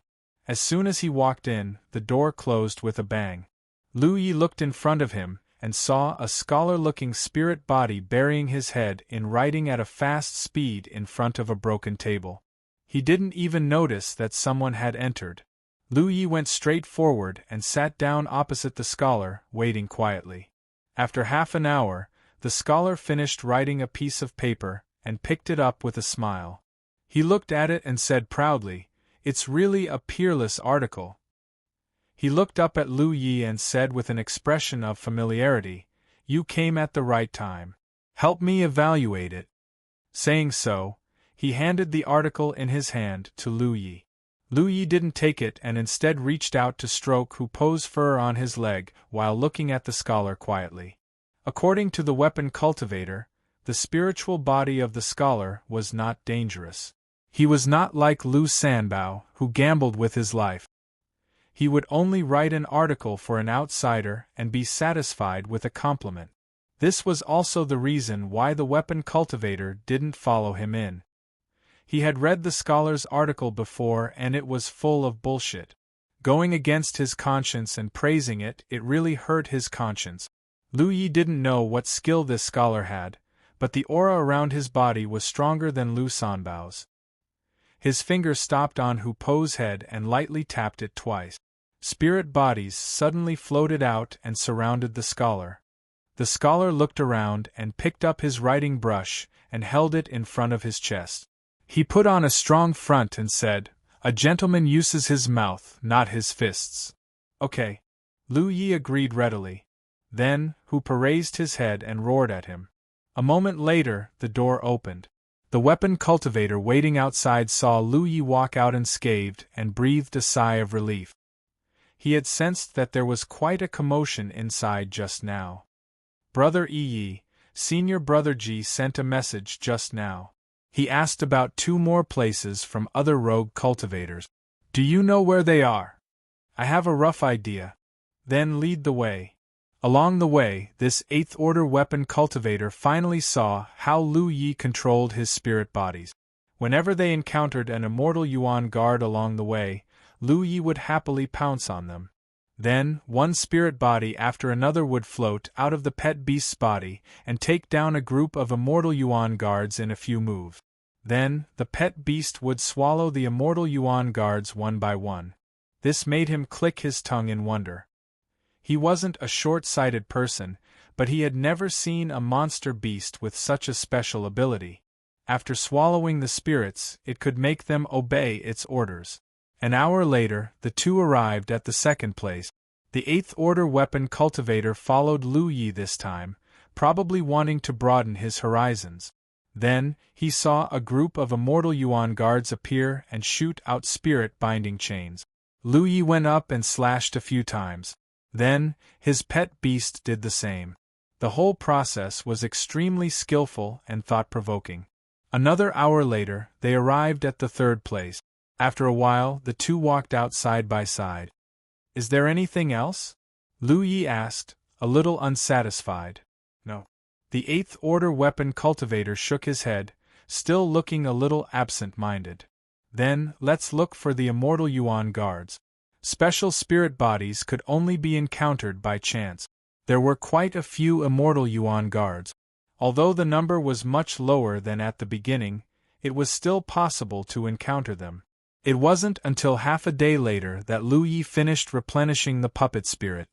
As soon as he walked in, the door closed with a bang. Lu Yi looked in front of him and saw a scholar-looking spirit body burying his head in writing at a fast speed in front of a broken table. He didn't even notice that someone had entered. Lu Yi went straight forward and sat down opposite the scholar, waiting quietly. After half an hour, the scholar finished writing a piece of paper and picked it up with a smile. He looked at it and said proudly, It's really a peerless article. He looked up at Lu Yi and said with an expression of familiarity, You came at the right time. Help me evaluate it. Saying so, he handed the article in his hand to Lu Yi. Lu Yi didn't take it and instead reached out to stroke Hupo's fur on his leg while looking at the scholar quietly. According to the weapon cultivator, the spiritual body of the scholar was not dangerous. He was not like Lu Sanbao, who gambled with his life. He would only write an article for an outsider and be satisfied with a compliment. This was also the reason why the weapon cultivator didn't follow him in. He had read the scholar's article before and it was full of bullshit. Going against his conscience and praising it, it really hurt his conscience. Lu Yi didn't know what skill this scholar had, but the aura around his body was stronger than Lu Sanbao's. His finger stopped on Hupo's head and lightly tapped it twice. Spirit bodies suddenly floated out and surrounded the scholar. The scholar looked around and picked up his writing brush and held it in front of his chest. He put on a strong front and said, A gentleman uses his mouth, not his fists. Okay. Lu Yi agreed readily. Then, Hooper raised his head and roared at him. A moment later, the door opened. The weapon cultivator waiting outside saw Lu Yi walk out unscathed and breathed a sigh of relief. He had sensed that there was quite a commotion inside just now. Brother Yi, Senior Brother Ji sent a message just now. He asked about 2 more places from other rogue cultivators. Do you know where they are? I have a rough idea. Then lead the way. Along the way, this 8th Order weapon cultivator finally saw how Lu Yi controlled his spirit bodies. Whenever they encountered an immortal Yuan guard along the way, Lu Yi would happily pounce on them. Then, one spirit body after another would float out of the pet beast's body and take down a group of immortal Yuan guards in a few moves. Then, the pet beast would swallow the immortal Yuan guards one by one. This made him click his tongue in wonder. He wasn't a short-sighted person, but he had never seen a monster beast with such a special ability. After swallowing the spirits, it could make them obey its orders. An hour later, the 2 arrived at the 2nd place. The 8th Order weapon cultivator followed Lu Yi this time, probably wanting to broaden his horizons. Then, he saw a group of immortal Yuan guards appear and shoot out spirit binding chains. Lu Yi went up and slashed a few times. Then, his pet beast did the same. The whole process was extremely skillful and thought-provoking. Another hour later, they arrived at the 3rd place. After a while, the 2 walked out side by side. Is there anything else? Lu Yi asked, a little unsatisfied. No. The 8th Order weapon cultivator shook his head, still looking a little absent-minded. Then, let's look for the immortal Yuan guards. Special spirit bodies could only be encountered by chance. There were quite a few immortal Yuan guards. Although the number was much lower than at the beginning, it was still possible to encounter them. It wasn't until half a day later that Lu Yi finished replenishing the puppet spirit.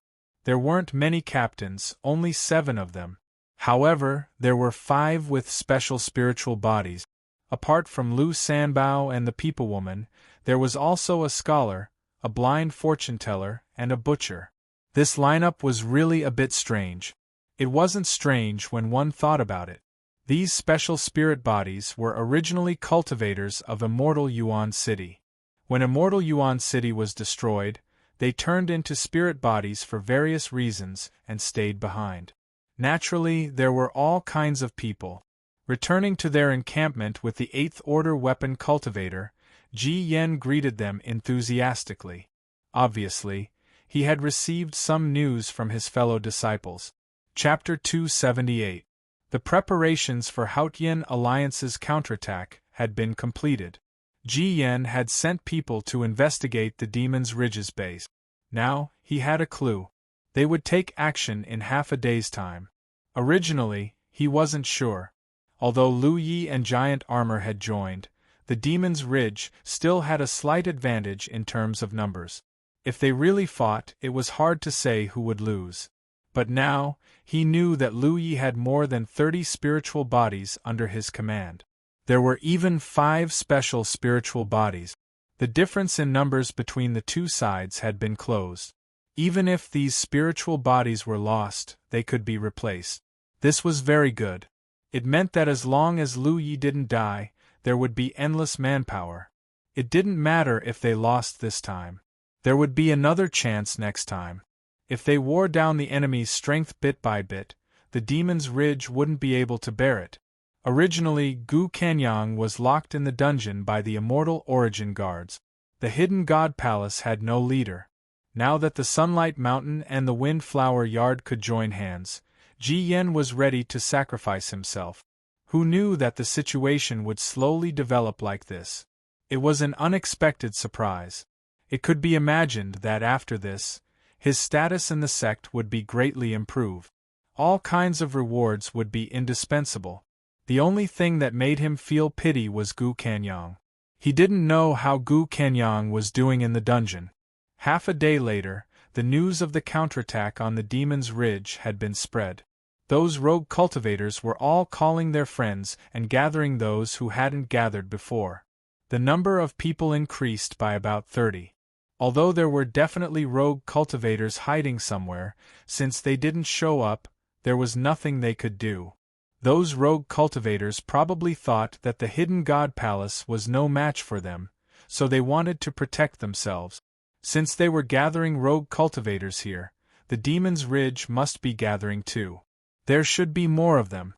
There weren't many captains, only 7 of them. However, there were 5 with special spiritual bodies. Apart from Lu Sanbao and the People Woman, there was also a scholar, a blind fortune-teller, and a butcher. This lineup was really a bit strange. It wasn't strange when one thought about it. These special spirit bodies were originally cultivators of Immortal Yuan City. When Immortal Yuan City was destroyed, they turned into spirit bodies for various reasons and stayed behind. Naturally, there were all kinds of people. Returning to their encampment with the 8th Order weapon cultivator, Ji Yen greeted them enthusiastically. Obviously, he had received some news from his fellow disciples. Chapter 278. The preparations for Haotian Alliance's counterattack had been completed. Ji Yen had sent people to investigate the Demon's Ridge's base. Now, he had a clue. They would take action in half a day's time. Originally, he wasn't sure. Although Lu Yi and Giant Armor had joined, the Demon's Ridge still had a slight advantage in terms of numbers. If they really fought, it was hard to say who would lose. But now, he knew that Lu Yi had more than 30 spiritual bodies under his command. There were even 5 special spiritual bodies. The difference in numbers between the 2 sides had been closed. Even if these spiritual bodies were lost, they could be replaced. This was very good. It meant that as long as Lu Yi didn't die, there would be endless manpower. It didn't matter if they lost this time. There would be another chance next time. If they wore down the enemy's strength bit by bit, the Demon's Ridge wouldn't be able to bear it. Originally, Gu Kanyang was locked in the dungeon by the Immortal Origin Guards. The Hidden God Palace had no leader. Now that the Sunlight Mountain and the Windflower Yard could join hands, Ji Yen was ready to sacrifice himself. Who knew that the situation would slowly develop like this? It was an unexpected surprise. It could be imagined that after this, his status in the sect would be greatly improved. All kinds of rewards would be indispensable. The only thing that made him feel pity was Gu Kanyang. He didn't know how Gu Kanyang was doing in the dungeon. Half a day later, the news of the counterattack on the Demon's Ridge had been spread. Those rogue cultivators were all calling their friends and gathering those who hadn't gathered before. The number of people increased by about 30. Although there were definitely rogue cultivators hiding somewhere, since they didn't show up, there was nothing they could do. Those rogue cultivators probably thought that the hidden god palace was no match for them, so they wanted to protect themselves. Since they were gathering rogue cultivators here, the Demon's Ridge must be gathering too. There should be more of them.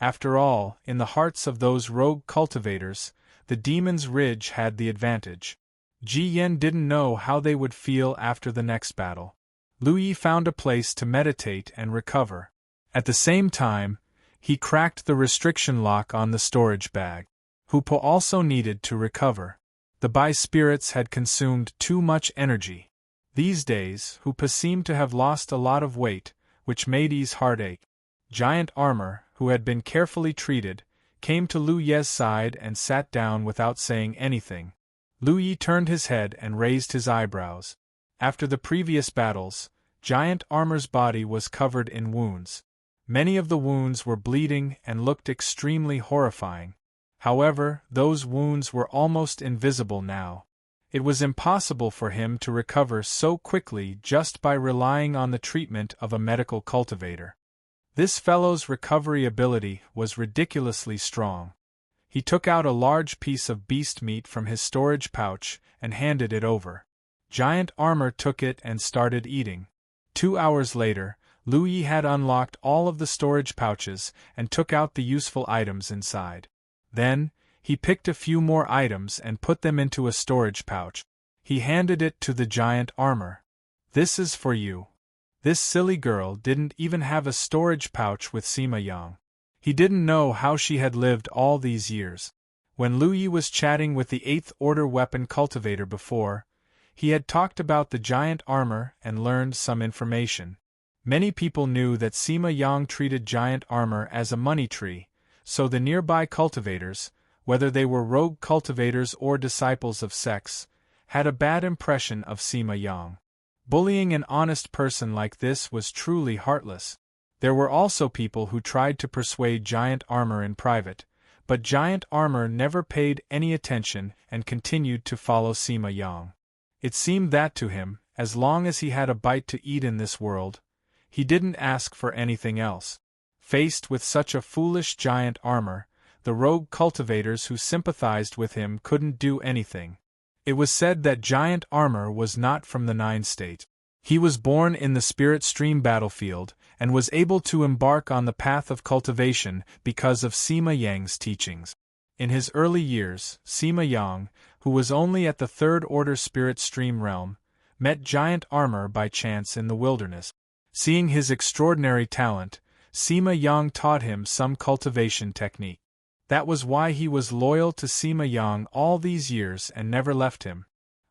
After all, in the hearts of those rogue cultivators, the Demon's Ridge had the advantage. Ji Yan didn't know how they would feel after the next battle. Lu Yi found a place to meditate and recover. At the same time, he cracked the restriction lock on the storage bag. Hupo also needed to recover. The Bai spirits had consumed too much energy. These days, Hupa seemed to have lost a lot of weight, which made Yi's heart ache. Giant Armor, who had been carefully treated, came to Lu Ye's side and sat down without saying anything. Lu Yi turned his head and raised his eyebrows. After the previous battles, Giant Armor's body was covered in wounds. Many of the wounds were bleeding and looked extremely horrifying. However, those wounds were almost invisible now. It was impossible for him to recover so quickly just by relying on the treatment of a medical cultivator. This fellow's recovery ability was ridiculously strong. He took out a large piece of beast meat from his storage pouch and handed it over. Giant Armor took it and started eating. 2 hours later, Lu Yi had unlocked all of the storage pouches and took out the useful items inside. Then, he picked a few more items and put them into a storage pouch. He handed it to the Giant Armor. "This is for you." This silly girl didn't even have a storage pouch with Sima Yang. He didn't know how she had lived all these years. When Lu Yi was chatting with the 8th Order weapon cultivator before, he had talked about the Giant Armor and learned some information. Many people knew that Sima Yang treated Giant Armor as a money tree, so the nearby cultivators, whether they were rogue cultivators or disciples of sects, had a bad impression of Sima Yang. Bullying an honest person like this was truly heartless. There were also people who tried to persuade Giant Armor in private, but Giant Armor never paid any attention and continued to follow Sima Yang. It seemed that to him, as long as he had a bite to eat in this world, he didn't ask for anything else. Faced with such a foolish Giant Armor, the rogue cultivators who sympathized with him couldn't do anything. It was said that Giant Armor was not from the Nine State. He was born in the Spirit Stream battlefield, and was able to embark on the path of cultivation because of Sima Yang's teachings. In his early years, Sima Yang, who was only at the 3rd Order Spirit Stream realm, met Giant Armor by chance in the wilderness. Seeing his extraordinary talent, Sima Yang taught him some cultivation technique. That was why he was loyal to Sima Yang all these years and never left him.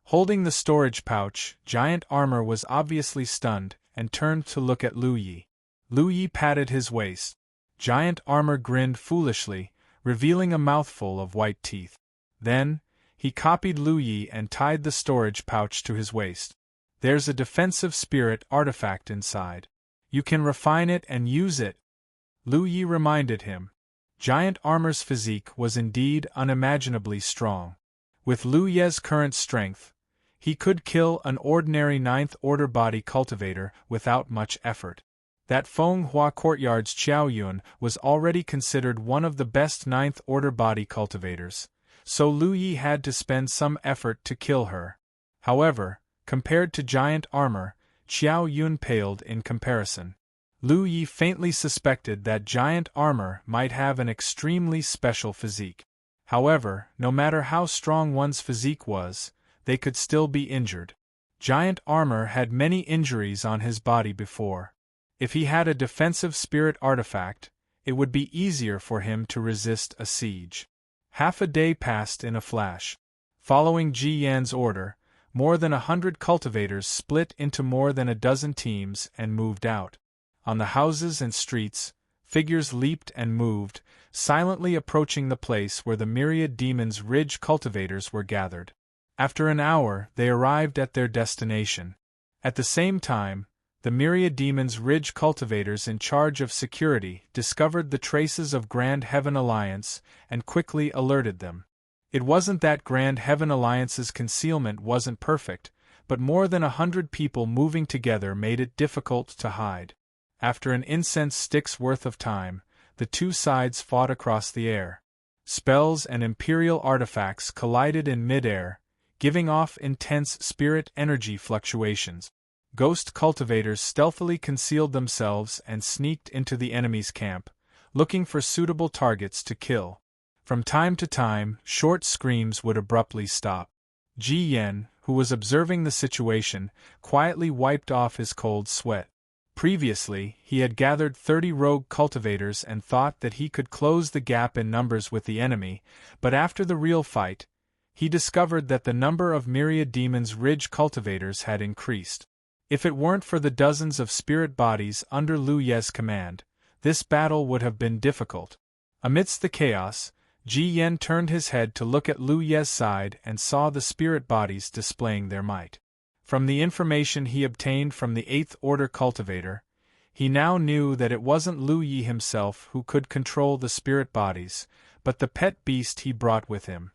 Holding the storage pouch, Giant Armor was obviously stunned and turned to look at Lu Yi. Lu Yi patted his waist. Giant Armor grinned foolishly, revealing a mouthful of white teeth. Then, he copied Lu Yi and tied the storage pouch to his waist. "There's a defensive spirit artifact inside. You can refine it and use it," Lu Yi reminded him. Giant Armor's physique was indeed unimaginably strong. With Lu Ye's current strength, he could kill an ordinary 9th Order body cultivator without much effort. That Feng Hua Courtyard's Qiao Yun was already considered one of the best 9th Order body cultivators, so Lu Yi had to spend some effort to kill her. However, compared to Giant Armor, Qiao Yun paled in comparison. Lu Yi faintly suspected that Giant Armor might have an extremely special physique. However, no matter how strong one's physique was, they could still be injured. Giant Armor had many injuries on his body before. If he had a defensive spirit artifact, it would be easier for him to resist a siege. Half a day passed in a flash. Following Ji Yan's order, more than 100 cultivators split into more than a dozen teams and moved out. On the houses and streets, figures leaped and moved, silently approaching the place where the myriad Demon's Ridge cultivators were gathered. After an hour, they arrived at their destination. At the same time, the myriad Demon's Ridge cultivators in charge of security discovered the traces of Grand Heaven Alliance and quickly alerted them. It wasn't that Grand Heaven Alliance's concealment wasn't perfect, but more than 100 people moving together made it difficult to hide. After an incense stick's worth of time, the two sides fought across the air. Spells and imperial artifacts collided in mid-air, giving off intense spirit energy fluctuations. Ghost cultivators stealthily concealed themselves and sneaked into the enemy's camp, looking for suitable targets to kill. From time to time, short screams would abruptly stop. Ji Yen, who was observing the situation, quietly wiped off his cold sweat. Previously, he had gathered 30 rogue cultivators and thought that he could close the gap in numbers with the enemy, but after the real fight, he discovered that the number of Myriad Demon's Ridge cultivators had increased. If it weren't for the dozens of spirit bodies under Lu Ye's command, this battle would have been difficult. Amidst the chaos, Ji Yen turned his head to look at Lu Ye's side and saw the spirit bodies displaying their might. From the information he obtained from the 8th Order cultivator, he now knew that it wasn't Lu Yi himself who could control the spirit bodies, but the pet beast he brought with him.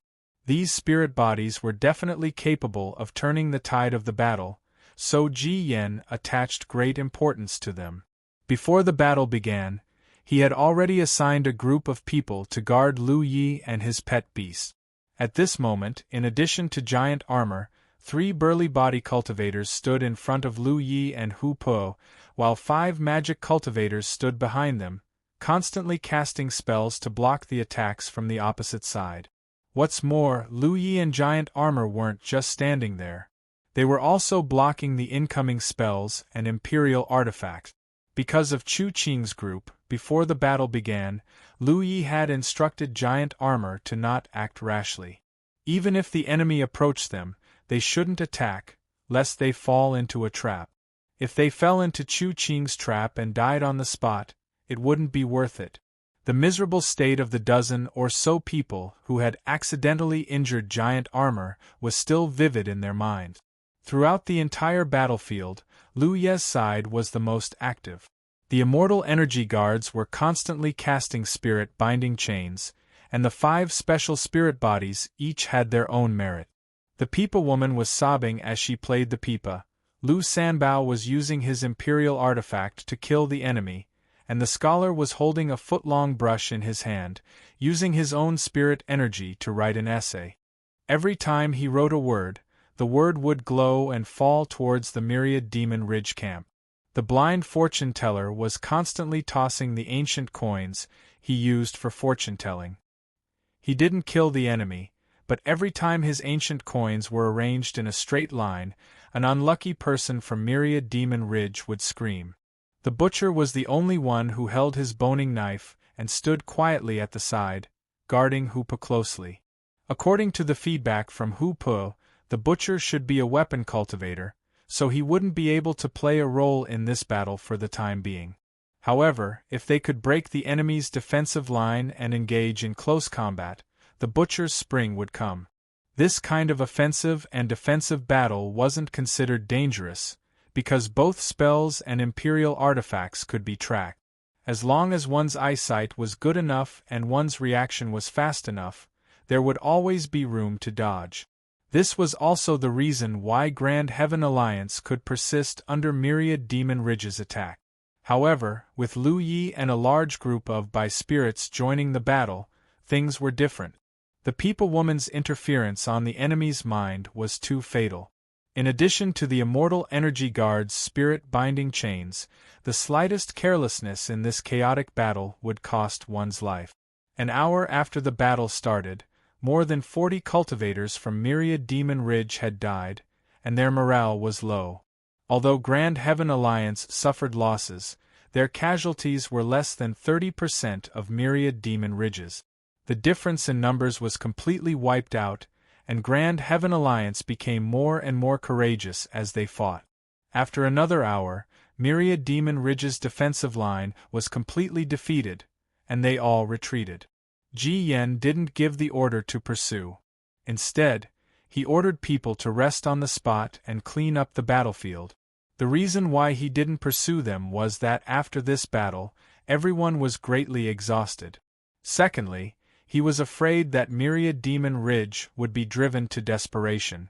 These spirit bodies were definitely capable of turning the tide of the battle, so Ji Yen attached great importance to them. Before the battle began, he had already assigned a group of people to guard Lu Yi and his pet beast. At this moment, in addition to giant armor, 3 burly body cultivators stood in front of Lu Yi and Hu Po, while 5 magic cultivators stood behind them, constantly casting spells to block the attacks from the opposite side. What's more, Lu Yi and giant armor weren't just standing there. They were also blocking the incoming spells and imperial artifacts. Because of Chu Qing's group, before the battle began, Lu Yi had instructed giant armor to not act rashly. Even if the enemy approached them, they shouldn't attack, lest they fall into a trap. If they fell into Chu Qing's trap and died on the spot, it wouldn't be worth it. The miserable state of the dozen or so people who had accidentally injured giant armor was still vivid in their minds. Throughout the entire battlefield, Lu Ye's side was the most active. The immortal energy guards were constantly casting spirit binding chains, and the 5 special spirit bodies each had their own merit. The Pipa woman was sobbing as she played the pipa, Lu Sanbao was using his imperial artifact to kill the enemy, and the scholar was holding a foot-long brush in his hand, using his own spirit energy to write an essay. Every time he wrote a word, the word would glow and fall towards the Myriad Demon Ridge camp. The blind fortune teller was constantly tossing the ancient coins he used for fortune-telling. He didn't kill the enemy, but every time his ancient coins were arranged in a straight line, an unlucky person from Myriad Demon Ridge would scream. The butcher was the only one who held his boning knife and stood quietly at the side, guarding Hu Po closely. According to the feedback from Hu Po, the butcher should be a weapon cultivator, so he wouldn't be able to play a role in this battle for the time being. However, if they could break the enemy's defensive line and engage in close combat, the butcher's spring would come. This kind of offensive and defensive battle wasn't considered dangerous, because both spells and imperial artifacts could be tracked. As long as one's eyesight was good enough and one's reaction was fast enough, there would always be room to dodge. This was also the reason why Grand Heaven Alliance could persist under Myriad Demon Ridge's attack. However, with Lu Yi and a large group of by-spirits joining the battle, things were different. The Pipa woman's interference on the enemy's mind was too fatal. In addition to the immortal energy guard's spirit-binding chains, the slightest carelessness in this chaotic battle would cost one's life. An hour after the battle started, more than 40 cultivators from Myriad Demon Ridge had died, and their morale was low. Although Grand Heaven Alliance suffered losses, their casualties were less than 30% of Myriad Demon Ridge's. The difference in numbers was completely wiped out, and Grand Heaven Alliance became more and more courageous as they fought. After another hour, Myriad Demon Ridge's defensive line was completely defeated, and they all retreated. Ji Yen didn't give the order to pursue. Instead, he ordered people to rest on the spot and clean up the battlefield. The reason why he didn't pursue them was that after this battle, everyone was greatly exhausted. Secondly, he was afraid that Myriad Demon Ridge would be driven to desperation.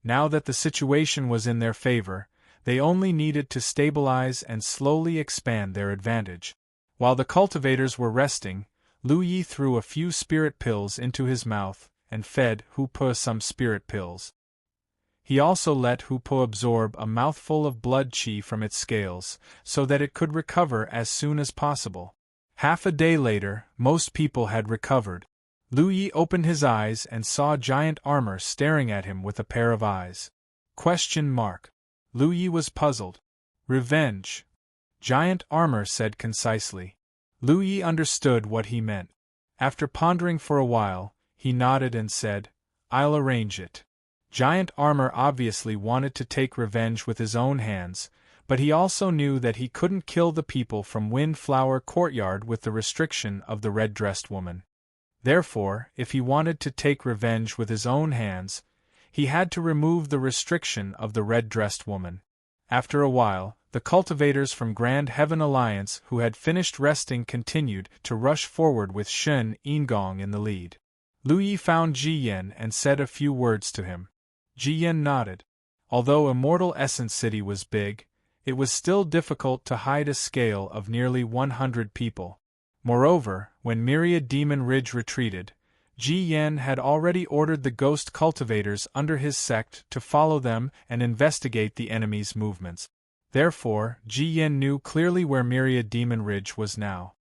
Now that the situation was in their favor, they only needed to stabilize and slowly expand their advantage. While the cultivators were resting, Lu Yi threw a few spirit pills into his mouth and fed Hu Po some spirit pills. He also let Hu Po absorb a mouthful of blood qi from its scales, so that it could recover as soon as possible. Half a day later, most people had recovered. Lu Yi opened his eyes and saw giant armor staring at him with a pair of eyes. Lu Yi was puzzled. Revenge. Giant armor said concisely. Lu Yi understood what he meant. After pondering for a while, he nodded and said, "I'll arrange it." Giant armor obviously wanted to take revenge with his own hands, but he also knew that he couldn't kill the people from Windflower Courtyard with the restriction of the red-dressed woman. Therefore, if he wanted to take revenge with his own hands, he had to remove the restriction of the red-dressed woman. After a while, the cultivators from Grand Heaven Alliance who had finished resting continued to rush forward with Shen Yingong in the lead. Lu Yi found Ji Yan and said a few words to him. Ji Yan nodded. Although Immortal Essence City was big, it was still difficult to hide a scale of nearly 100 people. Moreover, when Myriad Demon Ridge retreated, Ji Yan had already ordered the ghost cultivators under his sect to follow them and investigate the enemy's movements. Therefore, Ji Yan knew clearly where Myriad Demon Ridge was now.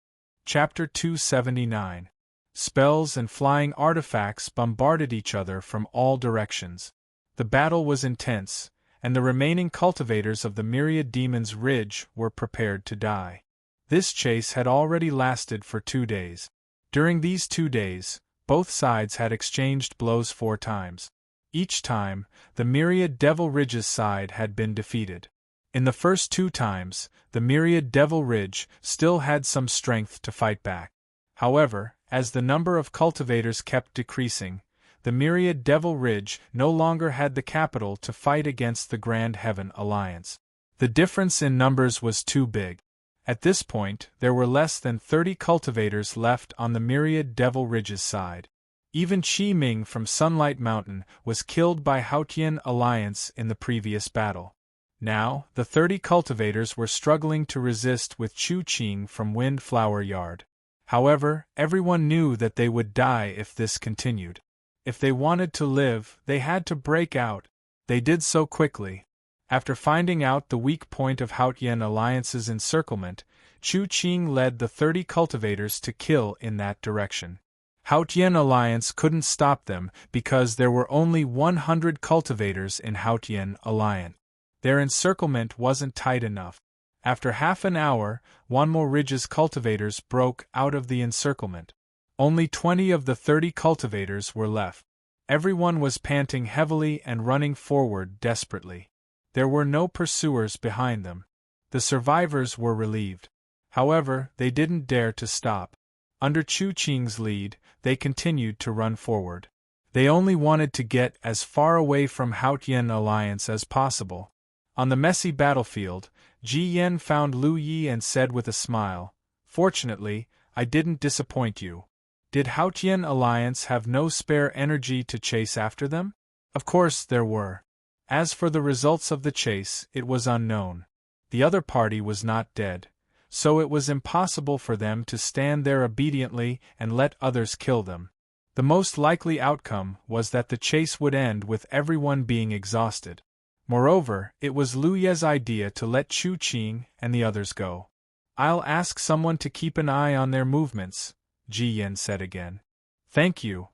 Chapter 279. Spells and flying artifacts bombarded each other from all directions. The battle was intense, and the remaining cultivators of the Myriad Demon's Ridge were prepared to die. This chase had already lasted for 2 days. During these 2 days, both sides had exchanged blows 4 times. Each time, the Myriad Devil Ridge's side had been defeated. In the first 2 times, the Myriad Devil Ridge still had some strength to fight back. However, as the number of cultivators kept decreasing, the Myriad Devil Ridge no longer had the capital to fight against the Grand Heaven Alliance. The difference in numbers was too big. At this point, there were less than 30 cultivators left on the Myriad Devil Ridge's side. Even Qi Ming from Sunlight Mountain was killed by Haotian Alliance in the previous battle. Now, the 30 cultivators were struggling to resist with Chu Qing from Windflower Yard. However, everyone knew that they would die if this continued. If they wanted to live, they had to break out. They did so quickly. After finding out the weak point of Haotian Alliance's encirclement, Chu Qing led the 30 cultivators to kill in that direction. Haotian Alliance couldn't stop them because there were only 100 cultivators in Haotian Alliance. Their encirclement wasn't tight enough. After half an hour, Wanmo Ridge's cultivators broke out of the encirclement. Only 20 of the 30 cultivators were left. Everyone was panting heavily and running forward desperately. There were no pursuers behind them. The survivors were relieved. However, they didn't dare to stop. Under Chu Qing's lead, they continued to run forward. They only wanted to get as far away from Haotian Alliance as possible. On the messy battlefield, Ji Yan found Lu Yi and said with a smile, "Fortunately, I didn't disappoint you. Did Haotian Alliance have no spare energy to chase after them?" Of course there were. As for the results of the chase, it was unknown. The other party was not dead, so it was impossible for them to stand there obediently and let others kill them. The most likely outcome was that the chase would end with everyone being exhausted. Moreover, it was Lu Ye's idea to let Chu Qing and the others go. "I'll ask someone to keep an eye on their movements," Ji Yan said again. "Thank you."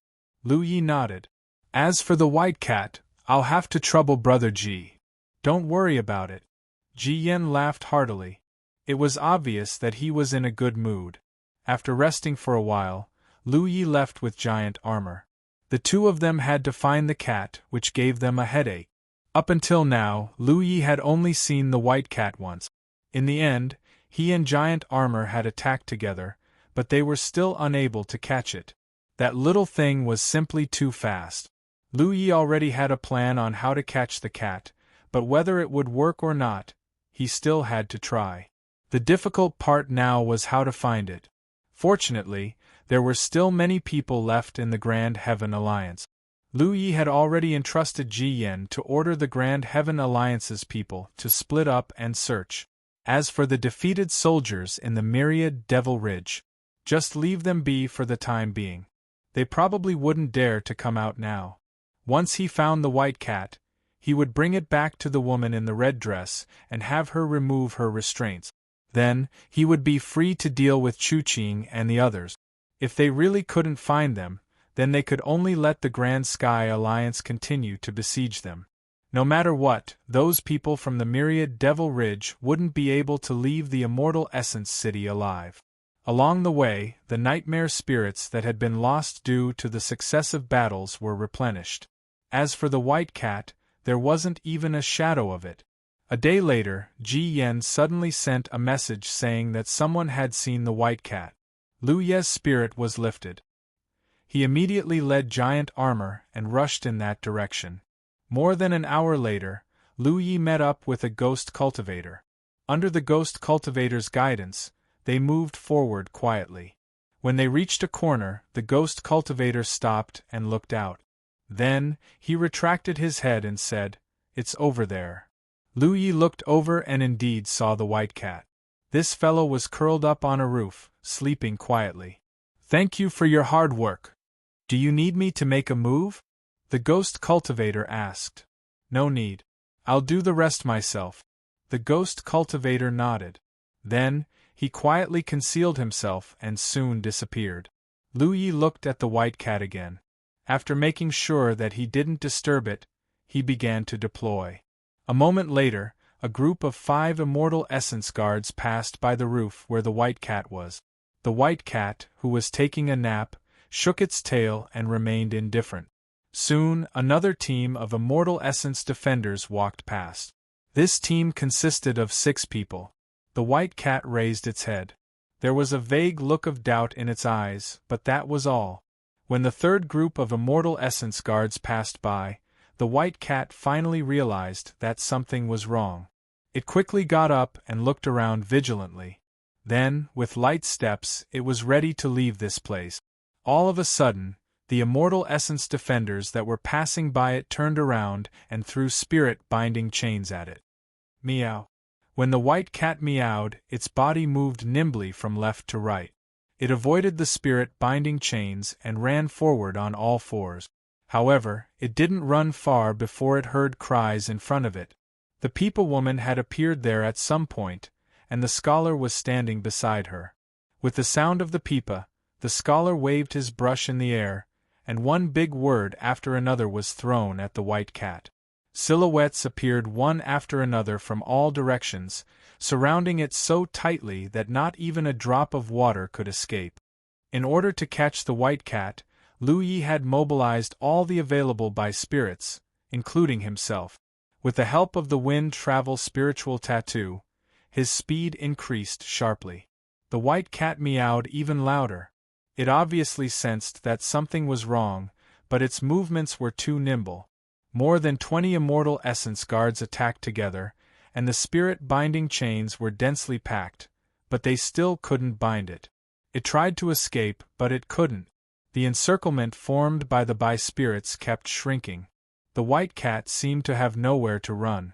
Lu Yi nodded. "As for the white cat, I'll have to trouble Brother Ji." "Don't worry about it." Ji Yan laughed heartily. It was obvious that he was in a good mood. After resting for a while, Lu Yi left with giant armor. The two of them had to find the cat, which gave them a headache. Up until now, Lu Yi had only seen the white cat once. In the end, he and giant armor had attacked together, but they were still unable to catch it. That little thing was simply too fast. Lu Yi already had a plan on how to catch the cat, but whether it would work or not, he still had to try. The difficult part now was how to find it. Fortunately, there were still many people left in the Grand Heaven Alliance. Lu Yi had already entrusted Ji Yen to order the Grand Heaven Alliance's people to split up and search. As for the defeated soldiers in the myriad Devil Ridge, just leave them be for the time being. They probably wouldn't dare to come out now. Once he found the white cat, he would bring it back to the woman in the red dress and have her remove her restraints. Then, he would be free to deal with Chuqing and the others. If they really couldn't find them, then they could only let the Grand Sky Alliance continue to besiege them. No matter what, those people from the myriad Devil Ridge wouldn't be able to leave the Immortal Essence City alive. Along the way, the nightmare spirits that had been lost due to the successive battles were replenished. As for the white cat, there wasn't even a shadow of it. A day later, Ji Yen suddenly sent a message saying that someone had seen the white cat. Lu Ye's spirit was lifted. He immediately led giant armor and rushed in that direction. More than an hour later, Lu Yi met up with a ghost cultivator. Under the ghost cultivator's guidance, they moved forward quietly. When they reached a corner, the ghost cultivator stopped and looked out. Then, he retracted his head and said, "It's over there." Lu Yi looked over and indeed saw the white cat. This fellow was curled up on a roof, sleeping quietly. "Thank you for your hard work. Do you need me to make a move?" the ghost cultivator asked. "No need. I'll do the rest myself." The ghost cultivator nodded. Then, he quietly concealed himself and soon disappeared. Lu Yi looked at the white cat again. After making sure that he didn't disturb it, he began to deploy. A moment later, a group of 5 Immortal Essence Guards passed by the roof where the white cat was. The white cat, who was taking a nap, shook its tail and remained indifferent. Soon, another team of Immortal Essence Defenders walked past. This team consisted of 6 people. The white cat raised its head. There was a vague look of doubt in its eyes, but that was all. When the third group of Immortal Essence Guards passed by, the white cat finally realized that something was wrong. It quickly got up and looked around vigilantly. Then, with light steps, it was ready to leave this place. All of a sudden, the Immortal Essence Defenders that were passing by it turned around and threw spirit-binding chains at it. Meow. When the white cat meowed, its body moved nimbly from left to right. It avoided the spirit-binding chains and ran forward on all fours. However, it didn't run far before it heard cries in front of it. The People Woman had appeared there at some point, and the scholar was standing beside her. With the sound of the pipa, the scholar waved his brush in the air, and one big word after another was thrown at the white cat. Silhouettes appeared one after another from all directions, surrounding it so tightly that not even a drop of water could escape. In order to catch the white cat, Lu Yi had mobilized all the available by spirits, including himself. With the help of the wind travel spiritual tattoo, his speed increased sharply. The white cat meowed even louder. It obviously sensed that something was wrong, but its movements were too nimble. More than 20 Immortal Essence Guards attacked together, and the spirit-binding chains were densely packed, but they still couldn't bind it. It tried to escape, but it couldn't. The encirclement formed by the spirits kept shrinking. The white cat seemed to have nowhere to run.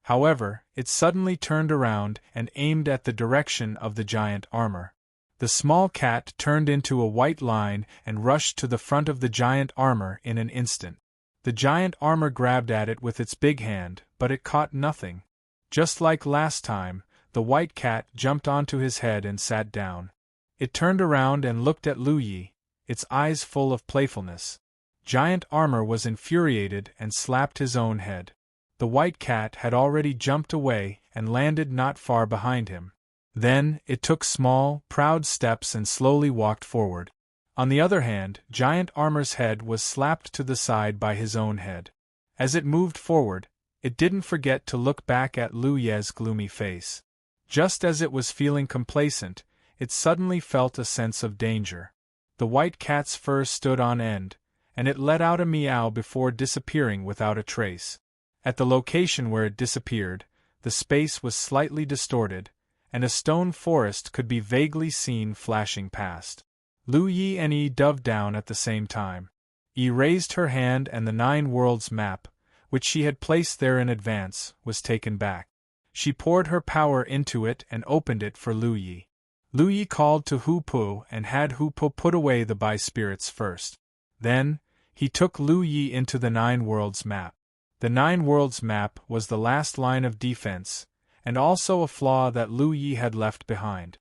However, it suddenly turned around and aimed at the direction of the giant armor. The small cat turned into a white line and rushed to the front of the giant armor in an instant. The giant armor grabbed at it with its big hand, but it caught nothing. Just like last time, the white cat jumped onto his head and sat down. It turned around and looked at Lu Yi, its eyes full of playfulness. Giant armor was infuriated and slapped his own head. The white cat had already jumped away and landed not far behind him. Then, it took small, proud steps and slowly walked forward. On the other hand, Giant Armor's head was slapped to the side by his own head. As it moved forward, it didn't forget to look back at Lu Ye's gloomy face. Just as it was feeling complacent, it suddenly felt a sense of danger. The white cat's fur stood on end, and it let out a meow before disappearing without a trace. At the location where it disappeared, the space was slightly distorted, and a stone forest could be vaguely seen flashing past. Lu Yi and Yi dove down at the same time. Yi raised her hand and the Nine Worlds map, which she had placed there in advance, was taken back. She poured her power into it and opened it for Lu Yi. Lu Yi called to Hu Po and had Hu Po put away the by-spirits first. Then, he took Lu Yi into the Nine Worlds map. The Nine Worlds map was the last line of defense, and also a flaw that Lu Yi had left behind.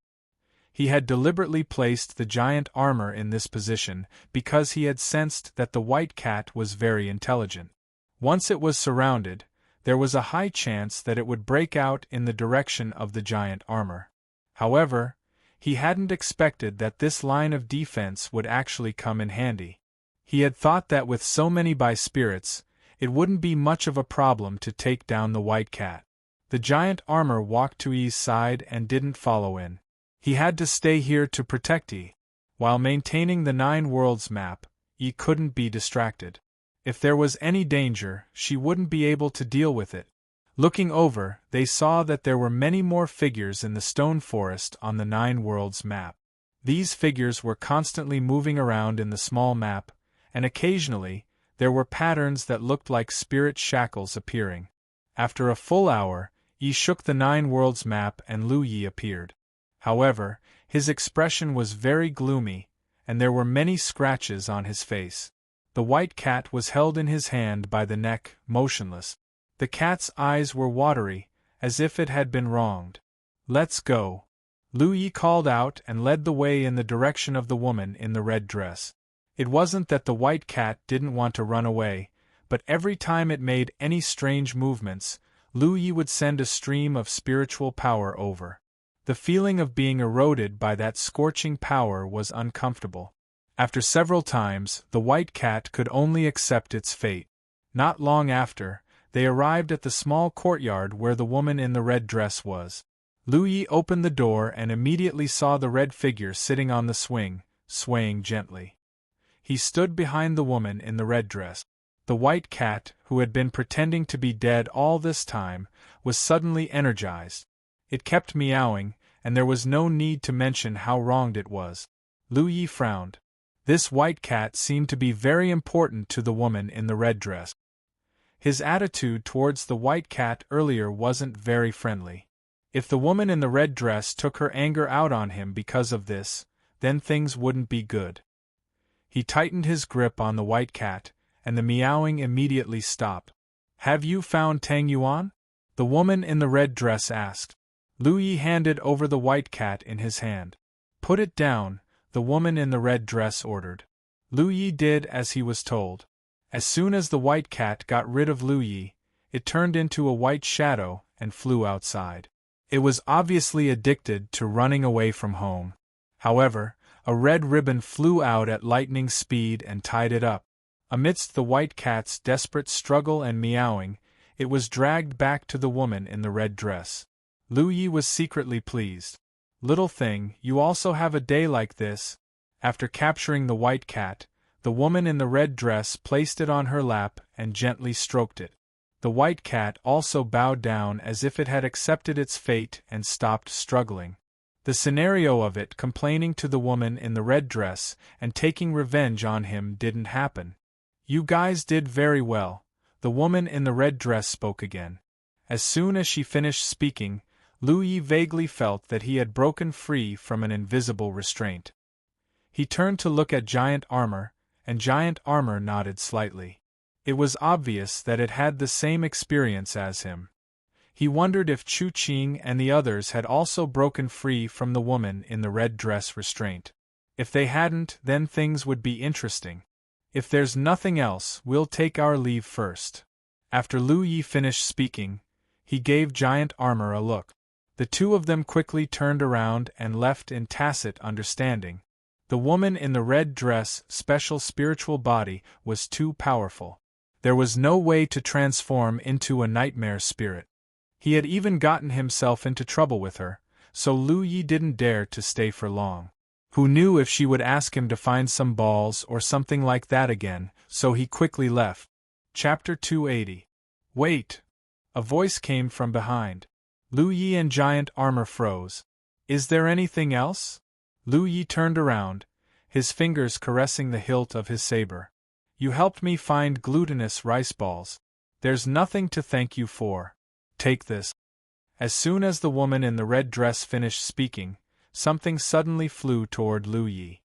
He had deliberately placed the giant armor in this position because he had sensed that the white cat was very intelligent. Once it was surrounded, there was a high chance that it would break out in the direction of the giant armor. However, he hadn't expected that this line of defense would actually come in handy. He had thought that with so many by-spirits, it wouldn't be much of a problem to take down the white cat. The giant armor walked to Yi's side and didn't follow in. He had to stay here to protect Yi. While maintaining the Nine Worlds map, Yi couldn't be distracted. If there was any danger, she wouldn't be able to deal with it. Looking over, they saw that there were many more figures in the stone forest on the Nine Worlds map. These figures were constantly moving around in the small map, and occasionally, there were patterns that looked like spirit shackles appearing. After a full hour, Yi shook the Nine Worlds map and Lu Yi appeared. However, his expression was very gloomy, and there were many scratches on his face. The white cat was held in his hand by the neck, motionless. The cat's eyes were watery, as if it had been wronged. "Let's go," Lu Yi called out and led the way in the direction of the woman in the red dress. It wasn't that the white cat didn't want to run away, but every time it made any strange movements, Lu Yi would send a stream of spiritual power over. The feeling of being eroded by that scorching power was uncomfortable. After several times, the white cat could only accept its fate. Not long after, they arrived at the small courtyard where the woman in the red dress was. Lu Yi opened the door and immediately saw the red figure sitting on the swing, swaying gently. He stood behind the woman in the red dress. The white cat, who had been pretending to be dead all this time, was suddenly energized. It kept meowing, and there was no need to mention how wronged it was. Lu Yi frowned. This white cat seemed to be very important to the woman in the red dress. His attitude towards the white cat earlier wasn't very friendly. If the woman in the red dress took her anger out on him because of this, then things wouldn't be good. He tightened his grip on the white cat, and the meowing immediately stopped. "Have you found Tang Yuan?" the woman in the red dress asked. Lu Yi handed over the white cat in his hand. "Put it down," the woman in the red dress ordered. Lu Yi did as he was told. As soon as the white cat got rid of Lu Yi, it turned into a white shadow and flew outside. It was obviously addicted to running away from home. However, a red ribbon flew out at lightning speed and tied it up. Amidst the white cat's desperate struggle and meowing, it was dragged back to the woman in the red dress. Lu Yi was secretly pleased. "Little thing, you also have a day like this." After capturing the white cat, the woman in the red dress placed it on her lap and gently stroked it. The white cat also bowed down as if it had accepted its fate and stopped struggling. The scenario of it complaining to the woman in the red dress and taking revenge on him didn't happen. "You guys did very well," the woman in the red dress spoke again. As soon as she finished speaking, Lu Yi vaguely felt that he had broken free from an invisible restraint. He turned to look at Giant Armor, and Giant Armor nodded slightly. It was obvious that it had the same experience as him. He wondered if Chu Qing and the others had also broken free from the woman in the red dress restraint. If they hadn't, then things would be interesting. "If there's nothing else, we'll take our leave first." After Lu Yi finished speaking, he gave Giant Armor a look. The two of them quickly turned around and left in tacit understanding. The woman in the red dress' special spiritual body was too powerful. There was no way to transform into a nightmare spirit. He had even gotten himself into trouble with her, so Lu Yi didn't dare to stay for long. Who knew if she would ask him to find some balls or something like that again, so he quickly left. Chapter 280. "Wait!" A voice came from behind. Lu Yi and Giant Armor froze. "Is there anything else?" Lu Yi turned around, his fingers caressing the hilt of his saber. You helped me find glutinous rice balls. There's nothing to thank you for. Take this. As soon as the woman in the red dress finished speaking, something suddenly flew toward Lu Yi.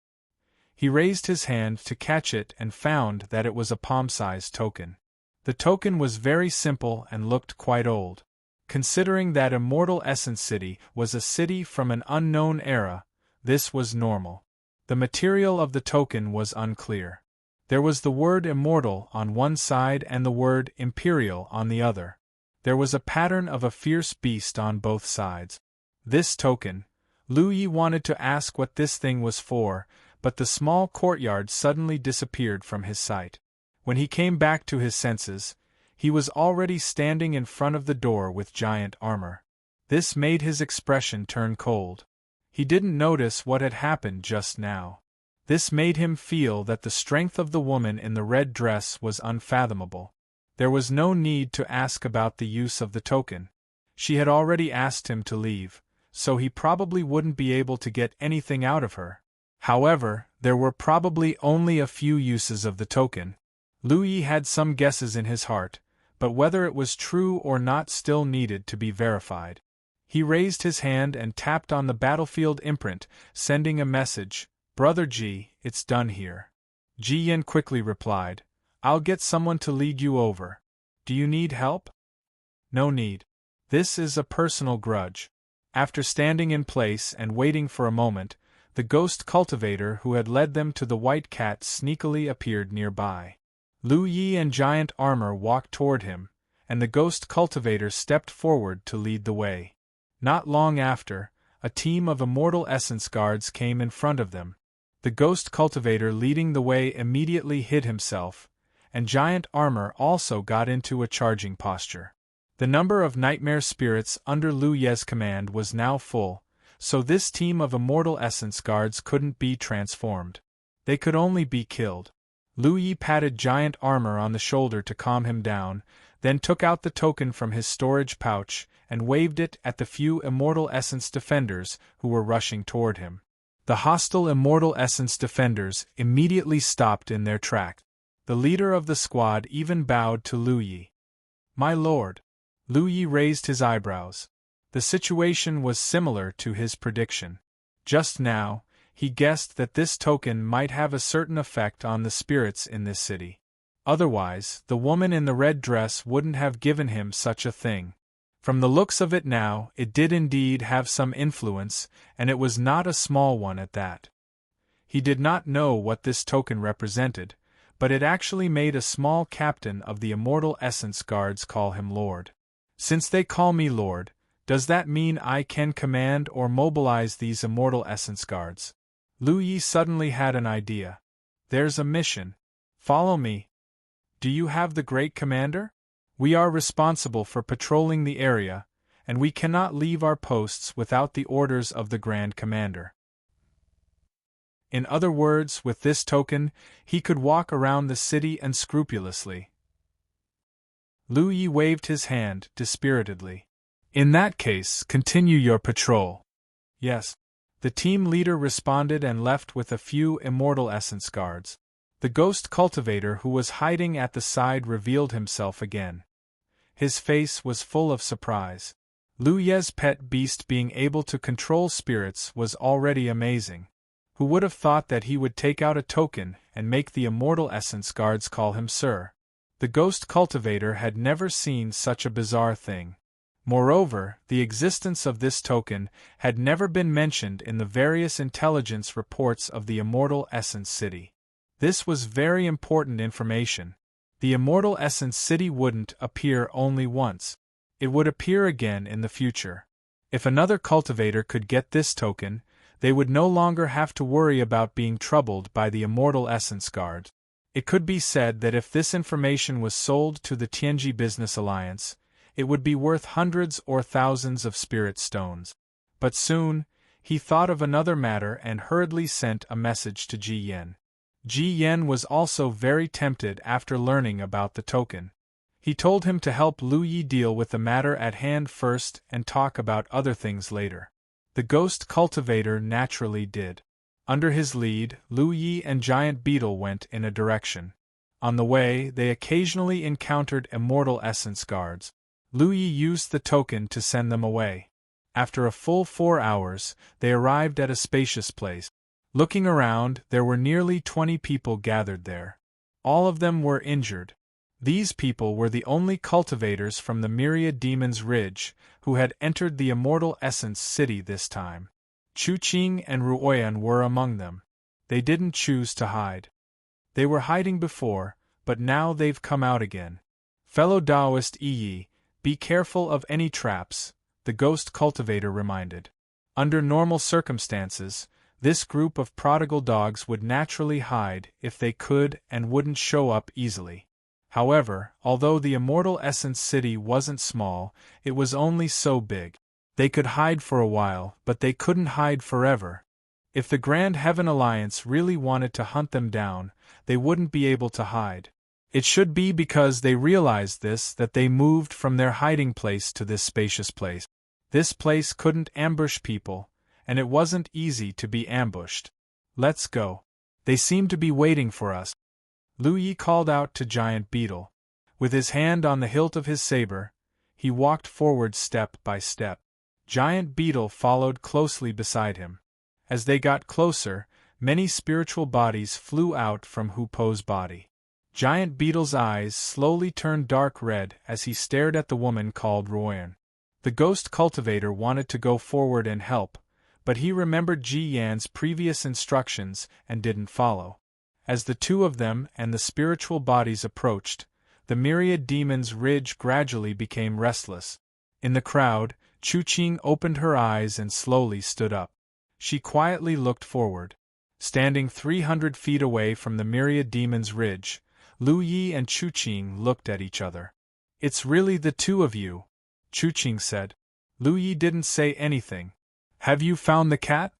He raised his hand to catch it and found that it was a palm-sized token. The token was very simple and looked quite old. Considering that Immortal Essence City was a city from an unknown era, this was normal. The material of the token was unclear. There was the word immortal on one side and the word imperial on the other. There was a pattern of a fierce beast on both sides. This token, Lu Yi wanted to ask what this thing was for, but the small courtyard suddenly disappeared from his sight. When he came back to his senses, he was already standing in front of the door with giant armor. This made his expression turn cold. He didn't notice what had happened just now. This made him feel that the strength of the woman in the red dress was unfathomable. There was no need to ask about the use of the token. She had already asked him to leave, so he probably wouldn't be able to get anything out of her. However, there were probably only a few uses of the token. Lu Yi had some guesses in his heart, but whether it was true or not still needed to be verified. He raised his hand and tapped on the battlefield imprint, sending a message, "Brother Ji, it's done here." Ji Yan quickly replied, "I'll get someone to lead you over. Do you need help?" "No need. This is a personal grudge." After standing in place and waiting for a moment, the ghost cultivator who had led them to the White Cat sneakily appeared nearby. Lu Yi and Giant Armor walked toward him, and the ghost cultivator stepped forward to lead the way. Not long after, a team of Immortal Essence guards came in front of them. The ghost cultivator leading the way immediately hid himself, and Giant Armor also got into a charging posture. The number of nightmare spirits under Lu Ye's command was now full, so this team of Immortal Essence guards couldn't be transformed. They could only be killed. Lu Yi patted Giant Armor on the shoulder to calm him down, then took out the token from his storage pouch and waved it at the few Immortal Essence defenders who were rushing toward him. The hostile Immortal Essence defenders immediately stopped in their tracks. The leader of the squad even bowed to Lu Yi. "My lord." Lu Yi raised his eyebrows. The situation was similar to his prediction. Just now, he guessed that this token might have a certain effect on the spirits in this city. Otherwise, the woman in the red dress wouldn't have given him such a thing. From the looks of it now, it did indeed have some influence, and it was not a small one at that. He did not know what this token represented, but it actually made a small captain of the Immortal Essence Guards call him Lord. "Since they call me Lord, does that mean I can command or mobilize these Immortal Essence Guards?" Lu Yi suddenly had an idea. "There's a mission. Follow me." "Do you have the Great Commander?" "We are responsible for patrolling the area, and we cannot leave our posts without the orders of the Grand Commander." In other words, with this token, he could walk around the city unscrupulously. Lu Yi waved his hand dispiritedly. "In that case, continue your patrol." "Yes." The team leader responded and left with a few Immortal Essence guards. The ghost cultivator who was hiding at the side revealed himself again. His face was full of surprise. Lu Ye's pet beast being able to control spirits was already amazing. Who would have thought that he would take out a token and make the Immortal Essence guards call him Sir? The ghost cultivator had never seen such a bizarre thing. Moreover, the existence of this token had never been mentioned in the various intelligence reports of the Immortal Essence City. This was very important information. The Immortal Essence City wouldn't appear only once. It would appear again in the future. If another cultivator could get this token, they would no longer have to worry about being troubled by the Immortal Essence Guard. It could be said that if this information was sold to the Tianji Business Alliance, it would be worth hundreds or thousands of spirit stones. But soon, he thought of another matter and hurriedly sent a message to Ji Yan. Ji Yan was also very tempted after learning about the token. He told him to help Lu Yi deal with the matter at hand first and talk about other things later. The ghost cultivator naturally did. Under his lead, Lu Yi and Giant Beetle went in a direction. On the way, they occasionally encountered immortal essence guards. Lu Yi used the token to send them away. After a full 4 hours, they arrived at a spacious place. Looking around, there were nearly 20 people gathered there. All of them were injured. These people were the only cultivators from the Myriad Demon's Ridge who had entered the Immortal Essence City this time. Chuqing and Ruoyan were among them. They didn't choose to hide. They were hiding before, but now they've come out again. Fellow Taoist Yi, be careful of any traps, the ghost cultivator reminded. Under normal circumstances, this group of prodigal dogs would naturally hide if they could and wouldn't show up easily. However, although the Immortal Essence City wasn't small, it was only so big. They could hide for a while, but they couldn't hide forever. If the Grand Heaven Alliance really wanted to hunt them down, they wouldn't be able to hide. It should be because they realized this that they moved from their hiding place to this spacious place. This place couldn't ambush people, and it wasn't easy to be ambushed. Let's go. They seem to be waiting for us. Lu Yi called out to Giant Beetle. With his hand on the hilt of his saber, he walked forward step by step. Giant Beetle followed closely beside him. As they got closer, many spiritual bodies flew out from Hu Po's body. Giant Beetle's eyes slowly turned dark red as he stared at the woman called Ruoyan. The ghost cultivator wanted to go forward and help, but he remembered Ji Yan's previous instructions and didn't follow. As the two of them and the spiritual bodies approached, the Myriad Demon's Ridge gradually became restless. In the crowd, Chuqing opened her eyes and slowly stood up. She quietly looked forward. Standing 300 feet away from the Myriad Demon's Ridge, Lu Yi and Chuqing looked at each other. It's really the two of you, Chuqing said. Lu Yi didn't say anything. Have you found the cat?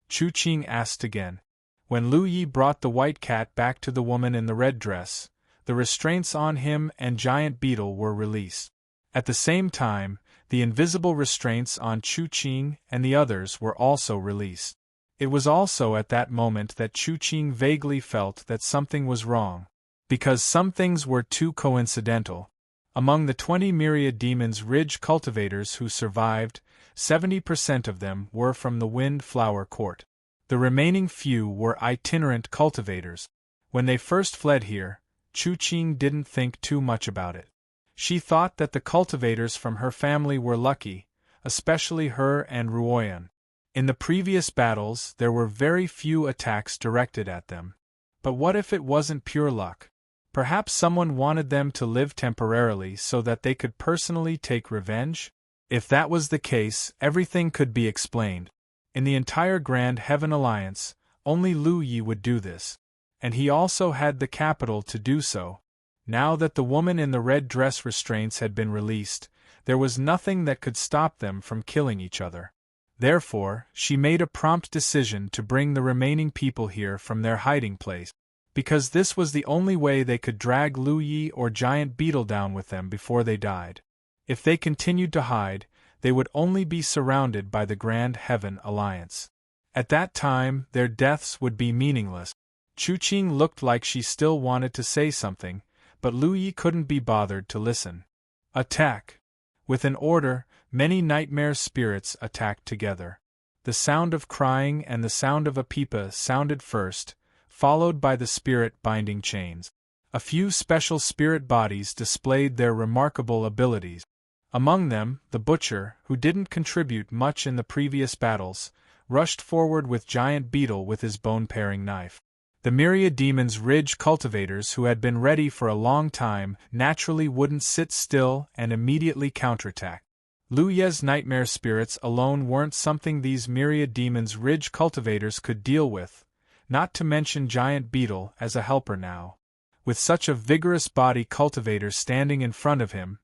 Chuqing asked again. When Lu Yi brought the white cat back to the woman in the red dress, the restraints on him and Giant Beetle were released. At the same time, the invisible restraints on Chuqing and the others were also released. It was also at that moment that Chuqing vaguely felt that something was wrong, because some things were too coincidental. Among the 20 Myriad Demon's Ridge cultivators who survived, 70% of them were from the Wind Flower Court. The remaining few were itinerant cultivators. When they first fled here, Chuqing didn't think too much about it. She thought that the cultivators from her family were lucky, especially her and Ruoyan. In the previous battles there were very few attacks directed at them. But what if it wasn't pure luck? Perhaps someone wanted them to live temporarily so that they could personally take revenge? If that was the case, everything could be explained. In the entire Grand Heaven Alliance, only Lu Yi would do this. And he also had the capital to do so. Now that the woman in the red dress restraints had been released, there was nothing that could stop them from killing each other. Therefore, she made a prompt decision to bring the remaining people here from their hiding place, because this was the only way they could drag Lu Yi or Giant Beetle down with them before they died. If they continued to hide, they would only be surrounded by the Grand Heaven Alliance. At that time, their deaths would be meaningless. Chuqing looked like she still wanted to say something, but Lu Yi couldn't be bothered to listen. Attack! With an order, many nightmare spirits attacked together. The sound of crying and the sound of a pipa sounded first, followed by the spirit binding chains. A few special spirit bodies displayed their remarkable abilities. Among them, the butcher, who didn't contribute much in the previous battles, rushed forward with Giant Beetle with his bone-paring knife. The Myriad Demon's Ridge cultivators who had been ready for a long time naturally wouldn't sit still and immediately counterattack. Lu Ye's nightmare spirits alone weren't something these Myriad Demon's Ridge cultivators could deal with, not to mention Giant Beetle as a helper now. With such a vigorous body cultivator standing in front of him,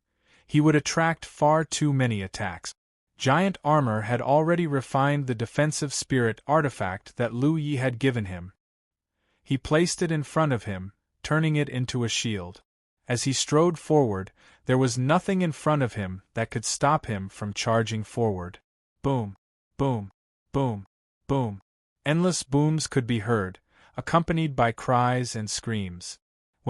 he would attract far too many attacks. Giant Armor had already refined the defensive spirit artifact that Lu Yi had given him. He placed it in front of him, turning it into a shield. As he strode forward, there was nothing in front of him that could stop him from charging forward. Boom, boom, boom, boom. Endless booms could be heard, accompanied by cries and screams.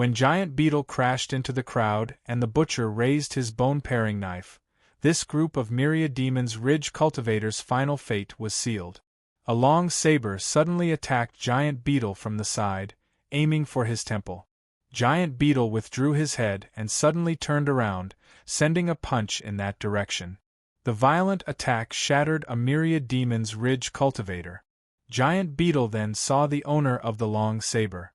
When Giant Beetle crashed into the crowd and the butcher raised his bone-paring knife, this group of myriad demons' ridge cultivators' final fate was sealed. A long saber suddenly attacked Giant Beetle from the side, aiming for his temple. Giant Beetle withdrew his head and suddenly turned around, sending a punch in that direction. The violent attack shattered a myriad demons' ridge cultivator. Giant Beetle then saw the owner of the long saber.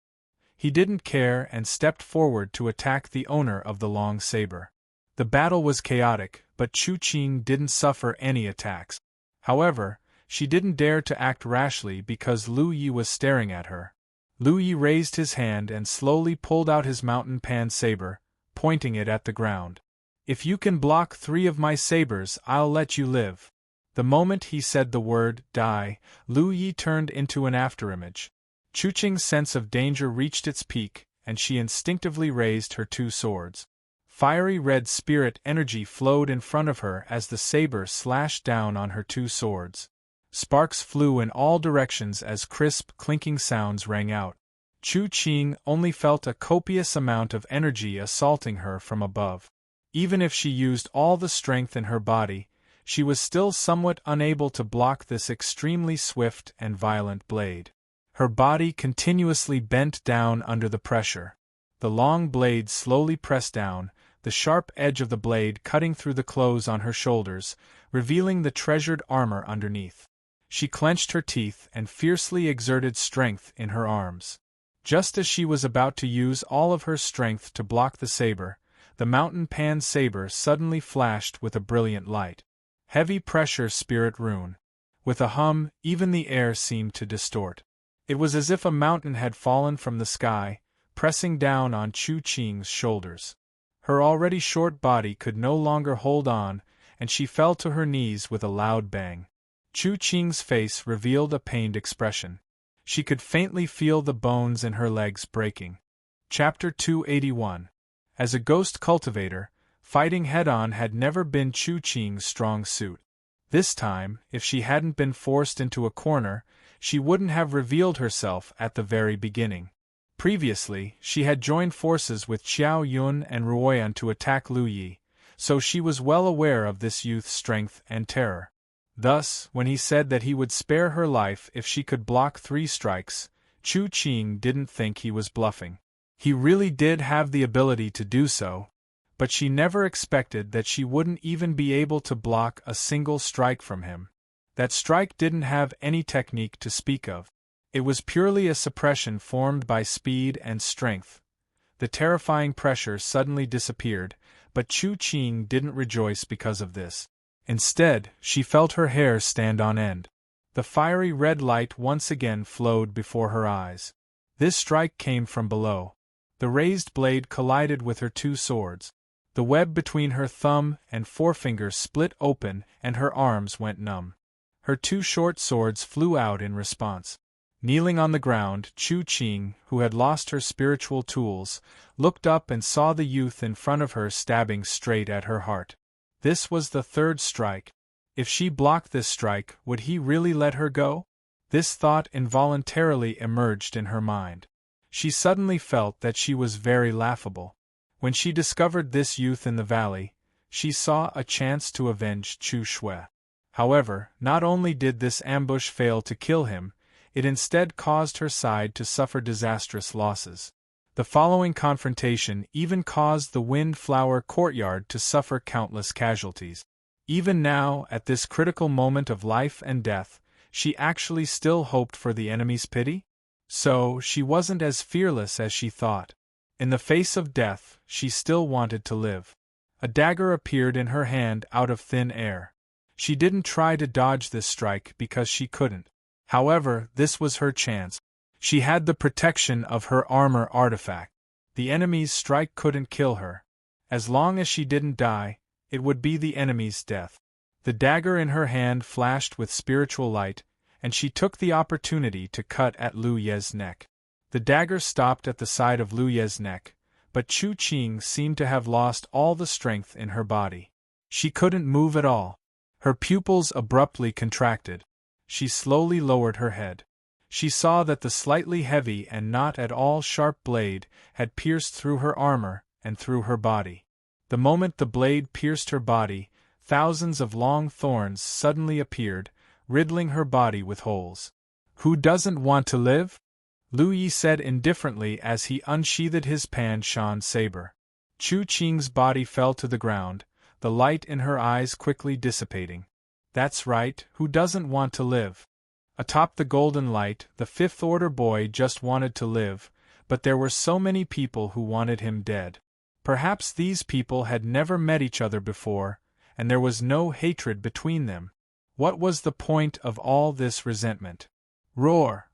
He didn't care and stepped forward to attack the owner of the long saber. The battle was chaotic, but Chu-Ching didn't suffer any attacks. However, she didn't dare to act rashly because Lu Yi was staring at her. Lu Yi raised his hand and slowly pulled out his mountain pan saber, pointing it at the ground. "If you can block 3 of my sabers, I'll let you live." The moment he said the word, die, Lu Yi turned into an afterimage. Chu-Ching's sense of danger reached its peak, and she instinctively raised her 2 swords. Fiery red spirit energy flowed in front of her as the saber slashed down on her 2 swords. Sparks flew in all directions as crisp, clinking sounds rang out. Chu-Ching only felt a copious amount of energy assaulting her from above. Even if she used all the strength in her body, she was still somewhat unable to block this extremely swift and violent blade. Her body continuously bent down under the pressure. The long blade slowly pressed down, the sharp edge of the blade cutting through the clothes on her shoulders, revealing the treasured armor underneath. She clenched her teeth and fiercely exerted strength in her arms. Just as she was about to use all of her strength to block the saber, the mountain pan saber suddenly flashed with a brilliant light. Heavy pressure spirit rune. With a hum, even the air seemed to distort. It was as if a mountain had fallen from the sky, pressing down on Chu-Ching's shoulders. Her already short body could no longer hold on, and she fell to her knees with a loud bang. Chu-Ching's face revealed a pained expression. She could faintly feel the bones in her legs breaking. Chapter 281. As a ghost cultivator, fighting head-on had never been Chu-Ching's strong suit. This time, if she hadn't been forced into a corner, she wouldn't have revealed herself at the very beginning. Previously, she had joined forces with Qiao Yun and Ruoyan to attack Lu Yi, so she was well aware of this youth's strength and terror. Thus, when he said that he would spare her life if she could block 3 strikes, Chu-Ching didn't think he was bluffing. He really did have the ability to do so, but she never expected that she wouldn't even be able to block a single strike from him. That strike didn't have any technique to speak of. It was purely a suppression formed by speed and strength. The terrifying pressure suddenly disappeared, but Chu-Ching didn't rejoice because of this. Instead, she felt her hair stand on end. The fiery red light once again flowed before her eyes. This strike came from below. The raised blade collided with her 2 swords. The web between her thumb and forefinger split open and her arms went numb. Her 2 short swords flew out in response. Kneeling on the ground, Chu-Ching, who had lost her spiritual tools, looked up and saw the youth in front of her stabbing straight at her heart. This was the 3rd strike. If she blocked this strike, would he really let her go? This thought involuntarily emerged in her mind. She suddenly felt that she was very laughable. When she discovered this youth in the valley, she saw a chance to avenge Chu Shui. However, not only did this ambush fail to kill him, it instead caused her side to suffer disastrous losses. The following confrontation even caused the Windflower Courtyard to suffer countless casualties. Even now, at this critical moment of life and death, she actually still hoped for the enemy's pity? So, she wasn't as fearless as she thought. In the face of death, she still wanted to live. A dagger appeared in her hand out of thin air. She didn't try to dodge this strike because she couldn't. However, this was her chance. She had the protection of her armor artifact. The enemy's strike couldn't kill her. As long as she didn't die, it would be the enemy's death. The dagger in her hand flashed with spiritual light, and she took the opportunity to cut at Lu Ye's neck. The dagger stopped at the side of Lu Ye's neck, but Chu-Ching seemed to have lost all the strength in her body. She couldn't move at all. Her pupils abruptly contracted. She slowly lowered her head. She saw that the slightly heavy and not at all sharp blade had pierced through her armor and through her body. The moment the blade pierced her body, thousands of long thorns suddenly appeared, riddling her body with holes. "Who doesn't want to live?" Lu Yi said indifferently as he unsheathed his pan-shan saber. Chu Qing's body fell to the ground, the light in her eyes quickly dissipating. "That's right, who doesn't want to live?" Atop the golden light, the fifth-order boy just wanted to live, but there were so many people who wanted him dead. Perhaps these people had never met each other before, and there was no hatred between them. What was the point of all this resentment? Roar!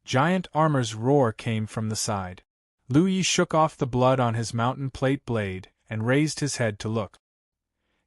Giant Armor's roar came from the side. Lu Yi shook off the blood on his mountain plate blade and raised his head to look.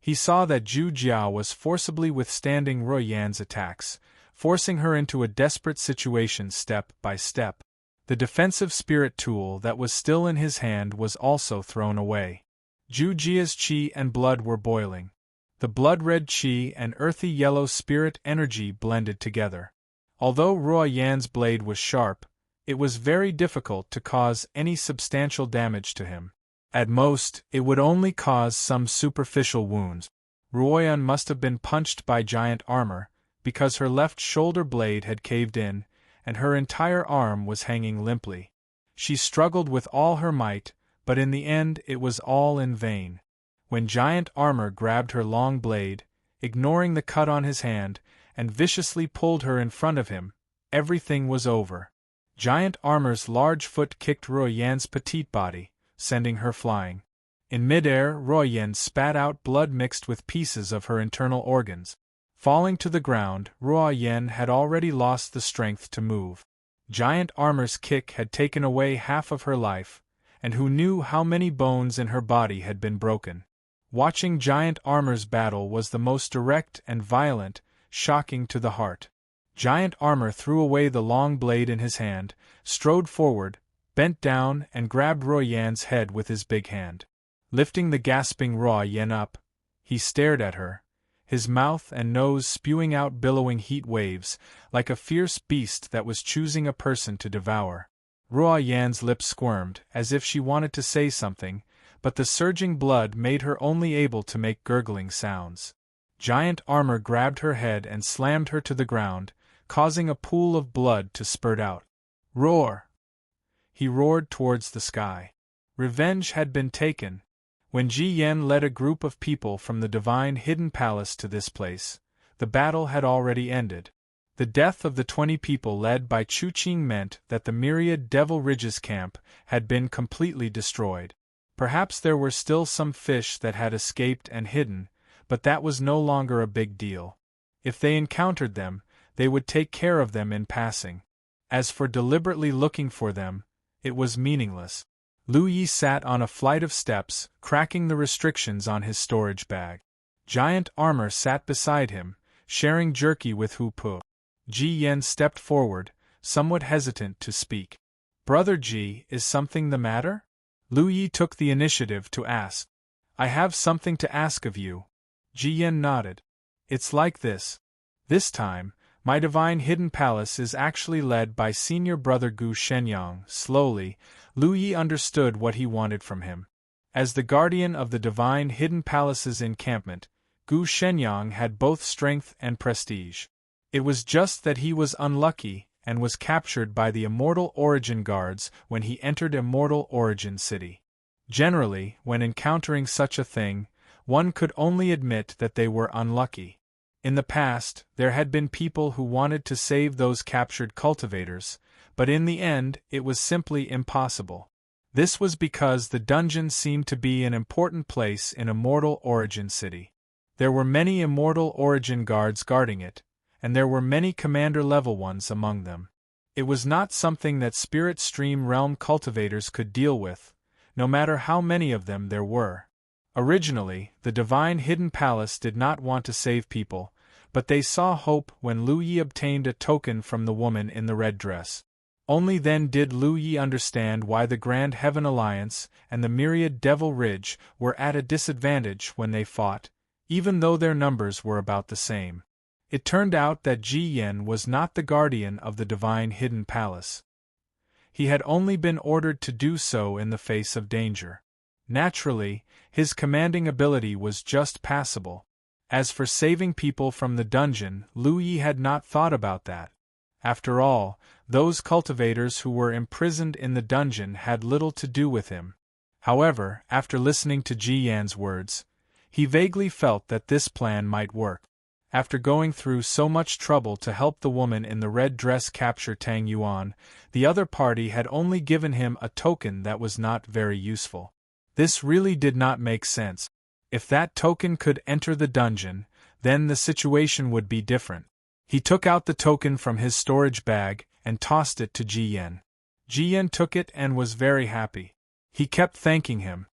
He saw that Zhu Jiao was forcibly withstanding Ruo Yan's attacks, forcing her into a desperate situation step by step. The defensive spirit tool that was still in his hand was also thrown away. Zhu Jia's qi and blood were boiling. The blood-red qi and earthy yellow spirit energy blended together. Although Ruo Yan's blade was sharp, it was very difficult to cause any substantial damage to him. At most, it would only cause some superficial wounds. Ruo Yan must have been punched by giant armor, because her left shoulder blade had caved in, and her entire arm was hanging limply. She struggled with all her might, but in the end it was all in vain. When giant armor grabbed her long blade, ignoring the cut on his hand, and viciously pulled her in front of him, everything was over. Giant armor's large foot kicked Ruo Yan's petite body, sending her flying. In midair, Ruo Yan spat out blood mixed with pieces of her internal organs. Falling to the ground, Ruo Yan had already lost the strength to move. Giant armor's kick had taken away half of her life, and who knew how many bones in her body had been broken. Watching giant armor's battle was the most direct and violent, shocking to the heart. Giant armor threw away the long blade in his hand, strode forward, bent down and grabbed Ruo Yan's head with his big hand. Lifting the gasping Ruo Yan up, he stared at her, his mouth and nose spewing out billowing heat waves, like a fierce beast that was choosing a person to devour. Ruo Yan's lips squirmed, as if she wanted to say something, but the surging blood made her only able to make gurgling sounds. Giant armor grabbed her head and slammed her to the ground, causing a pool of blood to spurt out. "Roar!" He roared towards the sky. Revenge had been taken. When Ji Yan led a group of people from the divine hidden palace to this place, the battle had already ended. The death of the 20 people led by Chu Qing meant that the myriad Devil Ridge's camp had been completely destroyed. Perhaps there were still some fish that had escaped and hidden, but that was no longer a big deal. If they encountered them, they would take care of them in passing. As for deliberately looking for them, it was meaningless. Lu Yi sat on a flight of steps, cracking the restrictions on his storage bag. Giant armor sat beside him, sharing jerky with Hu Pu. Ji Yan stepped forward, somewhat hesitant to speak. "Brother Ji, is something the matter?" Lu Yi took the initiative to ask. "I have something to ask of you." Ji Yan nodded. "It's like this. This time, my divine hidden palace is actually led by senior brother Gu Shenyang." Slowly, Lu Yi understood what he wanted from him. As the guardian of the divine hidden palace's encampment, Gu Shenyang had both strength and prestige. It was just that he was unlucky and was captured by the Immortal Origin Guards when he entered Immortal Origin City. Generally, when encountering such a thing, one could only admit that they were unlucky. In the past, there had been people who wanted to save those captured cultivators, but in the end, it was simply impossible. This was because the dungeon seemed to be an important place in Immortal Origin City. There were many Immortal Origin Guards guarding it, and there were many commander-level ones among them. It was not something that Spirit Stream Realm cultivators could deal with, no matter how many of them there were. Originally, the Divine Hidden Palace did not want to save people, but they saw hope when Lu Yi obtained a token from the woman in the red dress. Only then did Lu Yi understand why the Grand Heaven Alliance and the myriad Devil Ridge were at a disadvantage when they fought, even though their numbers were about the same. It turned out that Ji Yen was not the guardian of the divine hidden palace. He had only been ordered to do so in the face of danger. Naturally, his commanding ability was just passable. As for saving people from the dungeon, Lu Yi had not thought about that. After all, those cultivators who were imprisoned in the dungeon had little to do with him. However, after listening to Ji Yan's words, he vaguely felt that this plan might work. After going through so much trouble to help the woman in the red dress capture Tang Yuan, the other party had only given him a token that was not very useful. This really did not make sense. If that token could enter the dungeon, then the situation would be different. He took out the token from his storage bag and tossed it to Ji Yen. Ji Yen took it and was very happy. He kept thanking him.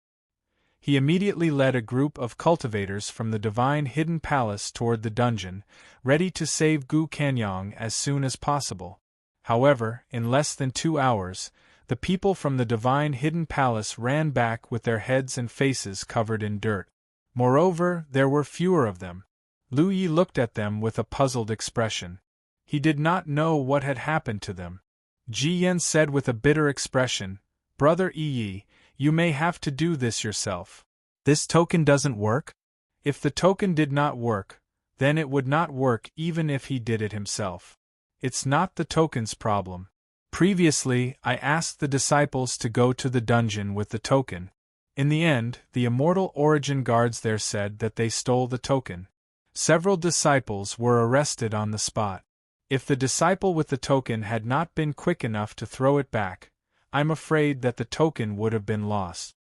He immediately led a group of cultivators from the divine hidden palace toward the dungeon, ready to save Gu Kanyang as soon as possible. However, in less than 2 hours, the people from the divine hidden palace ran back with their heads and faces covered in dirt. Moreover, there were fewer of them. Lu Yi looked at them with a puzzled expression. He did not know what had happened to them. Ji Yen said with a bitter expression, "Brother Yi, you may have to do this yourself. This token doesn't work?" If the token did not work, then it would not work even if he did it himself. It's not the token's problem. Previously, I asked the disciples to go to the dungeon with the token. In the end, the immortal origin guards there said that they stole the token. Several disciples were arrested on the spot. If the disciple with the token had not been quick enough to throw it back, I'm afraid that the token would have been lost.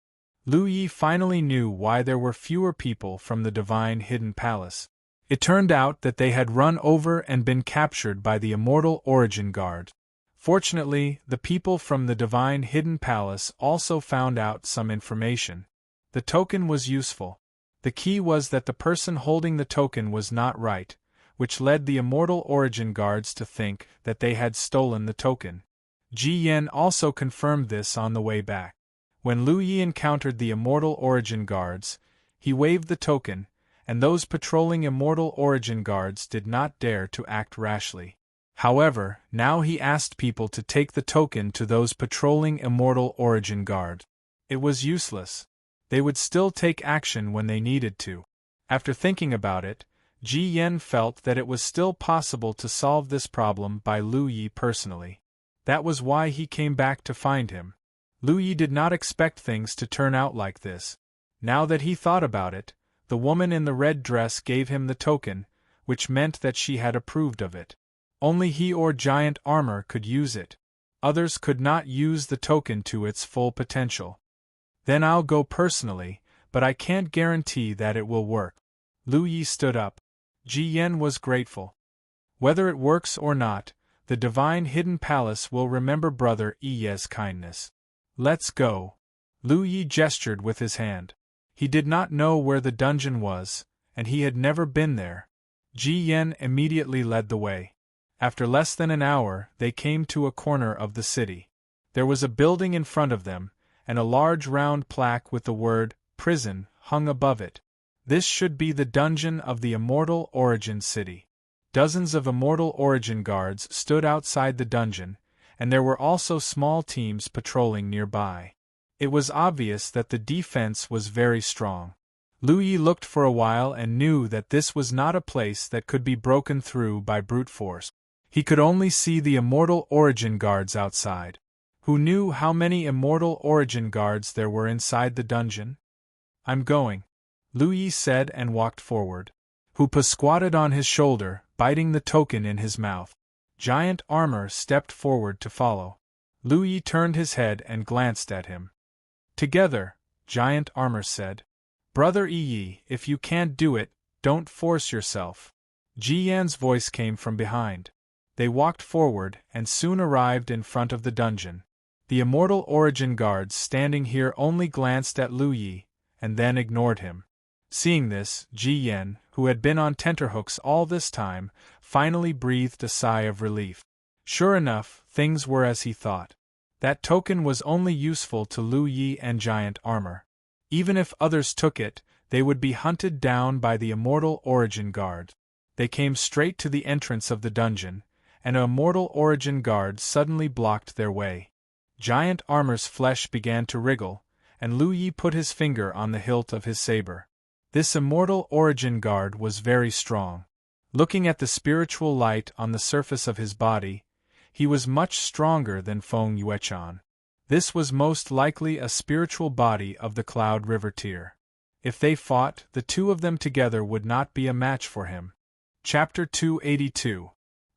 Lu Yi finally knew why there were fewer people from the divine hidden palace. It turned out that they had run over and been captured by the immortal origin guard. Fortunately, the people from the divine hidden palace also found out some information. The token was useful. The key was that the person holding the token was not right, which led the immortal origin guards to think that they had stolen the token. Ji Yen also confirmed this on the way back. When Lu Yi encountered the immortal origin guards, he waved the token, and those patrolling immortal origin guards did not dare to act rashly. However, now he asked people to take the token to those patrolling immortal origin guard. It was useless. They would still take action when they needed to. After thinking about it, Ji Yen felt that it was still possible to solve this problem by Lu Yi personally. That was why he came back to find him. Lu Yi did not expect things to turn out like this. Now that he thought about it, the woman in the red dress gave him the token, which meant that she had approved of it. Only he or giant armor could use it. Others could not use the token to its full potential. Then I'll go personally, but I can't guarantee that it will work. Lu Yi stood up. Ji Yen was grateful. Whether it works or not, the divine hidden palace will remember Brother Yi's kindness. Let's go. Lu Yi gestured with his hand. He did not know where the dungeon was, and he had never been there. Ji Yen immediately led the way. After less than an hour, they came to a corner of the city. There was a building in front of them, and a large round plaque with the word, "Prison," hung above it. This should be the dungeon of the Immortal Origin City. Dozens of Immortal Origin guards stood outside the dungeon, and there were also small teams patrolling nearby. It was obvious that the defense was very strong. Lu Yi looked for a while and knew that this was not a place that could be broken through by brute force. He could only see the Immortal Origin guards outside. Who knew how many Immortal Origin guards there were inside the dungeon? "I'm going," Lu Yi said and walked forward. Hoopa squatted on his shoulder, biting the token in his mouth. Giant Armor stepped forward to follow. Lu Yi turned his head and glanced at him. "Together," Giant Armor said. "Brother Yi, if you can't do it, don't force yourself." Ji Yan's voice came from behind. They walked forward and soon arrived in front of the dungeon. The Immortal Origin guards standing here only glanced at Lu Yi, and then ignored him. Seeing this, Ji Yen, who had been on tenterhooks all this time, finally breathed a sigh of relief. Sure enough, things were as he thought. That token was only useful to Lu Yi and Giant Armor. Even if others took it, they would be hunted down by the Immortal Origin guard. They came straight to the entrance of the dungeon, and a immortal origin guard suddenly blocked their way. Giant Armor's flesh began to wriggle, and Lu Yi put his finger on the hilt of his saber. This immortal origin guard was very strong. Looking at the spiritual light on the surface of his body, he was much stronger than Feng Yuechan. This was most likely a spiritual body of the Cloud River tier. If they fought, the two of them together would not be a match for him. Chapter 282.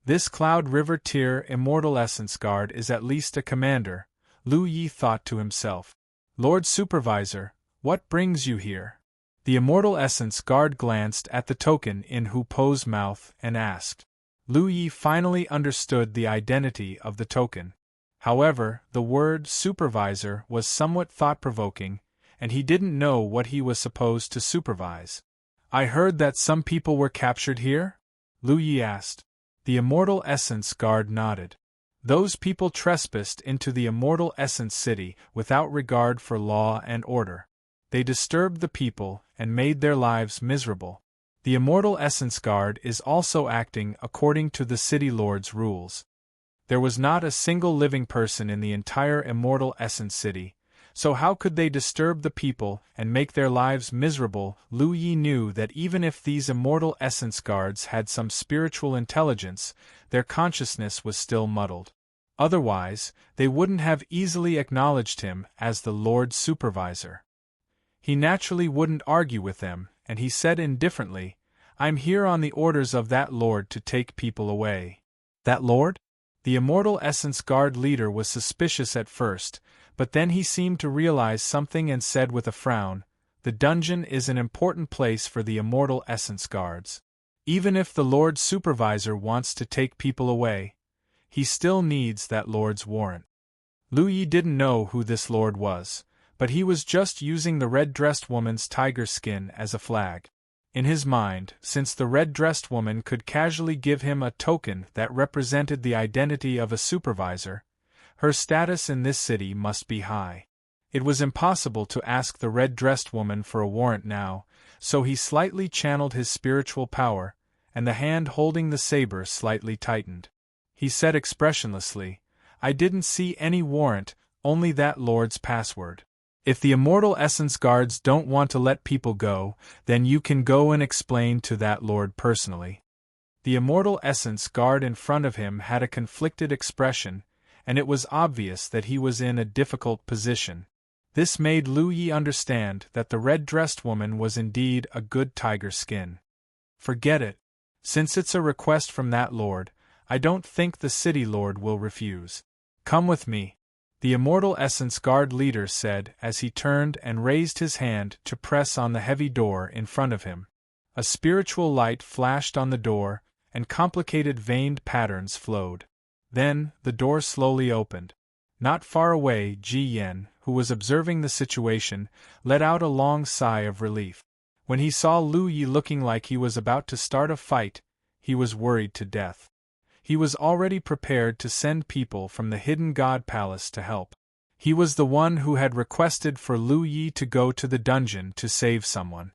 This Cloud River tier Immortal Essence Guard is at least a commander, Lu Yi thought to himself. Lord Supervisor, what brings you here? The Immortal Essence Guard glanced at the token in Hu Po's mouth and asked. Lu Yi finally understood the identity of the token. However, the word supervisor was somewhat thought-provoking, and he didn't know what he was supposed to supervise. I heard that some people were captured here? Lu Yi asked. The Immortal Essence Guard nodded. Those people trespassed into the Immortal Essence City without regard for law and order. They disturbed the people and made their lives miserable. The Immortal Essence Guard is also acting according to the City Lord's rules. There was not a single living person in the entire Immortal Essence City, so how could they disturb the people and make their lives miserable? Lu Yi knew that even if these Immortal Essence Guards had some spiritual intelligence, their consciousness was still muddled. Otherwise, they wouldn't have easily acknowledged him as the Lord Supervisor. He naturally wouldn't argue with them, and he said indifferently, I'm here on the orders of that Lord to take people away. That Lord? The Immortal Essence Guard leader was suspicious at first, but then he seemed to realize something and said with a frown, the dungeon is an important place for the Immortal Essence Guards. Even if the Lord Supervisor wants to take people away, he still needs that Lord's warrant. Lu Yi didn't know who this Lord was, but he was just using the red-dressed woman's tiger skin as a flag. In his mind, since the red-dressed woman could casually give him a token that represented the identity of a supervisor, her status in this city must be high. It was impossible to ask the red-dressed woman for a warrant now, so he slightly channeled his spiritual power, and the hand holding the saber slightly tightened. He said expressionlessly, I didn't see any warrant, only that Lord's password. If the Immortal Essence Guards don't want to let people go, then you can go and explain to that Lord personally. The Immortal Essence Guard in front of him had a conflicted expression, and it was obvious that he was in a difficult position. This made Lu Yi understand that the red-dressed woman was indeed a good tiger skin. Forget it. Since it's a request from that Lord, I don't think the City Lord will refuse. Come with me. The Immortal Essence Guard leader said as he turned and raised his hand to press on the heavy door in front of him. A spiritual light flashed on the door, and complicated veined patterns flowed. Then, the door slowly opened. Not far away, Ji Yen, who was observing the situation, let out a long sigh of relief. When he saw Lu Yi looking like he was about to start a fight, he was worried to death. He was already prepared to send people from the Hidden God Palace to help. He was the one who had requested for Lu Yi to go to the dungeon to save someone.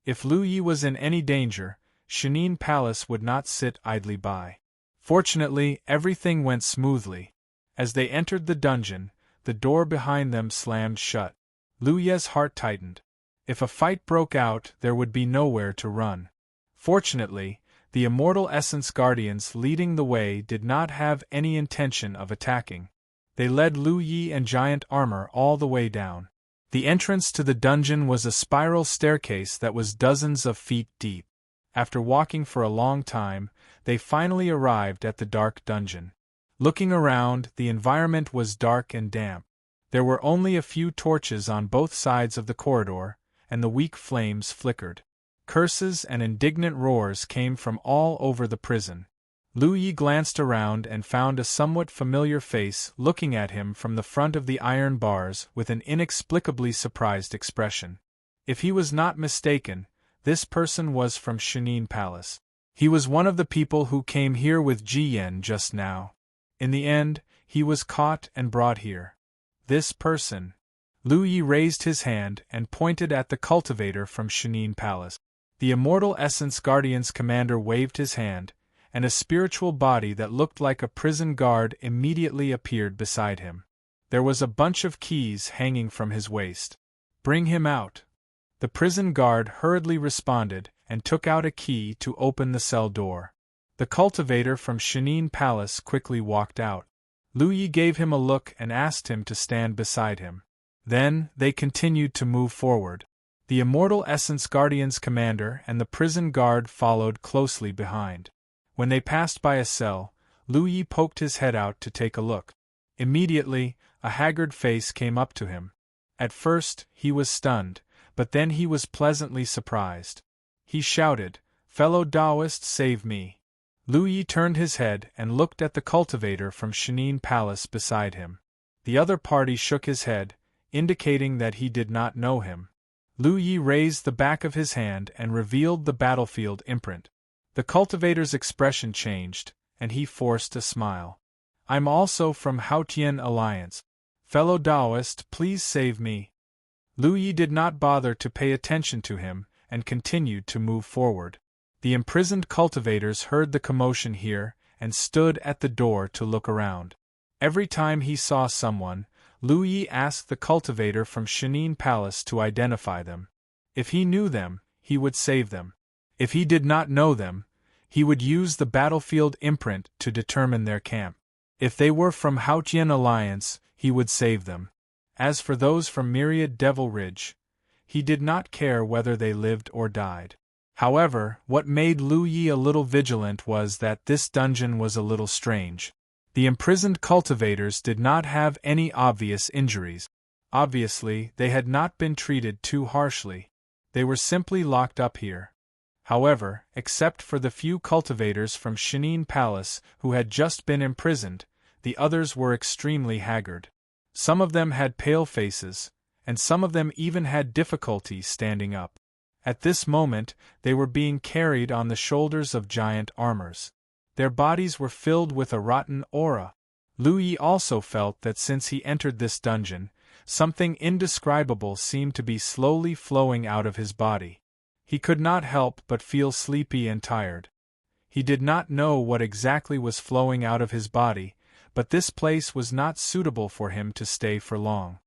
If Lu Yi was in any danger, Serene Palace would not sit idly by. Fortunately, everything went smoothly. As they entered the dungeon, the door behind them slammed shut. Lu Ye's heart tightened. If a fight broke out, there would be nowhere to run. Fortunately, the Immortal Essence Guardians leading the way did not have any intention of attacking. They led Lu Yi and Giant Armor all the way down. The entrance to the dungeon was a spiral staircase that was dozens of feet deep. After walking for a long time, they finally arrived at the dark dungeon. Looking around, the environment was dark and damp. There were only a few torches on both sides of the corridor, and the weak flames flickered. Curses and indignant roars came from all over the prison. Lu Yi glanced around and found a somewhat familiar face looking at him from the front of the iron bars with an inexplicably surprised expression. If he was not mistaken, this person was from Serene Palace. He was one of the people who came here with Ji Yen just now. In the end, he was caught and brought here. This person. Lu Yi raised his hand and pointed at the cultivator from Serene Palace. The Immortal Essence Guardian's commander waved his hand, and a spiritual body that looked like a prison guard immediately appeared beside him. There was a bunch of keys hanging from his waist. "Bring him out." The prison guard hurriedly responded and took out a key to open the cell door. The cultivator from Humane Palace quickly walked out. Lu Yi gave him a look and asked him to stand beside him. Then, they continued to move forward. The Immortal Essence Guardian's commander and the prison guard followed closely behind. When they passed by a cell, Lu Yi poked his head out to take a look. Immediately, a haggard face came up to him. At first, he was stunned, but then he was pleasantly surprised. He shouted, "Fellow Taoist, save me!" Lu Yi turned his head and looked at the cultivator from Humane Palace beside him. The other party shook his head, indicating that he did not know him. Lu Yi raised the back of his hand and revealed the battlefield imprint. The cultivator's expression changed, and he forced a smile. "I'm also from Haotian Alliance. Fellow Taoist, please save me." Lu Yi did not bother to pay attention to him, and continued to move forward. The imprisoned cultivators heard the commotion here, and stood at the door to look around. Every time he saw someone, Lu Yi asked the cultivator from Humane Palace to identify them. If he knew them, he would save them. If he did not know them, he would use the battlefield imprint to determine their camp. If they were from Haotian Alliance, he would save them. As for those from Myriad Devil Ridge, he did not care whether they lived or died. However, what made Lu Yi a little vigilant was that this dungeon was a little strange. The imprisoned cultivators did not have any obvious injuries. Obviously, they had not been treated too harshly. They were simply locked up here. However, except for the few cultivators from Humane Palace who had just been imprisoned, the others were extremely haggard. Some of them had pale faces, and some of them even had difficulty standing up. At this moment, they were being carried on the shoulders of giant armors. Their bodies were filled with a rotten aura. Lu Yi also felt that since he entered this dungeon, something indescribable seemed to be slowly flowing out of his body. He could not help but feel sleepy and tired. He did not know what exactly was flowing out of his body, but this place was not suitable for him to stay for long.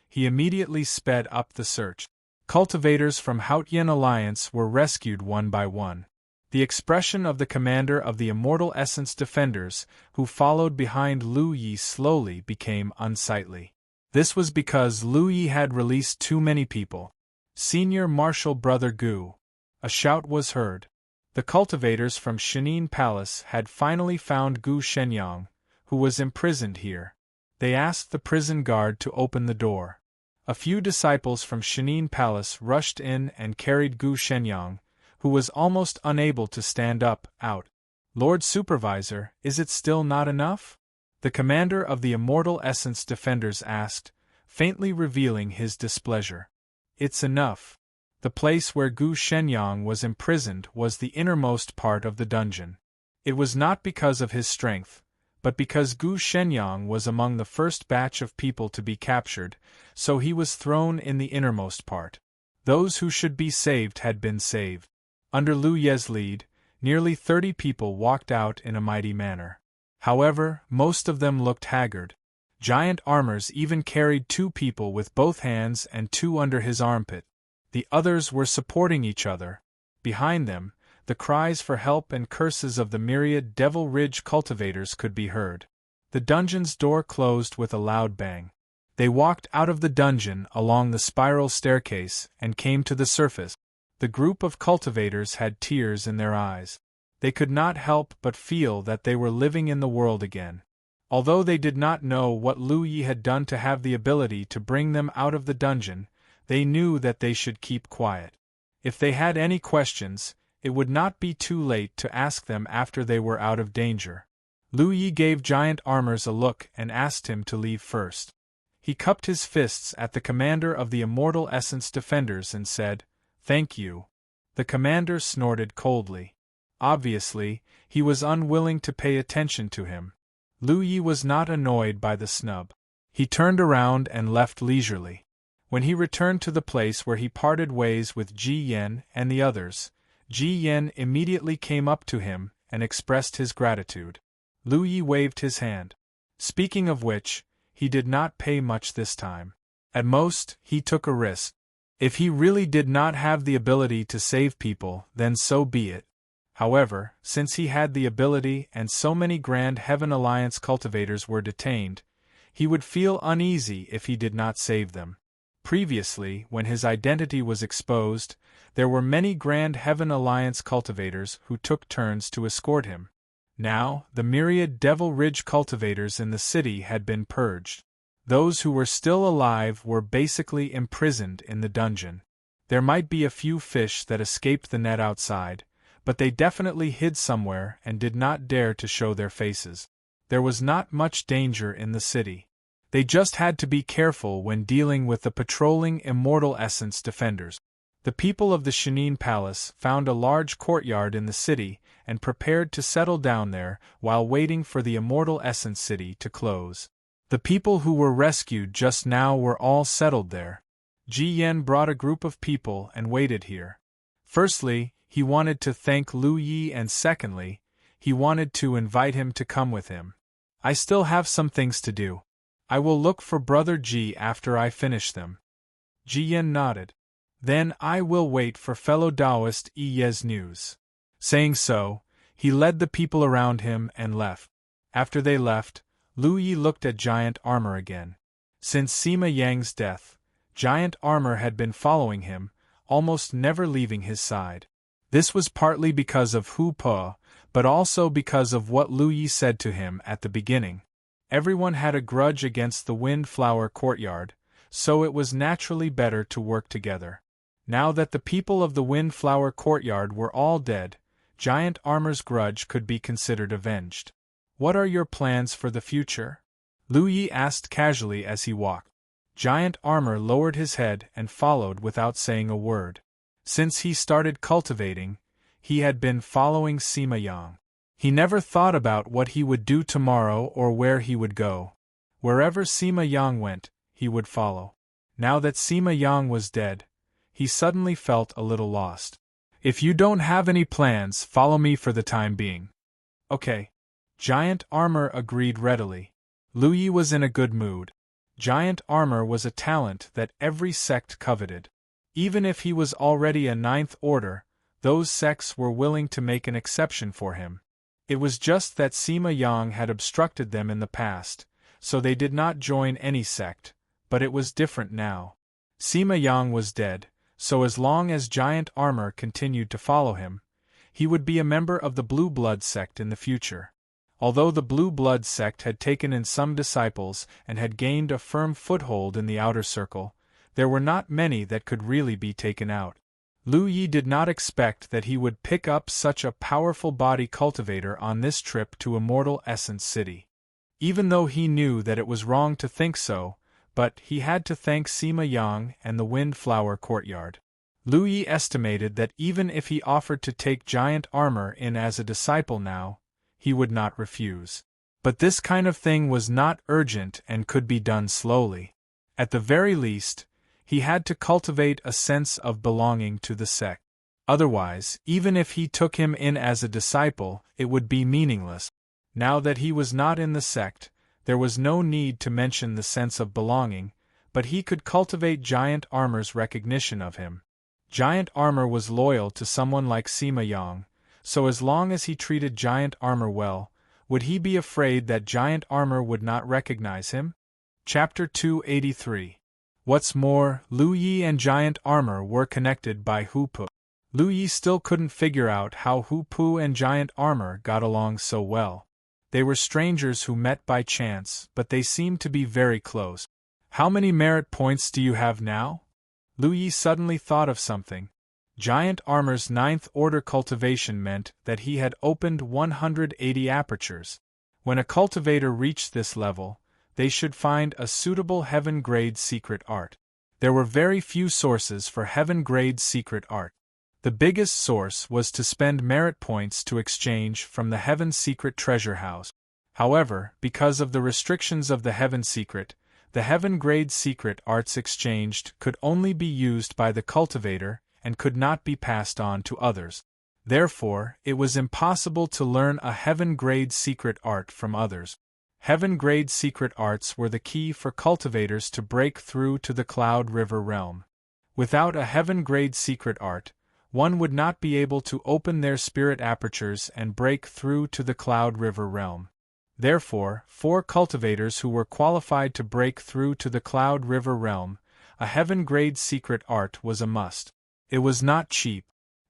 He immediately sped up the search. Cultivators from Haotian Alliance were rescued one by one. The expression of the commander of the Immortal Essence Defenders, who followed behind Lu Yi slowly, became unsightly. This was because Lu Yi had released too many people. "Senior Marshal Brother Gu!" A shout was heard. The cultivators from Humane Palace had finally found Gu Shenyang, who was imprisoned here. They asked the prison guard to open the door. A few disciples from Humane Palace rushed in and carried Gu Shenyang, who was almost unable to stand up, out. "Lord Supervisor, is it still not enough?" The commander of the Immortal Essence Defenders asked, faintly revealing his displeasure. "It's enough." The place where Gu Shenyang was imprisoned was the innermost part of the dungeon. It was not because of his strength, but because Gu Shenyang was among the first batch of people to be captured, so he was thrown in the innermost part. Those who should be saved had been saved. Under Lu Ye's lead, nearly 30 people walked out in a mighty manner. However, most of them looked haggard. Giant armors even carried 2 people with both hands and 2 under his armpit. The others were supporting each other. Behind them, the cries for help and curses of the Myriad Devil Ridge cultivators could be heard. The dungeon's door closed with a loud bang. They walked out of the dungeon along the spiral staircase and came to the surface. The group of cultivators had tears in their eyes. They could not help but feel that they were living in the world again. Although they did not know what Lu Yi had done to have the ability to bring them out of the dungeon, they knew that they should keep quiet. If they had any questions, it would not be too late to ask them after they were out of danger. Lu Yi gave Giant Armors a look and asked him to leave first. He cupped his fists at the commander of the Immortal Essence Defenders and said, "Thank you." The commander snorted coldly. Obviously, he was unwilling to pay attention to him. Lu Yi was not annoyed by the snub. He turned around and left leisurely. When he returned to the place where he parted ways with Ji Yen and the others, Ji Yen immediately came up to him and expressed his gratitude. Lu Yi waved his hand. Speaking of which, he did not pay much this time. At most, he took a risk. If he really did not have the ability to save people, then so be it. However, since he had the ability and so many Grand Heaven Alliance cultivators were detained, he would feel uneasy if he did not save them. Previously, when his identity was exposed, there were many Grand Heaven Alliance cultivators who took turns to escort him. Now, the myriad Devil Ridge cultivators in the city had been purged. Those who were still alive were basically imprisoned in the dungeon. There might be a few fish that escaped the net outside, but they definitely hid somewhere and did not dare to show their faces. There was not much danger in the city. They just had to be careful when dealing with the patrolling Immortal Essence defenders. The people of the Humane Palace found a large courtyard in the city and prepared to settle down there while waiting for the Immortal Essence city to close. The people who were rescued just now were all settled there. Ji Yen brought a group of people and waited here. Firstly, he wanted to thank Lu Yi, and secondly, he wanted to invite him to come with him. I still have some things to do. I will look for Brother Ji after I finish them. Ji Yen nodded. Then I will wait for fellow Taoist Ye's news. Saying so, he led the people around him and left. After they left, Lu Yi looked at Giant Armor again. Since Sima Yang's death, Giant Armor had been following him, almost never leaving his side. This was partly because of Hu Po, but also because of what Lu Yi said to him at the beginning. Everyone had a grudge against the Windflower Courtyard, so it was naturally better to work together. Now that the people of the Windflower Courtyard were all dead, Giant Armor's grudge could be considered avenged. What are your plans for the future? Lu Yi asked casually as he walked. Giant Armor lowered his head and followed without saying a word. Since he started cultivating, he had been following Sima Yang. He never thought about what he would do tomorrow or where he would go. Wherever Sima Yang went, he would follow. Now that Sima Yang was dead, he suddenly felt a little lost. If you don't have any plans, follow me for the time being. Okay. Giant Armor agreed readily. Lu Yi was in a good mood. Giant Armor was a talent that every sect coveted. Even if he was already a ninth order, those sects were willing to make an exception for him. It was just that Sima Yang had obstructed them in the past, so they did not join any sect, but it was different now. Sima Yang was dead, so as long as Giant Armor continued to follow him, he would be a member of the Blue Blood sect in the future. Although the Blue Blood sect had taken in some disciples and had gained a firm foothold in the outer circle, there were not many that could really be taken out. Lu Yi did not expect that he would pick up such a powerful body cultivator on this trip to Immortal Essence City. Even though he knew that it was wrong to think so, but he had to thank Sima Yang and the Windflower Courtyard. Lu Yi estimated that even if he offered to take Giant Armor in as a disciple now, he would not refuse. But this kind of thing was not urgent and could be done slowly. At the very least, he had to cultivate a sense of belonging to the sect. Otherwise, even if he took him in as a disciple, it would be meaningless. Now that he was not in the sect, there was no need to mention the sense of belonging, but he could cultivate Giant Armor's recognition of him. Giant Armor was loyal to someone like Sima Yang, so as long as he treated Giant Armor well, would he be afraid that Giant Armor would not recognize him? Chapter 283. What's more, Lu Yi and Giant Armor were connected by Hu Po. Lu Yi still couldn't figure out how Hu Po and Giant Armor got along so well. They were strangers who met by chance, but they seemed to be very close. How many merit points do you have now? Lu Yi suddenly thought of something. Giant Armor's 9th order cultivation meant that he had opened 180 apertures. When a cultivator reached this level, they should find a suitable heaven-grade secret art. There were very few sources for heaven-grade secret art. The biggest source was to spend merit points to exchange from the Heaven Secret Treasure House. However, because of the restrictions of the Heaven Secret, the heaven-grade secret arts exchanged could only be used by the cultivator and could not be passed on to others. Therefore, it was impossible to learn a heaven-grade secret art from others. Heaven-grade secret arts were the key for cultivators to break through to the Cloud River realm. Without a heaven-grade secret art, one would not be able to open their spirit apertures and break through to the Cloud River realm. Therefore, for cultivators who were qualified to break through to the Cloud River realm, a heaven-grade secret art was a must. It was not cheap.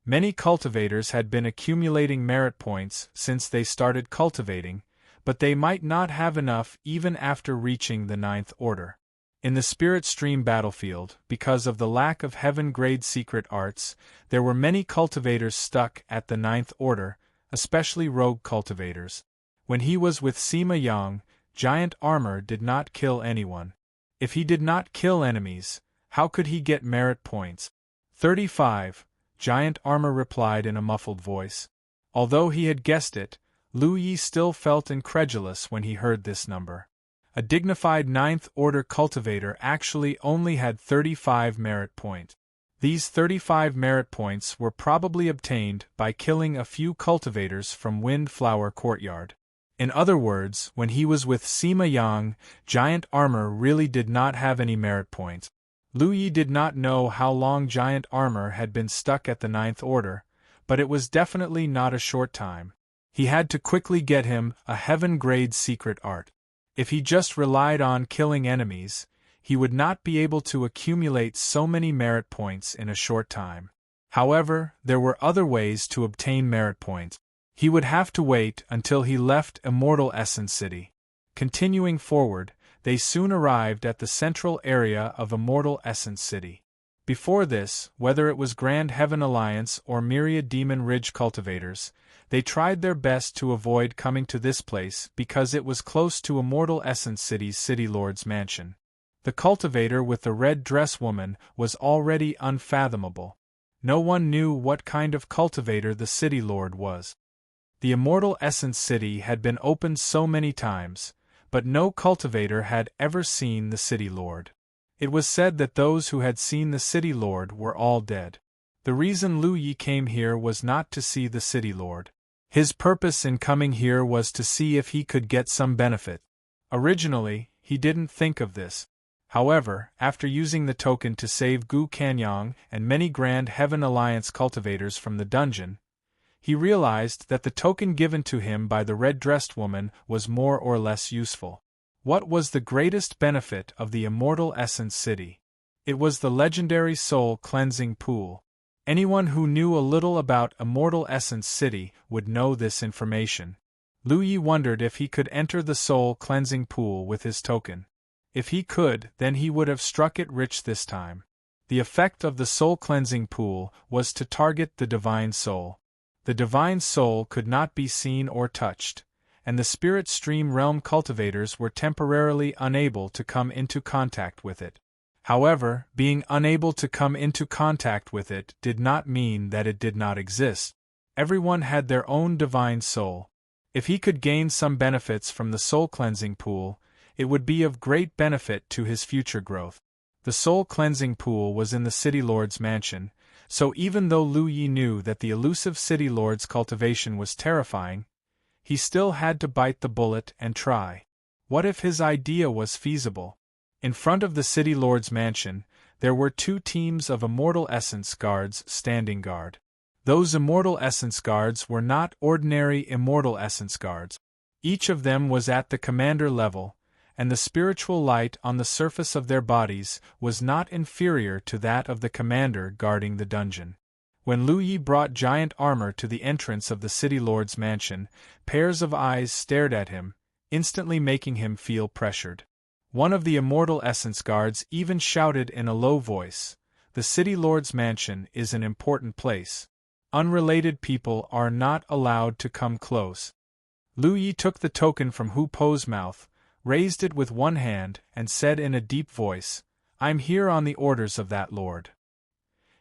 Many cultivators had been accumulating merit points since they started cultivating, but they might not have enough even after reaching the 9th order. In the Spirit Stream battlefield, because of the lack of heaven-grade secret arts, there were many cultivators stuck at the 9th order, especially rogue cultivators. When he was with Sima Yang, giant armor did not kill anyone. If he did not kill enemies, how could he get merit points? 35, giant armor replied in a muffled voice. Although he had guessed it, Lu Yi still felt incredulous when he heard this number. A dignified 9th order cultivator actually only had 35 merit points. These 35 merit points were probably obtained by killing a few cultivators from Windflower Courtyard. In other words, when he was with Sima Yang, giant armor really did not have any merit points. Lu Yi did not know how long giant armor had been stuck at the 9th order, but it was definitely not a short time. He had to quickly get him a heaven-grade secret art. If he just relied on killing enemies, he would not be able to accumulate so many merit points in a short time. However, there were other ways to obtain merit points. He would have to wait until he left Immortal Essence City. Continuing forward, they soon arrived at the central area of Immortal Essence City. Before this, whether it was Grand Heaven Alliance or Myriad Demon Ridge cultivators, they tried their best to avoid coming to this place because it was close to Immortal Essence City's City Lord's mansion. The cultivator with the red dress woman was already unfathomable. No one knew what kind of cultivator the City Lord was. The Immortal Essence City had been opened so many times, but no cultivator had ever seen the City Lord. It was said that those who had seen the City Lord were all dead. The reason Lu Yi came here was not to see the City Lord. His purpose in coming here was to see if he could get some benefit. Originally, he didn't think of this. However, after using the token to save Gu Kanyang and many Grand Heaven Alliance cultivators from the dungeon, he realized that the token given to him by the red-dressed woman was more or less useful. What was the greatest benefit of the Immortal Essence City? It was the legendary soul cleansing pool. Anyone who knew a little about Immortal Essence City would know this information. Lu Yi wondered if he could enter the soul cleansing pool with his token. If he could, then he would have struck it rich this time. The effect of the soul cleansing pool was to target the divine soul. The divine soul could not be seen or touched, and the spirit stream realm cultivators were temporarily unable to come into contact with it. However, being unable to come into contact with it did not mean that it did not exist. Everyone had their own divine soul. If he could gain some benefits from the soul cleansing pool, it would be of great benefit to his future growth. The soul cleansing pool was in the City Lord's mansion, so even though Lu Yi knew that the elusive City Lord's cultivation was terrifying, he still had to bite the bullet and try. What if his idea was feasible? In front of the City Lord's mansion, there were 2 teams of Immortal Essence Guards standing guard. Those Immortal Essence Guards were not ordinary Immortal Essence Guards. Each of them was at the commander level, and the spiritual light on the surface of their bodies was not inferior to that of the commander guarding the dungeon. When Lu Yi brought giant armor to the entrance of the City Lord's mansion, pairs of eyes stared at him, instantly making him feel pressured. One of the Immortal Essence Guards even shouted in a low voice, "The City Lord's mansion is an important place. Unrelated people are not allowed to come close." Lu Yi took the token from Hu Po's mouth, raised it with one hand, and said in a deep voice, "I'm here on the orders of that lord."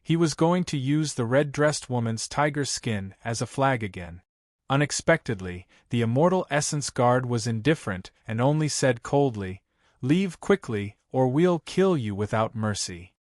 He was going to use the red-dressed woman's tiger skin as a flag again. Unexpectedly, the Immortal Essence Guard was indifferent and only said coldly, "Leave quickly, or we'll kill you without mercy."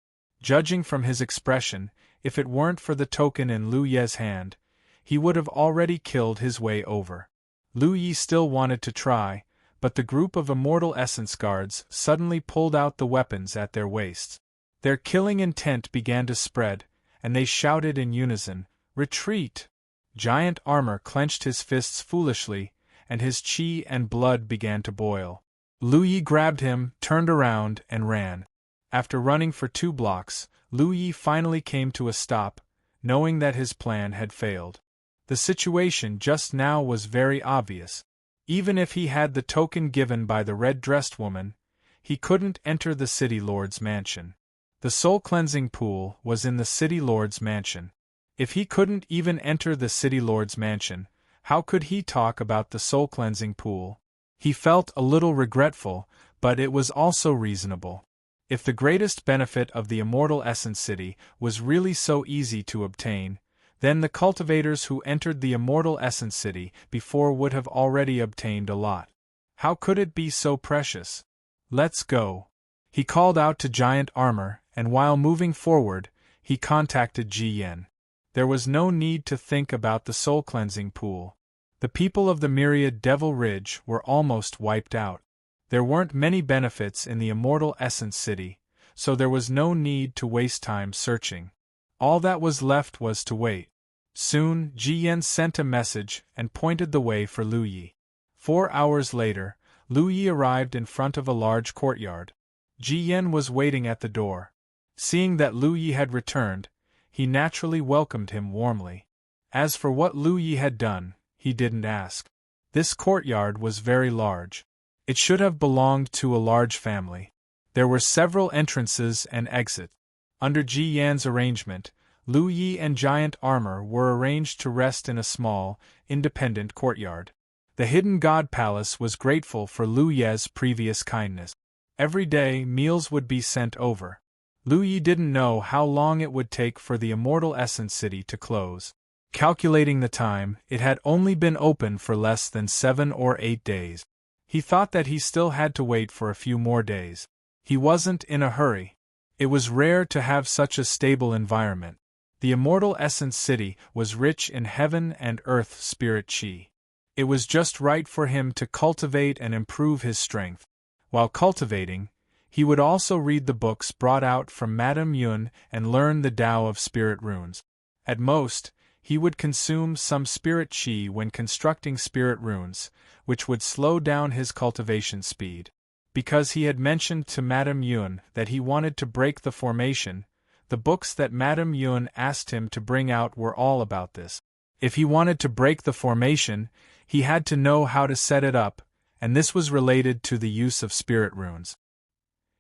Judging from his expression, if it weren't for the token in Lu Ye's hand, he would have already killed his way over. Lu Yi still wanted to try, but the group of immortal essence guards suddenly pulled out the weapons at their waists. Their killing intent began to spread, and they shouted in unison, "Retreat!" Giant Armor clenched his fists foolishly, and his chi and blood began to boil. Lu Yi grabbed him, turned around, and ran. After running for 2 blocks, Lu Yi finally came to a stop, knowing that his plan had failed. The situation just now was very obvious. Even if he had the token given by the red-dressed woman, he couldn't enter the City Lord's mansion. The soul-cleansing pool was in the City Lord's mansion. If he couldn't even enter the City Lord's mansion, how could he talk about the soul-cleansing pool? He felt a little regretful, but it was also reasonable. If the greatest benefit of the Immortal Essence City was really so easy to obtain, then the cultivators who entered the Immortal Essence City before would have already obtained a lot. How could it be so precious? "Let's go," he called out to Giant Armor, and while moving forward, he contacted Ji Yen. There was no need to think about the soul-cleansing pool. The people of the Myriad Devil Ridge were almost wiped out. There weren't many benefits in the Immortal Essence City, so there was no need to waste time searching. All that was left was to wait. Soon, Ji Yen sent a message and pointed the way for Lu Yi. 4 hours later, Lu Yi arrived in front of a large courtyard. Ji Yen was waiting at the door. Seeing that Lu Yi had returned, he naturally welcomed him warmly. As for what Lu Yi had done, he didn't ask. This courtyard was very large. It should have belonged to a large family. There were several entrances and exits. Under Ji Yan's arrangement, Lu Yi and Giant Armor were arranged to rest in a small, independent courtyard. The Hidden God Palace was grateful for Lu Ye's previous kindness. Every day meals would be sent over. Lu Yi didn't know how long it would take for the Immortal Essence City to close. Calculating the time, it had only been open for less than 7 or 8 days. He thought that he still had to wait for a few more days. He wasn't in a hurry. It was rare to have such a stable environment. The Immortal Essence City was rich in heaven and earth spirit chi. It was just right for him to cultivate and improve his strength. While cultivating, he would also read the books brought out from Madame Yun and learn the Tao of Spirit Runes. At most, he would consume some spirit chi when constructing spirit runes, which would slow down his cultivation speed. Because he had mentioned to Madame Yun that he wanted to break the formation, the books that Madame Yun asked him to bring out were all about this. If he wanted to break the formation, he had to know how to set it up, and this was related to the use of spirit runes.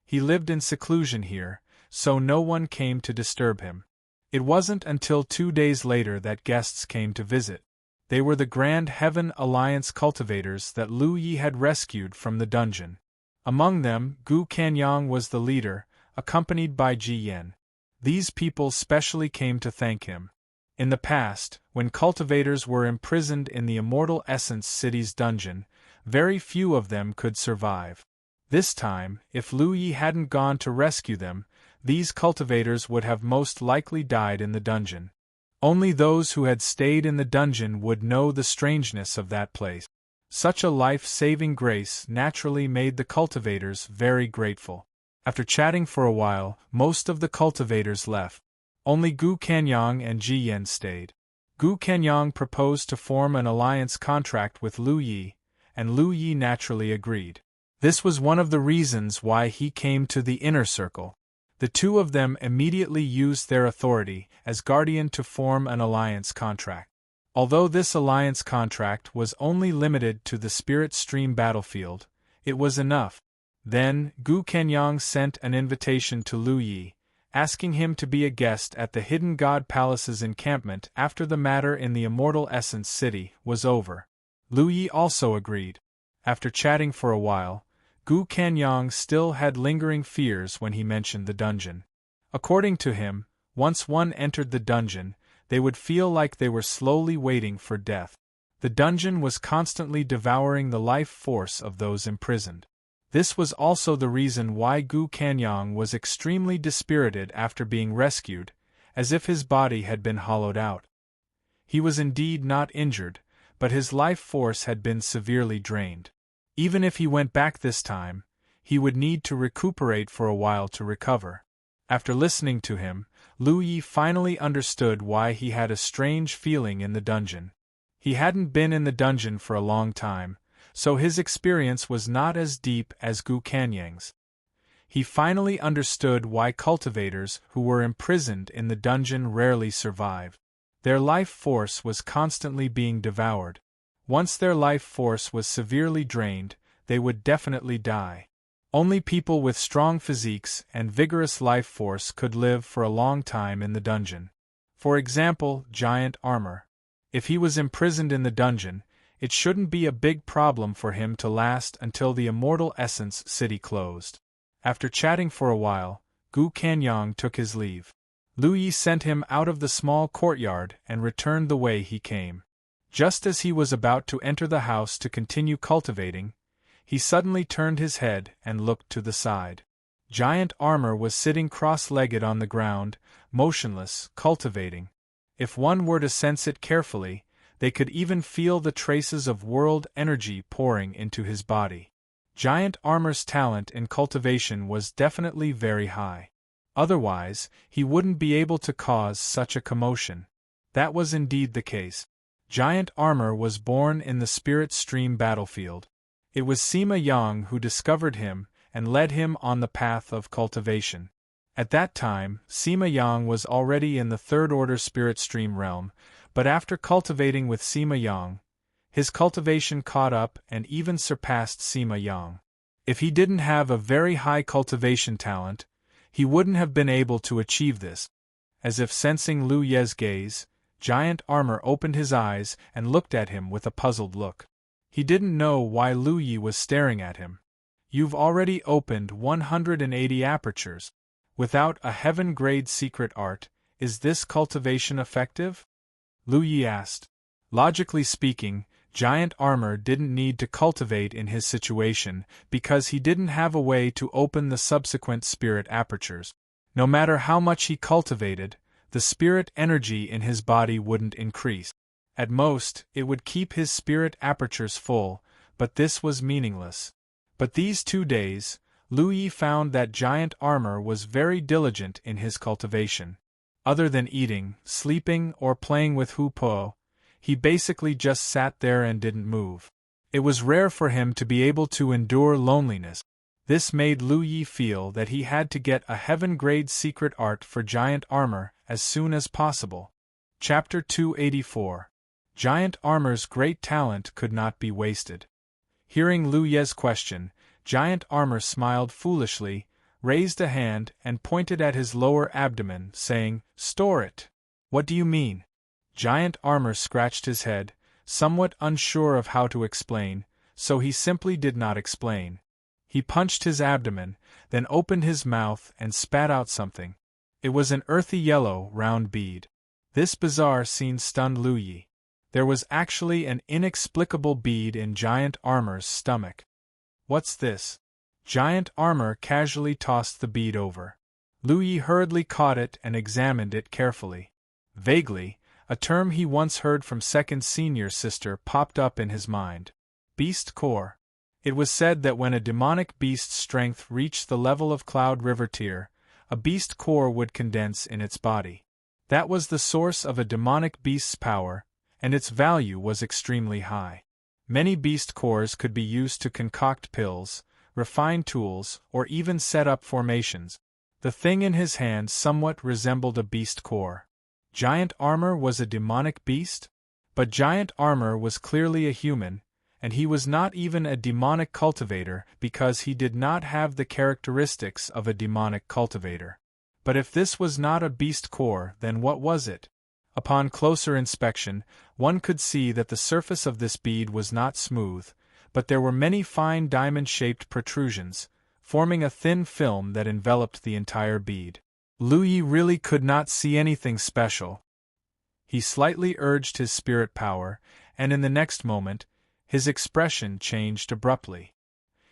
He lived in seclusion here, so no one came to disturb him. It wasn't until 2 days later that guests came to visit. They were the Grand Heaven Alliance cultivators that Lu Yi had rescued from the dungeon. Among them, Gu Kanyang was the leader, accompanied by Ji Yen. These people specially came to thank him. In the past, when cultivators were imprisoned in the Immortal Essence City's dungeon, very few of them could survive. This time, if Lu Yi hadn't gone to rescue them, these cultivators would have most likely died in the dungeon. Only those who had stayed in the dungeon would know the strangeness of that place. Such a life-saving grace naturally made the cultivators very grateful. After chatting for a while, most of the cultivators left. Only Gu Kanyang and Ji Yen stayed. Gu Kanyang proposed to form an alliance contract with Lu Yi, and Lu Yi naturally agreed. This was one of the reasons why he came to the inner circle. The two of them immediately used their authority as guardian to form an alliance contract. Although this alliance contract was only limited to the Spirit Stream battlefield, it was enough. Then, Gu Kanyang sent an invitation to Lu Yi, asking him to be a guest at the Hidden God Palace's encampment after the matter in the Immortal Essence City was over. Lu Yi also agreed. After chatting for a while, Gu Kanyang still had lingering fears when he mentioned the dungeon. According to him, once one entered the dungeon, they would feel like they were slowly waiting for death. The dungeon was constantly devouring the life force of those imprisoned. This was also the reason why Gu Kanyang was extremely dispirited after being rescued, as if his body had been hollowed out. He was indeed not injured, but his life force had been severely drained. Even if he went back this time, he would need to recuperate for a while to recover. After listening to him, Lu Yi finally understood why he had a strange feeling in the dungeon. He hadn't been in the dungeon for a long time, so his experience was not as deep as Gu Kanyang's. He finally understood why cultivators who were imprisoned in the dungeon rarely survived. Their life force was constantly being devoured. Once their life force was severely drained, they would definitely die. Only people with strong physiques and vigorous life force could live for a long time in the dungeon. For example, giant armor. If he was imprisoned in the dungeon, it shouldn't be a big problem for him to last until the Immortal Essence City closed. After chatting for a while, Gu Kanyang took his leave. Lu Yi sent him out of the small courtyard and returned the way he came. Just as he was about to enter the house to continue cultivating, he suddenly turned his head and looked to the side. Giant Armor was sitting cross-legged on the ground, motionless, cultivating. If one were to sense it carefully, they could even feel the traces of world energy pouring into his body. Giant Armor's talent in cultivation was definitely very high. Otherwise, he wouldn't be able to cause such a commotion. That was indeed the case. Giant Armor was born in the Spirit Stream battlefield. It was Sima Yang who discovered him and led him on the path of cultivation. At that time, Sima Yang was already in the Third Order Spirit Stream realm, but after cultivating with Sima Yang, his cultivation caught up and even surpassed Sima Yang. If he didn't have a very high cultivation talent, he wouldn't have been able to achieve this. As if sensing Lu Ye's gaze, Giant Armor opened his eyes and looked at him with a puzzled look. He didn't know why Lu Yi was staring at him. "You've already opened 180 apertures. Without a heaven-grade secret art, is this cultivation effective?" Lu Yi asked. Logically speaking, Giant Armor didn't need to cultivate in his situation because he didn't have a way to open the subsequent spirit apertures. No matter how much he cultivated, the spirit energy in his body wouldn't increase. At most, it would keep his spirit apertures full, but this was meaningless. But these 2 days, Lu Yi found that Giant Armor was very diligent in his cultivation. Other than eating, sleeping, or playing with Hu Po, he basically just sat there and didn't move. It was rare for him to be able to endure loneliness. This made Lu Yi feel that he had to get a heaven-grade secret art for Giant Armor as soon as possible. Chapter 284. Giant Armor's great talent could not be wasted. Hearing Lu Ye's question, Giant Armor smiled foolishly, raised a hand and pointed at his lower abdomen, saying, "Store it." "What do you mean?" Giant Armor scratched his head, somewhat unsure of how to explain, so he simply did not explain. He punched his abdomen, then opened his mouth and spat out something. It was an earthy yellow, round bead. This bizarre scene stunned Lu Yi. There was actually an inexplicable bead in Giant Armor's stomach. "What's this?" Giant Armor casually tossed the bead over. Lu Yi hurriedly caught it and examined it carefully. Vaguely, a term he once heard from Second Senior Sister popped up in his mind. Beast Core. It was said that when a demonic beast's strength reached the level of Cloud River tier, a beast core would condense in its body. That was the source of a demonic beast's power, and its value was extremely high. Many beast cores could be used to concoct pills, refine tools, or even set up formations. The thing in his hand somewhat resembled a beast core. Giant Armor was a demonic beast? But Giant Armor was clearly a human, and he was not even a demonic cultivator because he did not have the characteristics of a demonic cultivator. But if this was not a beast core, then what was it? Upon closer inspection, one could see that the surface of this bead was not smooth, but there were many fine diamond-shaped protrusions, forming a thin film that enveloped the entire bead. Lu Yi really could not see anything special. He slightly urged his spirit power, and in the next moment, his expression changed abruptly.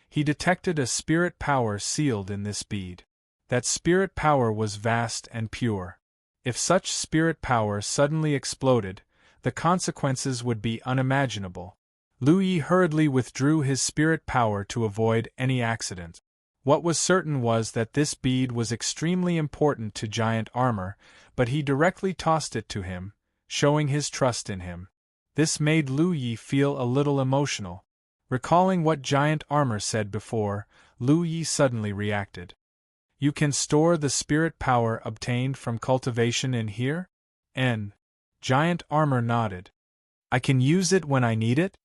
He detected a spirit power sealed in this bead. That spirit power was vast and pure. If such spirit power suddenly exploded, the consequences would be unimaginable. Lu Yi hurriedly withdrew his spirit power to avoid any accident. What was certain was that this bead was extremely important to giant armor, but he directly tossed it to him, showing his trust in him. This made Lu Yi feel a little emotional. Recalling what giant armor said before, Lu Yi suddenly reacted. You can store the spirit power obtained from cultivation in here? Giant armor nodded. I can use it when I need it?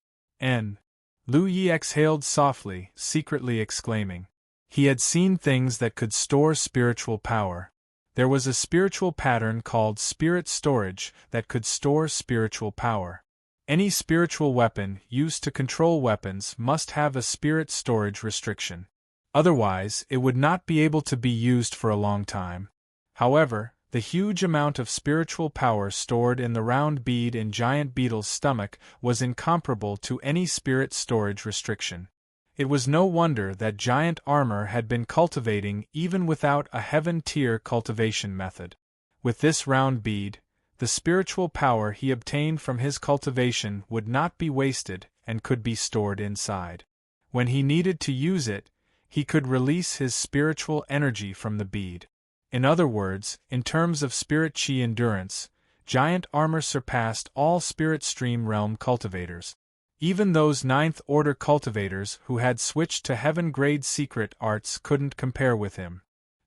Lu Yi exhaled softly, secretly exclaiming. He had seen things that could store spiritual power. There was a spiritual pattern called spirit storage that could store spiritual power. Any spiritual weapon used to control weapons must have a spirit storage restriction. Otherwise, it would not be able to be used for a long time. However, the huge amount of spiritual power stored in the round bead in Giant Beetle's stomach was incomparable to any spirit storage restriction. It was no wonder that giant armor had been cultivating even without a heaven-tier cultivation method. With this round bead, the spiritual power he obtained from his cultivation would not be wasted and could be stored inside. When he needed to use it, he could release his spiritual energy from the bead. In other words, in terms of spirit chi endurance, giant armor surpassed all spirit stream realm cultivators. Even those ninth-order cultivators who had switched to heaven-grade secret arts couldn't compare with him.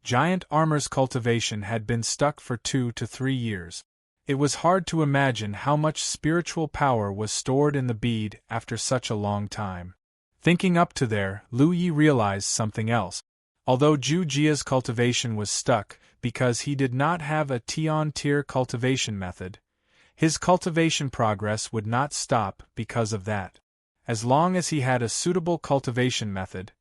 Giant armor's cultivation had been stuck for 2 to 3 years. It was hard to imagine how much spiritual power was stored in the bead after such a long time. Thinking up to there, Lu Yi realized something else. Although Zhu Jia's cultivation was stuck because he did not have a Tian-tier cultivation method, his cultivation progress would not stop because of that. As long as he had a suitable cultivation method,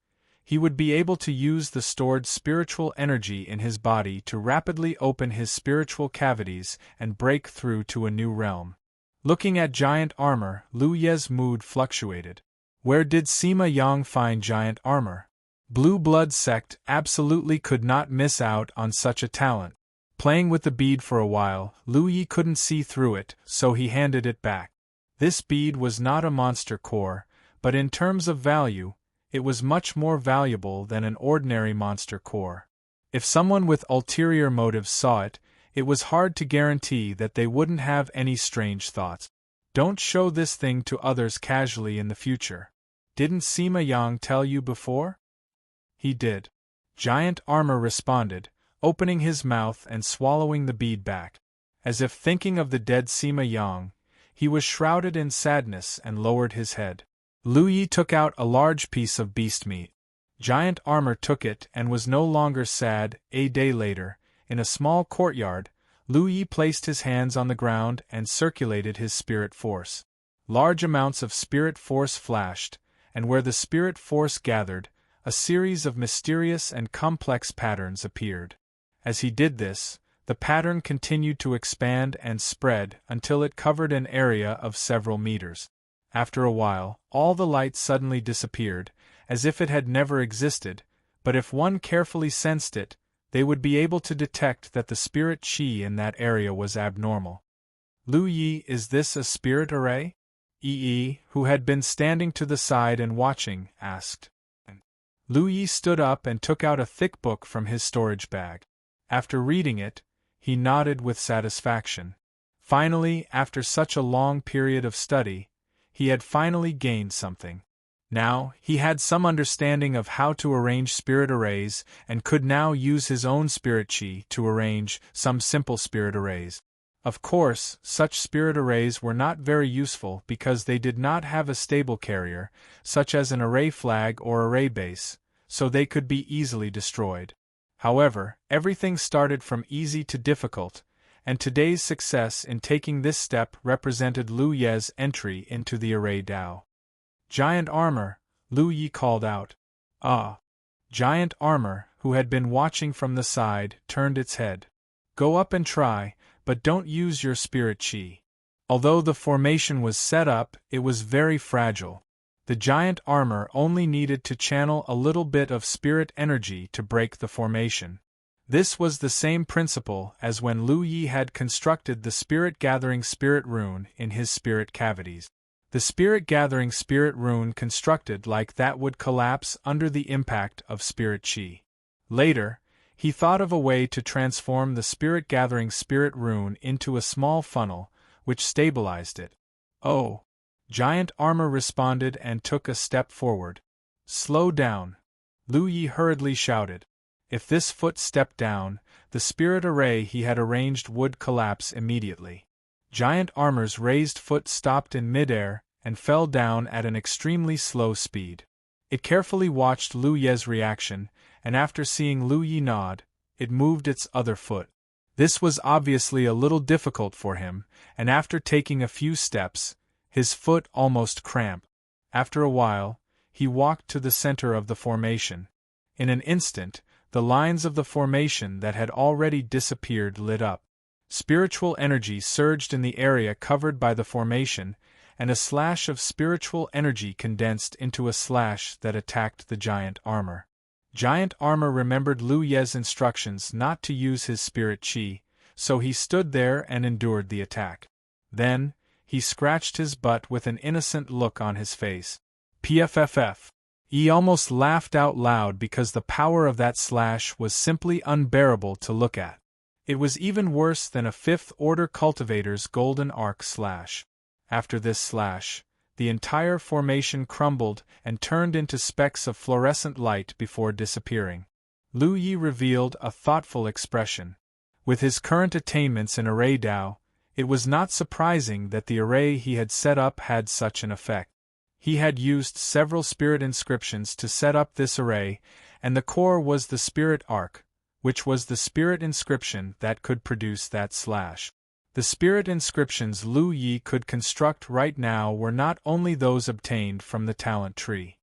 he would be able to use the stored spiritual energy in his body to rapidly open his spiritual cavities and break through to a new realm. Looking at giant armor, Lu Ye's mood fluctuated. Where did Sima Yang find giant armor? Blue Blood Sect absolutely could not miss out on such a talent. Playing with the bead for a while, Lu Yi couldn't see through it, so he handed it back. This bead was not a monster core, but in terms of value, it was much more valuable than an ordinary monster core. If someone with ulterior motives saw it, it was hard to guarantee that they wouldn't have any strange thoughts. Don't show this thing to others casually in the future. Didn't Sima Yang tell you before? He did. Giant armor responded, opening his mouth and swallowing the bead back. As if thinking of the dead Sima Yang, he was shrouded in sadness and lowered his head. Lu Yi took out a large piece of beast meat. Giant armor took it and was no longer sad. A day later, in a small courtyard, Lu Yi placed his hands on the ground and circulated his spirit force. Large amounts of spirit force flashed, and where the spirit force gathered, a series of mysterious and complex patterns appeared. As he did this, the pattern continued to expand and spread until it covered an area of several meters. After a while, all the light suddenly disappeared, as if it had never existed, but if one carefully sensed it, they would be able to detect that the spirit chi in that area was abnormal. Lu Yi, is this a spirit array? Yi, who had been standing to the side and watching, asked. Lu Yi stood up and took out a thick book from his storage bag. After reading it, he nodded with satisfaction. Finally, after such a long period of study, he had finally gained something. Now, he had some understanding of how to arrange spirit arrays and could now use his own spirit chi to arrange some simple spirit arrays. Of course, such spirit arrays were not very useful because they did not have a stable carrier, such as an array flag or array base, so they could be easily destroyed. However, everything started from easy to difficult, and today's success in taking this step represented Lu Ye's entry into the array Dao. Giant armor, Lu Yi called out. Ah! Giant armor, who had been watching from the side, turned its head. Go up and try, but don't use your spirit chi. Although the formation was set up, it was very fragile. The giant armor only needed to channel a little bit of spirit energy to break the formation. This was the same principle as when Lu Yi had constructed the spirit-gathering spirit rune in his spirit cavities. The spirit-gathering spirit rune constructed like that would collapse under the impact of spirit chi. Later, he thought of a way to transform the spirit-gathering spirit rune into a small funnel, which stabilized it. "Oh!" Giant Armor responded and took a step forward. "Slow down," Lu Yi hurriedly shouted. If this foot stepped down, the spirit array he had arranged would collapse immediately. Giant Armor's raised foot stopped in midair and fell down at an extremely slow speed. It carefully watched Lu Ye's reaction, and after seeing Lu Yi nod, it moved its other foot. This was obviously a little difficult for him, and after taking a few steps, his foot almost cramped. After a while, he walked to the center of the formation. In an instant, the lines of the formation that had already disappeared lit up. Spiritual energy surged in the area covered by the formation, and a slash of spiritual energy condensed into a slash that attacked the Giant Armor. Giant Armor remembered Lu Ye's instructions not to use his spirit chi, so he stood there and endured the attack. Then, he scratched his butt with an innocent look on his face. Pfff. He almost laughed out loud because the power of that slash was simply unbearable to look at. It was even worse than a fifth-order cultivator's golden arc slash. After this slash, the entire formation crumbled and turned into specks of fluorescent light before disappearing. Lu Yi revealed a thoughtful expression. With his current attainments in array Dao, it was not surprising that the array he had set up had such an effect. He had used several spirit inscriptions to set up this array, and the core was the spirit arc, which was the spirit inscription that could produce that slash. The spirit inscriptions Lu Yi could construct right now were not only those obtained from the talent tree.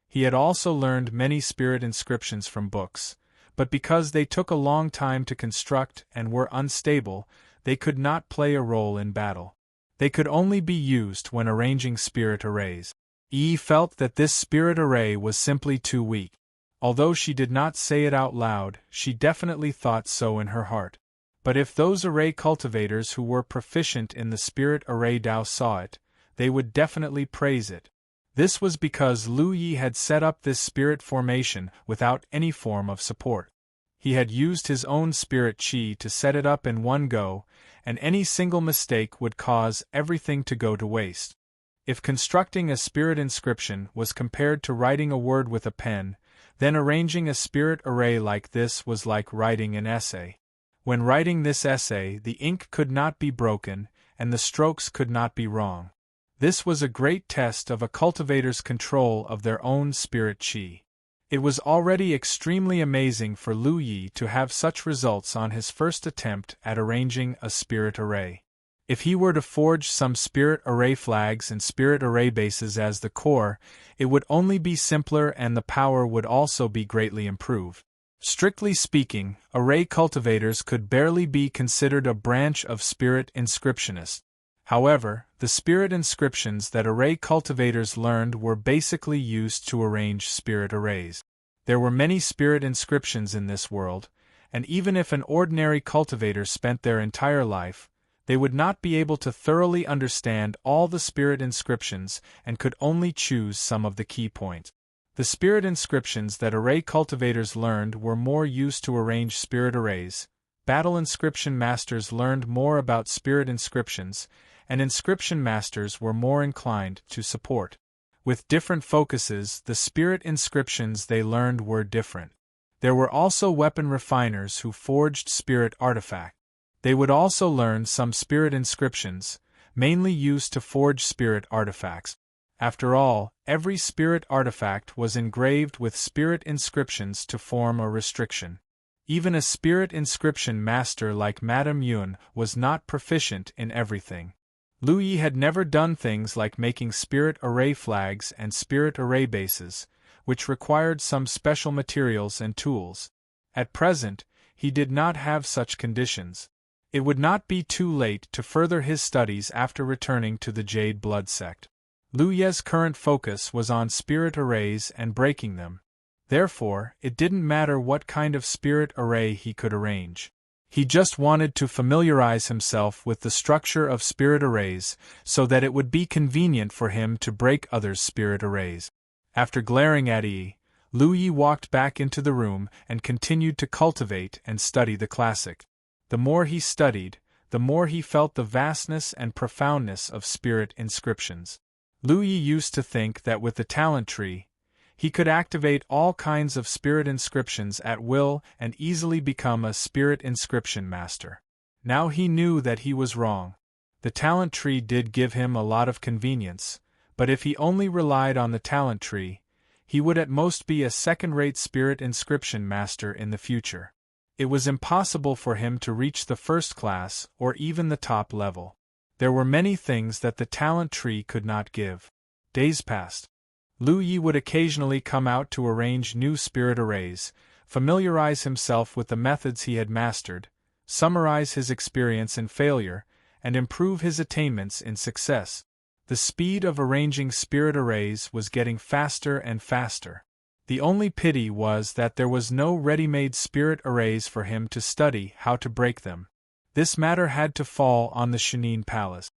He had also learned many spirit inscriptions from books, but because they took a long time to construct and were unstable, they could not play a role in battle. They could only be used when arranging spirit arrays. Yi felt that this spirit array was simply too weak. Although she did not say it out loud, she definitely thought so in her heart. But if those array cultivators who were proficient in the spirit array Dao saw it, they would definitely praise it. This was because Lu Yi had set up this spirit formation without any form of support. He had used his own spirit chi to set it up in one go, and any single mistake would cause everything to go to waste. If constructing a spirit inscription was compared to writing a word with a pen, then arranging a spirit array like this was like writing an essay. When writing this essay, the ink could not be broken, and the strokes could not be wrong. This was a great test of a cultivator's control of their own spirit chi. It was already extremely amazing for Lu Yi to have such results on his first attempt at arranging a spirit array. If he were to forge some spirit array flags and spirit array bases as the core, it would only be simpler and the power would also be greatly improved. Strictly speaking, array cultivators could barely be considered a branch of spirit inscriptionists. However, the spirit inscriptions that array cultivators learned were basically used to arrange spirit arrays. There were many spirit inscriptions in this world, and even if an ordinary cultivator spent their entire life, they would not be able to thoroughly understand all the spirit inscriptions and could only choose some of the key points. The spirit inscriptions that array cultivators learned were more used to arrange spirit arrays. Battle inscription masters learned more about spirit inscriptions, and inscription masters were more inclined to support. With different focuses, the spirit inscriptions they learned were different. There were also weapon refiners who forged spirit artifacts. They would also learn some spirit inscriptions, mainly used to forge spirit artifacts. After all, every spirit artifact was engraved with spirit inscriptions to form a restriction. Even a spirit inscription master like Madame Yun was not proficient in everything. Lu Yi had never done things like making spirit array flags and spirit array bases, which required some special materials and tools. At present, he did not have such conditions. It would not be too late to further his studies after returning to the Jade Blood Sect. Lu Ye's current focus was on spirit arrays and breaking them. Therefore, it didn't matter what kind of spirit array he could arrange. He just wanted to familiarize himself with the structure of spirit arrays so that it would be convenient for him to break others' spirit arrays. After glaring at Yi, Lu Yi walked back into the room and continued to cultivate and study the classic. The more he studied, the more he felt the vastness and profoundness of spirit inscriptions. Lu Yi used to think that with the talent tree, he could activate all kinds of spirit inscriptions at will and easily become a spirit inscription master. Now he knew that he was wrong. The talent tree did give him a lot of convenience, but if he only relied on the talent tree, he would at most be a second-rate spirit inscription master in the future. It was impossible for him to reach the first class or even the top level. There were many things that the talent tree could not give. Days passed. Lu Yi would occasionally come out to arrange new spirit arrays, familiarize himself with the methods he had mastered, summarize his experience in failure, and improve his attainments in success. The speed of arranging spirit arrays was getting faster and faster. The only pity was that there was no ready-made spirit arrays for him to study how to break them. This matter had to fall on the Shanine Palace.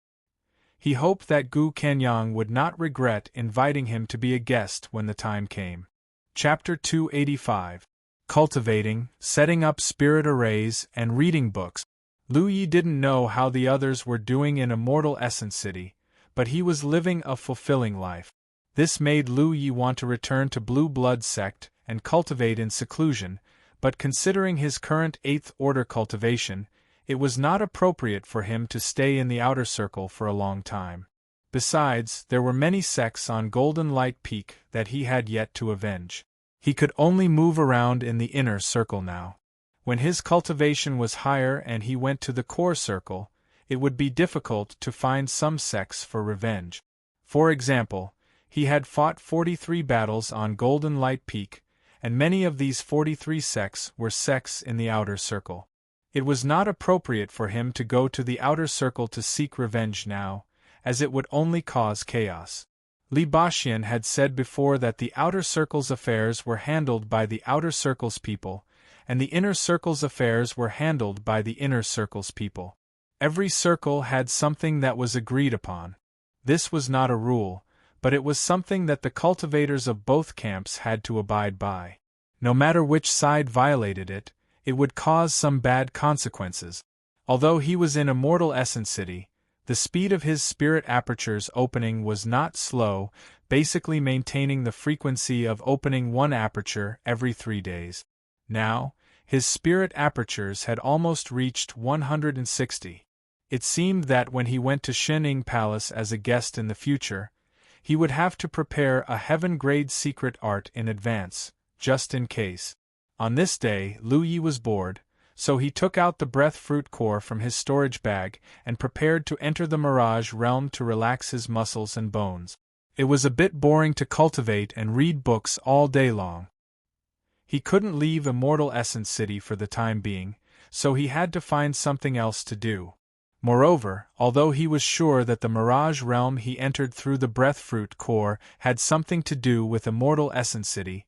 He hoped that Gu Kenyang would not regret inviting him to be a guest when the time came. Chapter 285. Cultivating, Setting Up Spirit Arrays, and Reading Books. Lu Yi didn't know how the others were doing in Immortal Essence City, but he was living a fulfilling life. This made Lu Yi want to return to Blue Blood Sect and cultivate in seclusion, but considering his current 8th Order cultivation, it was not appropriate for him to stay in the outer circle for a long time. Besides, there were many sects on Golden Light Peak that he had yet to avenge. He could only move around in the inner circle now. When his cultivation was higher and he went to the core circle, it would be difficult to find some sects for revenge. For example, he had fought 43 battles on Golden Light Peak, and many of these 43 sects were sects in the outer circle. It was not appropriate for him to go to the outer circle to seek revenge now, as it would only cause chaos. Li Baxian had said before that the outer circle's affairs were handled by the outer circle's people, and the inner circle's affairs were handled by the inner circle's people. Every circle had something that was agreed upon. This was not a rule, but it was something that the cultivators of both camps had to abide by. No matter which side violated it, it would cause some bad consequences. Although he was in Immortal Essence City, the speed of his spirit apertures opening was not slow, basically maintaining the frequency of opening one aperture every 3 days. Now, his spirit apertures had almost reached 160. It seemed that when he went to Shening Palace as a guest in the future, he would have to prepare a heaven-grade secret art in advance, just in case. On this day, Lu Yi was bored, so he took out the breath fruit core from his storage bag and prepared to enter the Mirage realm to relax his muscles and bones. It was a bit boring to cultivate and read books all day long. He couldn't leave Immortal Essence City for the time being, so he had to find something else to do. Moreover, although he was sure that the Mirage realm he entered through the breath fruit core had something to do with Immortal Essence City,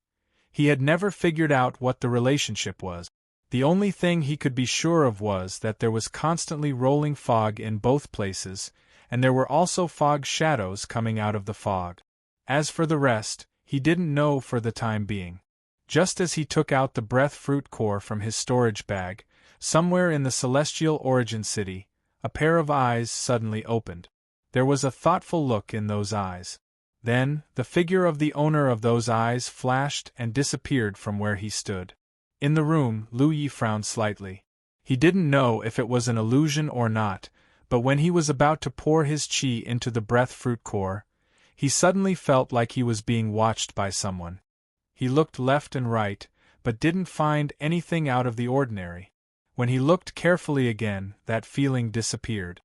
he had never figured out what the relationship was. The only thing he could be sure of was that there was constantly rolling fog in both places, and there were also fog shadows coming out of the fog. As for the rest, he didn't know for the time being. Just as he took out the breath fruit core from his storage bag, somewhere in the Celestial Origin City, a pair of eyes suddenly opened. There was a thoughtful look in those eyes. Then, the figure of the owner of those eyes flashed and disappeared from where he stood. In the room, Lu Yi frowned slightly. He didn't know if it was an illusion or not, but when he was about to pour his qi into the breath fruit core, he suddenly felt like he was being watched by someone. He looked left and right, but didn't find anything out of the ordinary. When he looked carefully again, that feeling disappeared.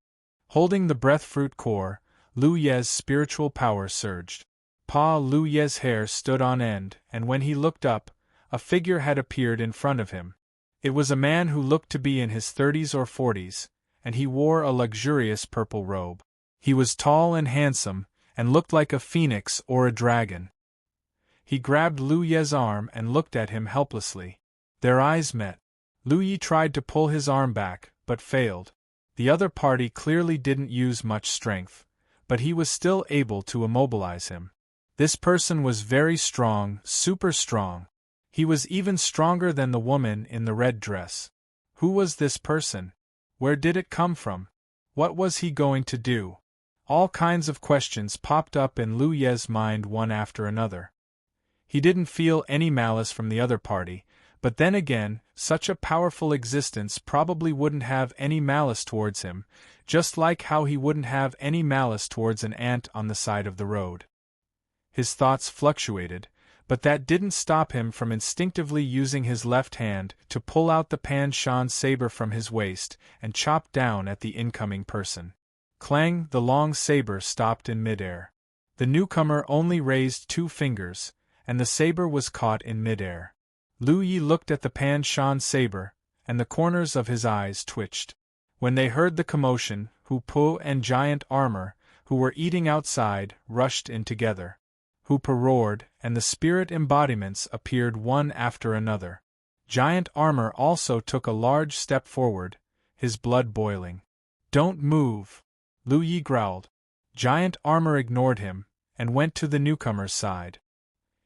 Holding the breath fruit core, Lu Ye's spiritual power surged. Lu Ye's hair stood on end, and when he looked up, a figure had appeared in front of him. It was a man who looked to be in his 30s or 40s, and he wore a luxurious purple robe. He was tall and handsome, and looked like a phoenix or a dragon. He grabbed Lu Ye's arm and looked at him helplessly. Their eyes met. Lu Ye tried to pull his arm back, but failed. The other party clearly didn't use much strength, but he was still able to immobilize him. This person was very strong, super strong. He was even stronger than the woman in the red dress. Who was this person? Where did it come from? What was he going to do? All kinds of questions popped up in Lu Ye's mind one after another. He didn't feel any malice from the other party, but then again, such a powerful existence probably wouldn't have any malice towards him, just like how he wouldn't have any malice towards an ant on the side of the road. His thoughts fluctuated, but that didn't stop him from instinctively using his left hand to pull out the Pan Shan saber from his waist and chop down at the incoming person. Clang! The long saber stopped in midair. The newcomer only raised 2 fingers, and the saber was caught in midair. Lu Ye looked at the Pan Shan saber, and the corners of his eyes twitched. When they heard the commotion, Hu Po and Giant Armor, who were eating outside, rushed in together. Hu Po roared, and the spirit embodiments appeared one after another. Giant Armor also took a large step forward, his blood boiling. "Don't move!" Lu Ye growled. Giant Armor ignored him, and went to the newcomer's side.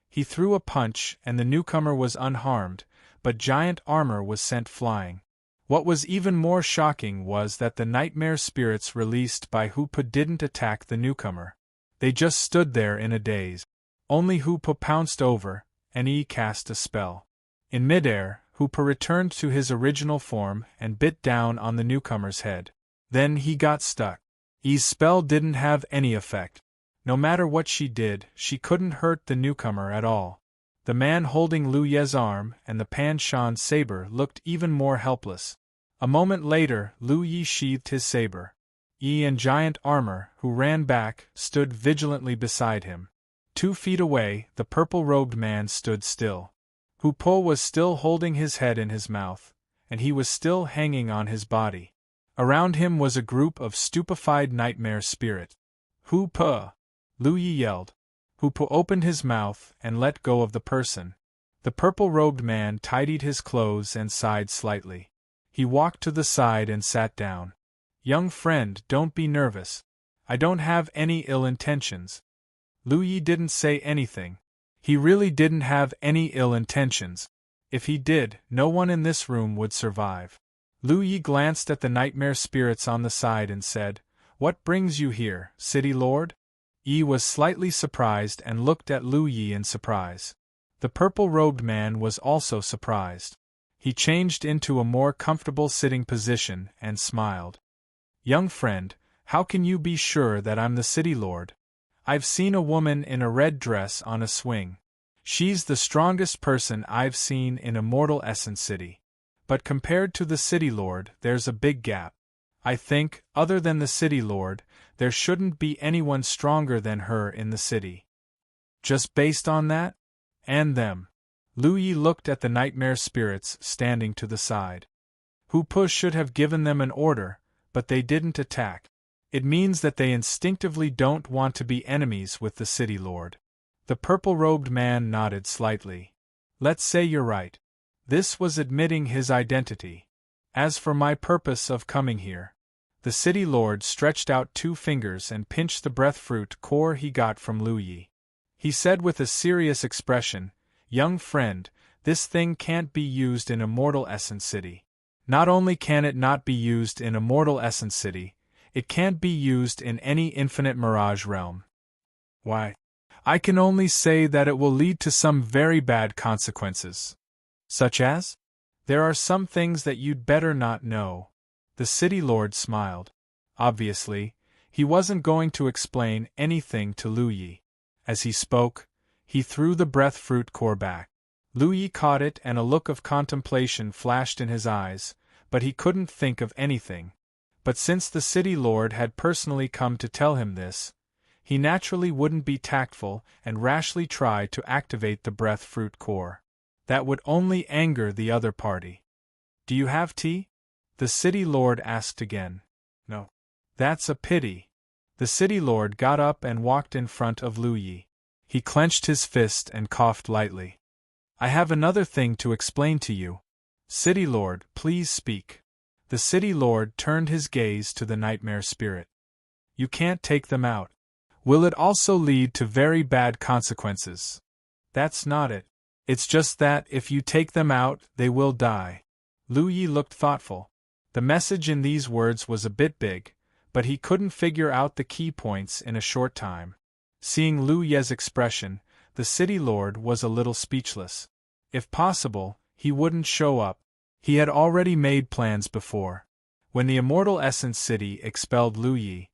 He threw a punch and the newcomer was unharmed, but Giant Armor was sent flying. What was even more shocking was that the nightmare spirits released by Hu Po didn't attack the newcomer. They just stood there in a daze. Only Hu Po pounced over, and he cast a spell. In midair, Hu Po returned to his original form and bit down on the newcomer's head. Then he got stuck. Yi's spell didn't have any effect. No matter what she did, she couldn't hurt the newcomer at all. The man holding Lu Ye's arm and the Pan Shan saber looked even more helpless. A moment later, Lu Ye sheathed his saber. Yi and Giant Armor, who ran back, stood vigilantly beside him. 2 feet away, the purple-robed man stood still. Hu Po was still holding his head in his mouth, and he was still hanging on his body. Around him was a group of stupefied nightmare spirits. "Hu Po!" Lu Ye yelled. Hu Po opened his mouth and let go of the person. The purple-robed man tidied his clothes and sighed slightly. He walked to the side and sat down. "Young friend, don't be nervous. I don't have any ill intentions." Lu Ye didn't say anything. He really didn't have any ill intentions. If he did, no one in this room would survive. Lu Ye glanced at the nightmare spirits on the side and said, "What brings you here, City Lord?" Yi was slightly surprised and looked at Lu Ye in surprise. The purple-robed man was also surprised. He changed into a more comfortable sitting position and smiled. "Young friend, how can you be sure that I'm the City Lord? I've seen a woman in a red dress on a swing. She's the strongest person I've seen in Immortal Essence City. But compared to the City Lord, there's a big gap. I think, other than the City Lord, there shouldn't be anyone stronger than her in the city." "Just based on that? And them?" Lu Ye looked at the nightmare spirits standing to the side. Hu Po should have given them an order, but they didn't attack. It means that they instinctively don't want to be enemies with the City Lord. The purple-robed man nodded slightly. "Let's say you're right." This was admitting his identity. "As for my purpose of coming here..." The City Lord stretched out 2 fingers and pinched the breathfruit core he got from Lu Ye. He said with a serious expression, "Young friend, this thing can't be used in Immortal Essence City. Not only can it not be used in Immortal Essence City, it can't be used in any infinite mirage realm. Why? I can only say that it will lead to some very bad consequences." "Such as?" "There are some things that you'd better not know." The City Lord smiled. Obviously, he wasn't going to explain anything to Lu Ye. As he spoke, he threw the breathfruit core back. Lu Ye caught it and a look of contemplation flashed in his eyes, but he couldn't think of anything. But since the City Lord had personally come to tell him this, he naturally wouldn't be tactful and rashly try to activate the breathfruit core. That would only anger the other party. "Do you have tea?" the City Lord asked again. "No." "That's a pity." The City Lord got up and walked in front of Lu Ye. He clenched his fist and coughed lightly. I have another thing to explain to you. City Lord, please speak. The City Lord turned his gaze to the nightmare spirit. You can't take them out. Will it also lead to very bad consequences? That's not it. It's just that if you take them out, they will die. Lu Yi looked thoughtful. The message in these words was a bit big, but he couldn't figure out the key points in a short time. Seeing Lu Ye's expression, the City Lord was a little speechless. If possible, he wouldn't show up. He had already made plans before. When the Immortal Essence City expelled Lu Yi,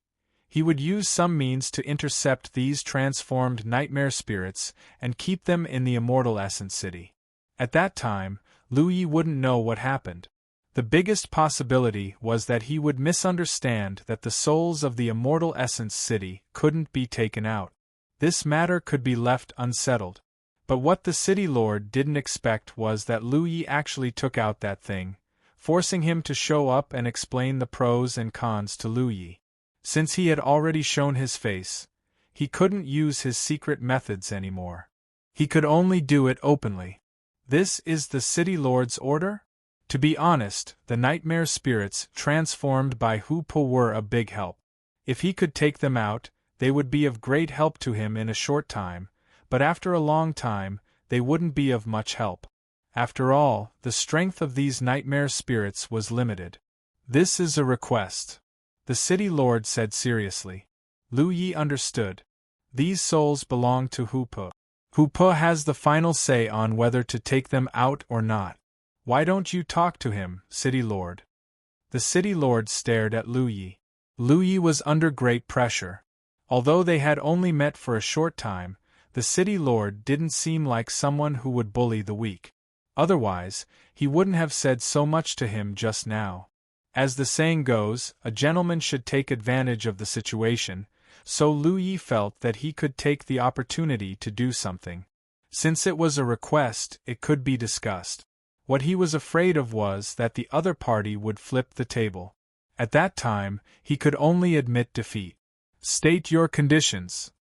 he would use some means to intercept these transformed nightmare spirits and keep them in the Immortal Essence City. At that time, Lu Yi wouldn't know what happened. The biggest possibility was that he would misunderstand that the souls of the Immortal Essence City couldn't be taken out. This matter could be left unsettled. But what the City Lord didn't expect was that Lu Yi actually took out that thing, forcing him to show up and explain the pros and cons to Lu Yi. Since he had already shown his face, he couldn't use his secret methods anymore. He could only do it openly. This is the City Lord's order? To be honest, the nightmare spirits transformed by Hu Po were a big help. If he could take them out, they would be of great help to him in a short time, but after a long time, they wouldn't be of much help. After all, the strength of these nightmare spirits was limited. This is a request, the City Lord said seriously. Lu Yi understood. These souls belong to Hu Po. Hu Po has the final say on whether to take them out or not. Why don't you talk to him, City Lord? The City Lord stared at Lu Yi. Lu Yi was under great pressure. Although they had only met for a short time, the City Lord didn't seem like someone who would bully the weak. Otherwise, he wouldn't have said so much to him just now. As the saying goes, a gentleman should take advantage of the situation, so Lu Yi felt that he could take the opportunity to do something. Since it was a request, it could be discussed. What he was afraid of was that the other party would flip the table. At that time, he could only admit defeat. State your conditions,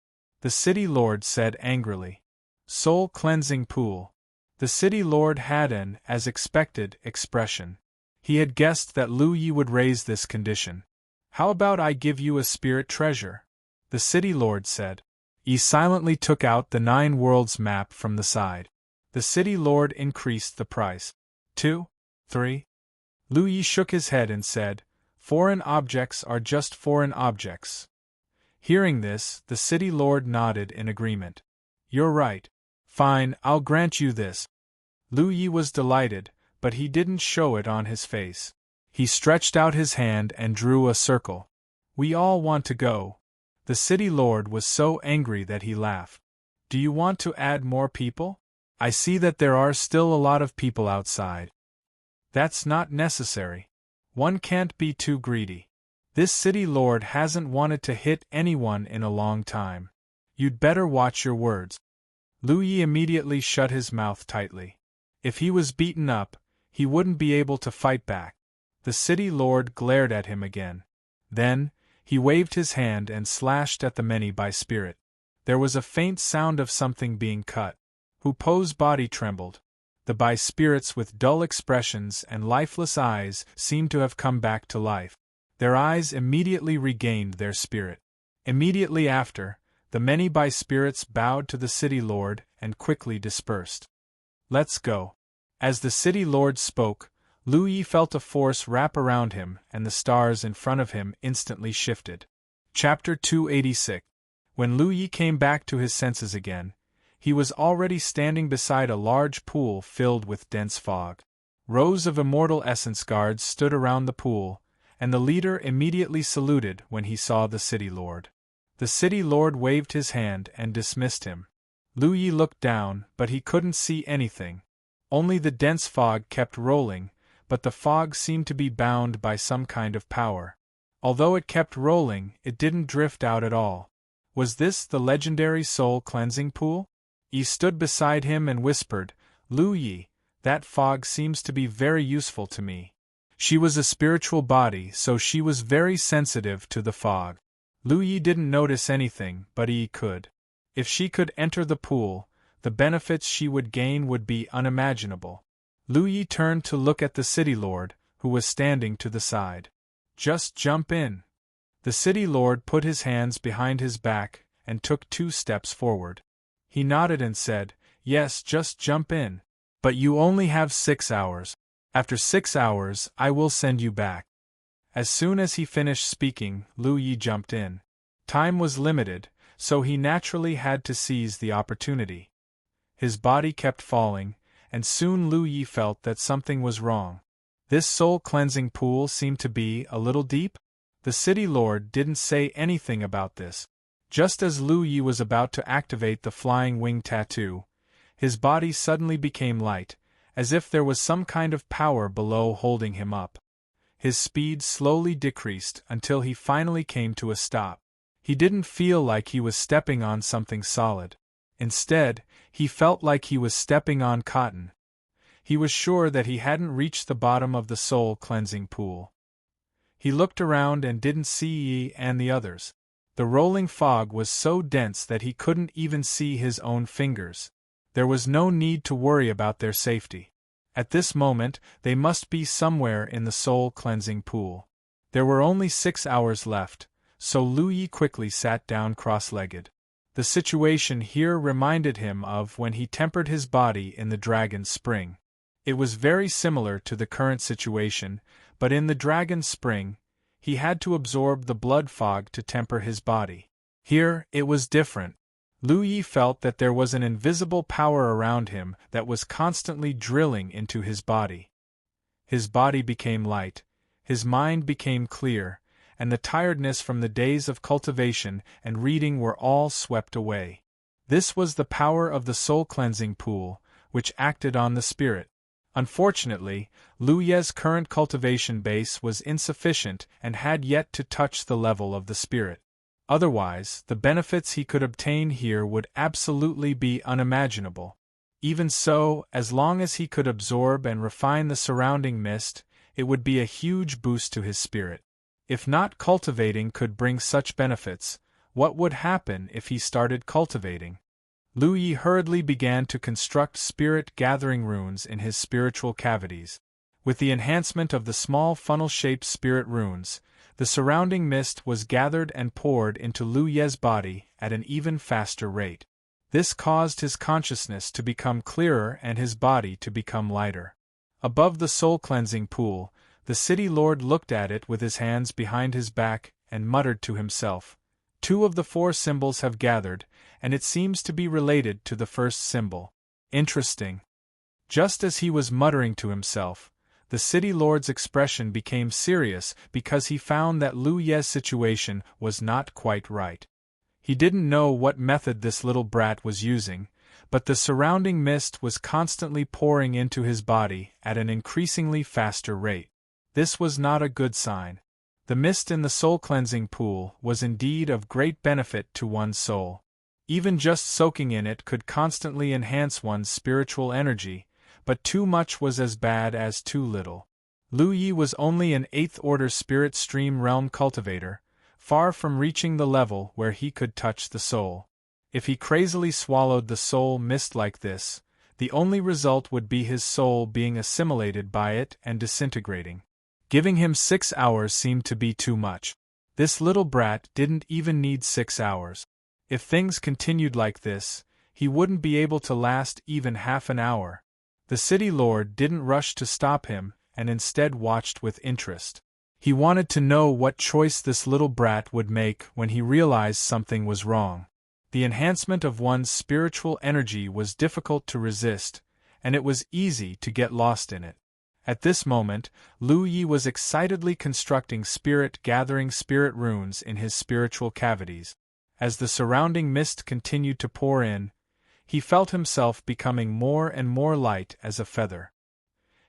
the City Lord said angrily. Soul cleansing pool. The City Lord had an, as expected, expression. He had guessed that Lu Yi would raise this condition. How about I give you a spirit treasure? The City Lord said. He silently took out the 9 worlds map from the side. The City Lord increased the price. 2? 3? Lu Yi shook his head and said, Foreign objects are just foreign objects. Hearing this, the City Lord nodded in agreement. You're right. Fine, I'll grant you this. Lu Yi was delighted, but he didn't show it on his face. He stretched out his hand and drew a circle. We all want to go. The City Lord was so angry that he laughed. Do you want to add more people? I see that there are still a lot of people outside. That's not necessary. One can't be too greedy. This City Lord hasn't wanted to hit anyone in a long time. You'd better watch your words. Lu Yi immediately shut his mouth tightly. If he was beaten up, he wouldn't be able to fight back. The City Lord glared at him again. Then, he waved his hand and slashed at the many by spirit. There was a faint sound of something being cut. Hu Po's body trembled. The by spirits with dull expressions and lifeless eyes seemed to have come back to life. Their eyes immediately regained their spirit. Immediately after, the many by spirits bowed to the City Lord and quickly dispersed. Let's go. As the City Lord spoke, Lu Yi felt a force wrap around him and the stars in front of him instantly shifted. Chapter 286. When Lu Yi came back to his senses again, he was already standing beside a large pool filled with dense fog. Rows of Immortal Essence guards stood around the pool, and the leader immediately saluted when he saw the City Lord. The City Lord waved his hand and dismissed him. Lu Yi looked down, but he couldn't see anything. Only the dense fog kept rolling, but the fog seemed to be bound by some kind of power. Although it kept rolling, it didn't drift out at all. Was this the legendary soul-cleansing pool? Yi stood beside him and whispered, Lu Yi, that fog seems to be very useful to me. She was a spiritual body, so she was very sensitive to the fog. Lu Yi didn't notice anything, but Yi could. If she could enter the pool, the benefits she would gain would be unimaginable. Lu Yi turned to look at the city lord, who was standing to the side. Just jump in. The city lord put his hands behind his back and took 2 steps forward. He nodded and said, "Yes, just jump in. But you only have 6 hours. After 6 hours, I will send you back." As soon as he finished speaking, Lu Yi jumped in. Time was limited, so he naturally had to seize the opportunity. His body kept falling, and soon Lu Yi felt that something was wrong. This soul-cleansing pool seemed to be a little deep? The city lord didn't say anything about this. Just as Lu Yi was about to activate the flying wing tattoo, his body suddenly became light, as if there was some kind of power below holding him up. His speed slowly decreased until he finally came to a stop. He didn't feel like he was stepping on something solid. Instead, he felt like he was stepping on cotton. He was sure that he hadn't reached the bottom of the soul-cleansing pool. He looked around and didn't see Yi and the others. The rolling fog was so dense that he couldn't even see his own fingers. There was no need to worry about their safety. At this moment, they must be somewhere in the soul-cleansing pool. There were only 6 hours left, so Lu Yi quickly sat down cross-legged. The situation here reminded him of when he tempered his body in the dragon's spring. It was very similar to the current situation, but in the dragon's spring, he had to absorb the blood fog to temper his body. Here, it was different. Lu Yi felt that there was an invisible power around him that was constantly drilling into his body. His body became light, his mind became clear, and the tiredness from the days of cultivation and reading were all swept away. This was the power of the soul-cleansing pool, which acted on the spirit. Unfortunately, Lu Ye's current cultivation base was insufficient and had yet to touch the level of the spirit. Otherwise, the benefits he could obtain here would absolutely be unimaginable. Even so, as long as he could absorb and refine the surrounding mist, it would be a huge boost to his spirit. If not cultivating could bring such benefits, what would happen if he started cultivating? Lu Yi hurriedly began to construct spirit-gathering runes in his spiritual cavities. With the enhancement of the small funnel-shaped spirit runes, the surrounding mist was gathered and poured into Lu Ye's body at an even faster rate. This caused his consciousness to become clearer and his body to become lighter. Above the soul-cleansing pool, the city lord looked at it with his hands behind his back and muttered to himself, "2 of the 4 symbols have gathered, and it seems to be related to the first symbol. Interesting." Just as he was muttering to himself, the city lord's expression became serious because he found that Lu Ye's situation was not quite right. He didn't know what method this little brat was using, but the surrounding mist was constantly pouring into his body at an increasingly faster rate. This was not a good sign. The mist in the soul-cleansing pool was indeed of great benefit to one's soul. Even just soaking in it could constantly enhance one's spiritual energy, but too much was as bad as too little. Lu Yi was only an 8th-order spirit stream realm cultivator, far from reaching the level where he could touch the soul. If he crazily swallowed the soul mist like this, the only result would be his soul being assimilated by it and disintegrating. Giving him 6 hours seemed to be too much. This little brat didn't even need 6 hours. If things continued like this, he wouldn't be able to last even half an hour. The city lord didn't rush to stop him and instead watched with interest. He wanted to know what choice this little brat would make when he realized something was wrong. The enhancement of one's spiritual energy was difficult to resist, and it was easy to get lost in it. At this moment, Lu Yi was excitedly constructing spirit-gathering spirit runes in his spiritual cavities. As the surrounding mist continued to pour in, he felt himself becoming more and more light as a feather.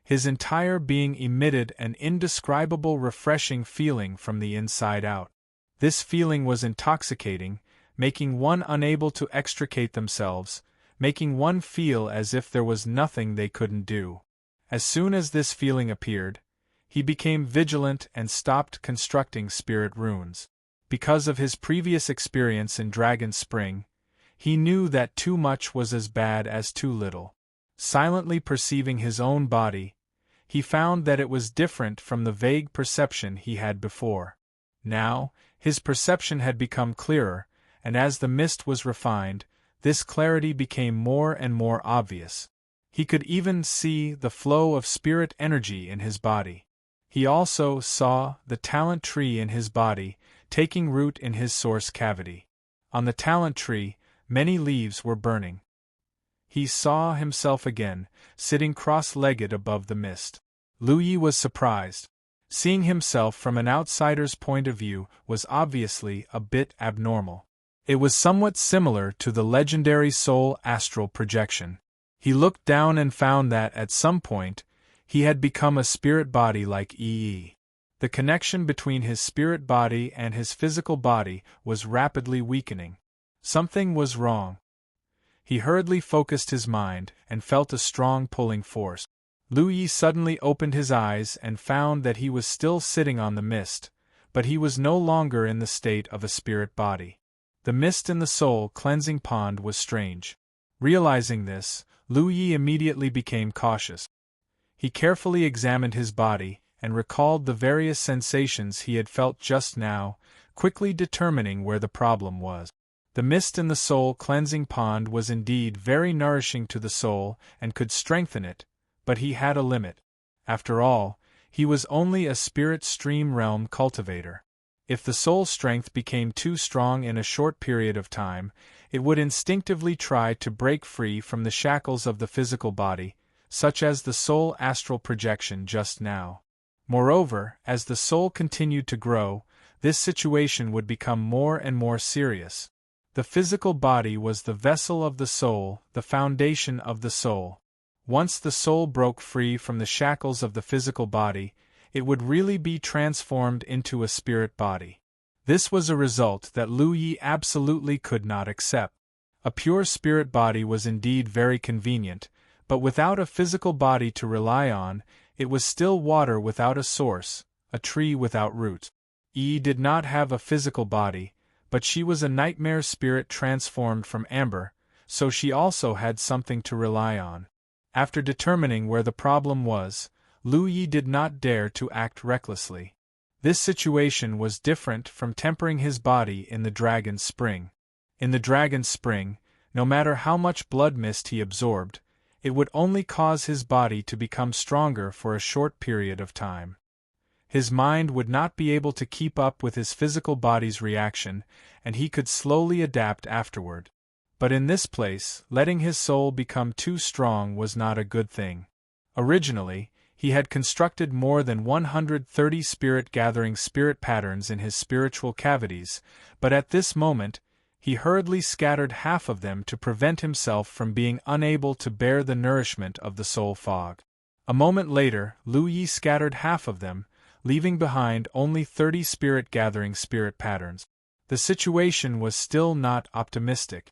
His entire being emitted an indescribable refreshing feeling from the inside out. This feeling was intoxicating, making one unable to extricate themselves, making one feel as if there was nothing they couldn't do. As soon as this feeling appeared, he became vigilant and stopped constructing spirit runes. Because of his previous experience in Dragon Spring, He knew that too much was as bad as too little. Silently perceiving his own body, he found that it was different from the vague perception he had before. Now, his perception had become clearer, and as the mist was refined, this clarity became more and more obvious. He could even see the flow of spirit energy in his body. He also saw the talent tree in his body, taking root in his source cavity. On the talent tree, many leaves were burning. He saw himself again, sitting cross-legged above the mist. Lu Yi was surprised. Seeing himself from an outsider's point of view was obviously a bit abnormal. It was somewhat similar to the legendary soul astral projection. He looked down and found that, at some point, he had become a spirit body like Yi. The connection between his spirit body and his physical body was rapidly weakening. Something was wrong. He hurriedly focused his mind and felt a strong pulling force. Lu Yi suddenly opened his eyes and found that he was still sitting on the mist, but he was no longer in the state of a spirit body. The mist in the soul cleansing pond was strange. Realizing this, Lu Yi immediately became cautious. He carefully examined his body and recalled the various sensations he had felt just now, quickly determining where the problem was. The mist in the soul cleansing pond was indeed very nourishing to the soul and could strengthen it, but he had a limit. After all, he was only a spirit stream realm cultivator. If the soul strength became too strong in a short period of time, it would instinctively try to break free from the shackles of the physical body, such as the soul astral projection just now. Moreover, as the soul continued to grow, this situation would become more and more serious. The physical body was the vessel of the soul, the foundation of the soul. Once the soul broke free from the shackles of the physical body, it would really be transformed into a spirit body. This was a result that Lu Yi absolutely could not accept. A pure spirit body was indeed very convenient, but without a physical body to rely on, it was still water without a source, a tree without roots. Yi did not have a physical body, but she was a nightmare spirit transformed from amber, so she also had something to rely on. After determining where the problem was, Lu Yi did not dare to act recklessly. This situation was different from tempering his body in the dragon's spring. In the dragon's spring, no matter how much blood mist he absorbed, it would only cause his body to become stronger for a short period of time. His mind would not be able to keep up with his physical body's reaction, and he could slowly adapt afterward. But in this place, letting his soul become too strong was not a good thing. Originally, he had constructed more than 130 spirit-gathering spirit patterns in his spiritual cavities, but at this moment, he hurriedly scattered half of them to prevent himself from being unable to bear the nourishment of the soul fog. A moment later, Lu Yi scattered half of them, leaving behind only 30 spirit-gathering spirit patterns. The situation was still not optimistic.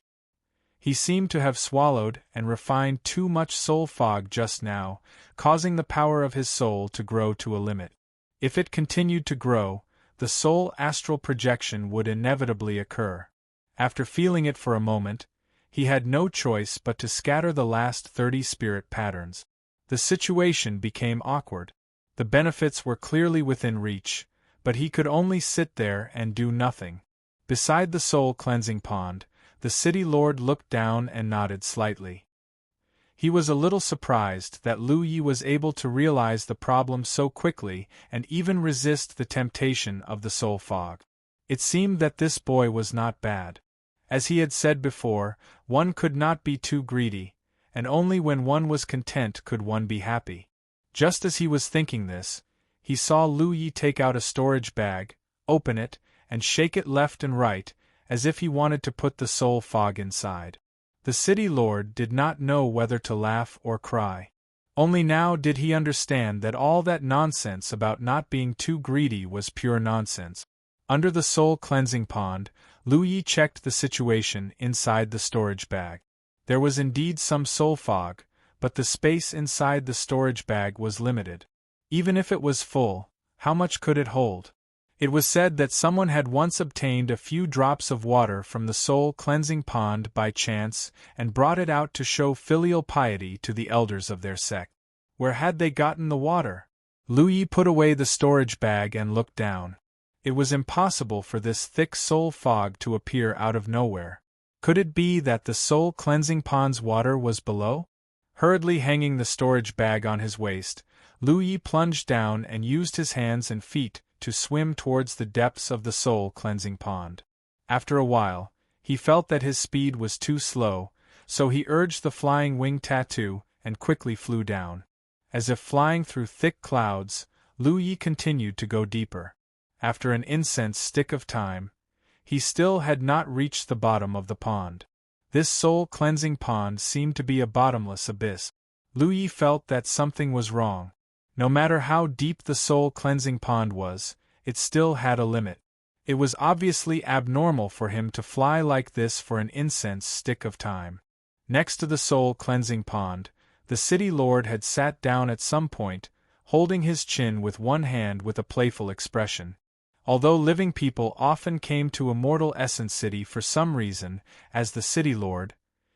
He seemed to have swallowed and refined too much soul fog just now, causing the power of his soul to grow to a limit. If it continued to grow, the soul astral projection would inevitably occur. After feeling it for a moment, he had no choice but to scatter the last 30 spirit patterns. The situation became awkward. The benefits were clearly within reach, but he could only sit there and do nothing. Beside the soul-cleansing pond, the city lord looked down and nodded slightly. He was a little surprised that Lu Yi was able to realize the problem so quickly and even resist the temptation of the soul fog. It seemed that this boy was not bad. As he had said before, one could not be too greedy, and only when one was content could one be happy. Just as he was thinking this, he saw Lu Yi take out a storage bag, open it, and shake it left and right, as if he wanted to put the soul fog inside. The city lord did not know whether to laugh or cry. Only now did he understand that all that nonsense about not being too greedy was pure nonsense. Under the soul-cleansing pond, Lu Yi checked the situation inside the storage bag. There was indeed some soul fog, but the space inside the storage bag was limited. Even if it was full, how much could it hold? It was said that someone had once obtained a few drops of water from the soul-cleansing pond by chance and brought it out to show filial piety to the elders of their sect. Where had they gotten the water? Lu Yi put away the storage bag and looked down. It was impossible for this thick soul fog to appear out of nowhere. Could it be that the soul-cleansing pond's water was below? Hurriedly hanging the storage bag on his waist, Lu Yi plunged down and used his hands and feet to swim towards the depths of the soul-cleansing pond. After a while, he felt that his speed was too slow, so he urged the flying wing tattoo and quickly flew down. As if flying through thick clouds, Lu Yi continued to go deeper. After an incense stick of time, he still had not reached the bottom of the pond. This soul-cleansing pond seemed to be a bottomless abyss. Lu Yi felt that something was wrong. No matter how deep the soul-cleansing pond was, it still had a limit. It was obviously abnormal for him to fly like this for an incense stick of time. Next to the soul-cleansing pond, the city lord had sat down at some point, holding his chin with one hand with a playful expression. Although living people often came to Immortal Essence City for some reason, as the city lord,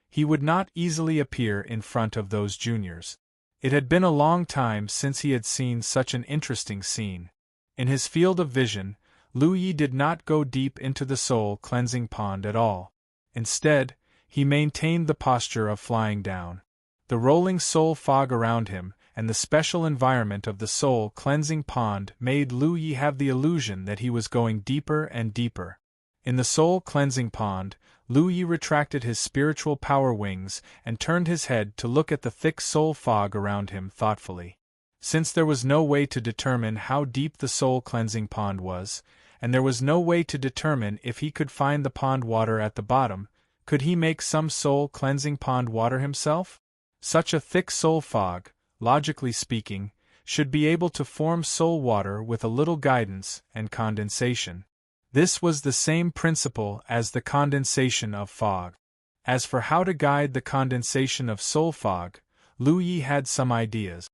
he would not easily appear in front of those juniors. It had been a long time since he had seen such an interesting scene. In his field of vision, Lu Yi did not go deep into the soul-cleansing pond at all. Instead, he maintained the posture of flying down. The rolling soul fog around him, and the special environment of the soul-cleansing pond made Lu Yi have the illusion that he was going deeper and deeper. In the soul-cleansing pond, Lu Yi retracted his spiritual power wings and turned his head to look at the thick soul fog around him thoughtfully. Since there was no way to determine how deep the soul-cleansing pond was, and there was no way to determine if he could find the pond water at the bottom, could he make some soul-cleansing pond water himself? Such a thick soul fog, logically speaking, should be able to form soul water with a little guidance and condensation. This was the same principle as the condensation of fog. As for how to guide the condensation of soul fog, Lu Yi had some ideas.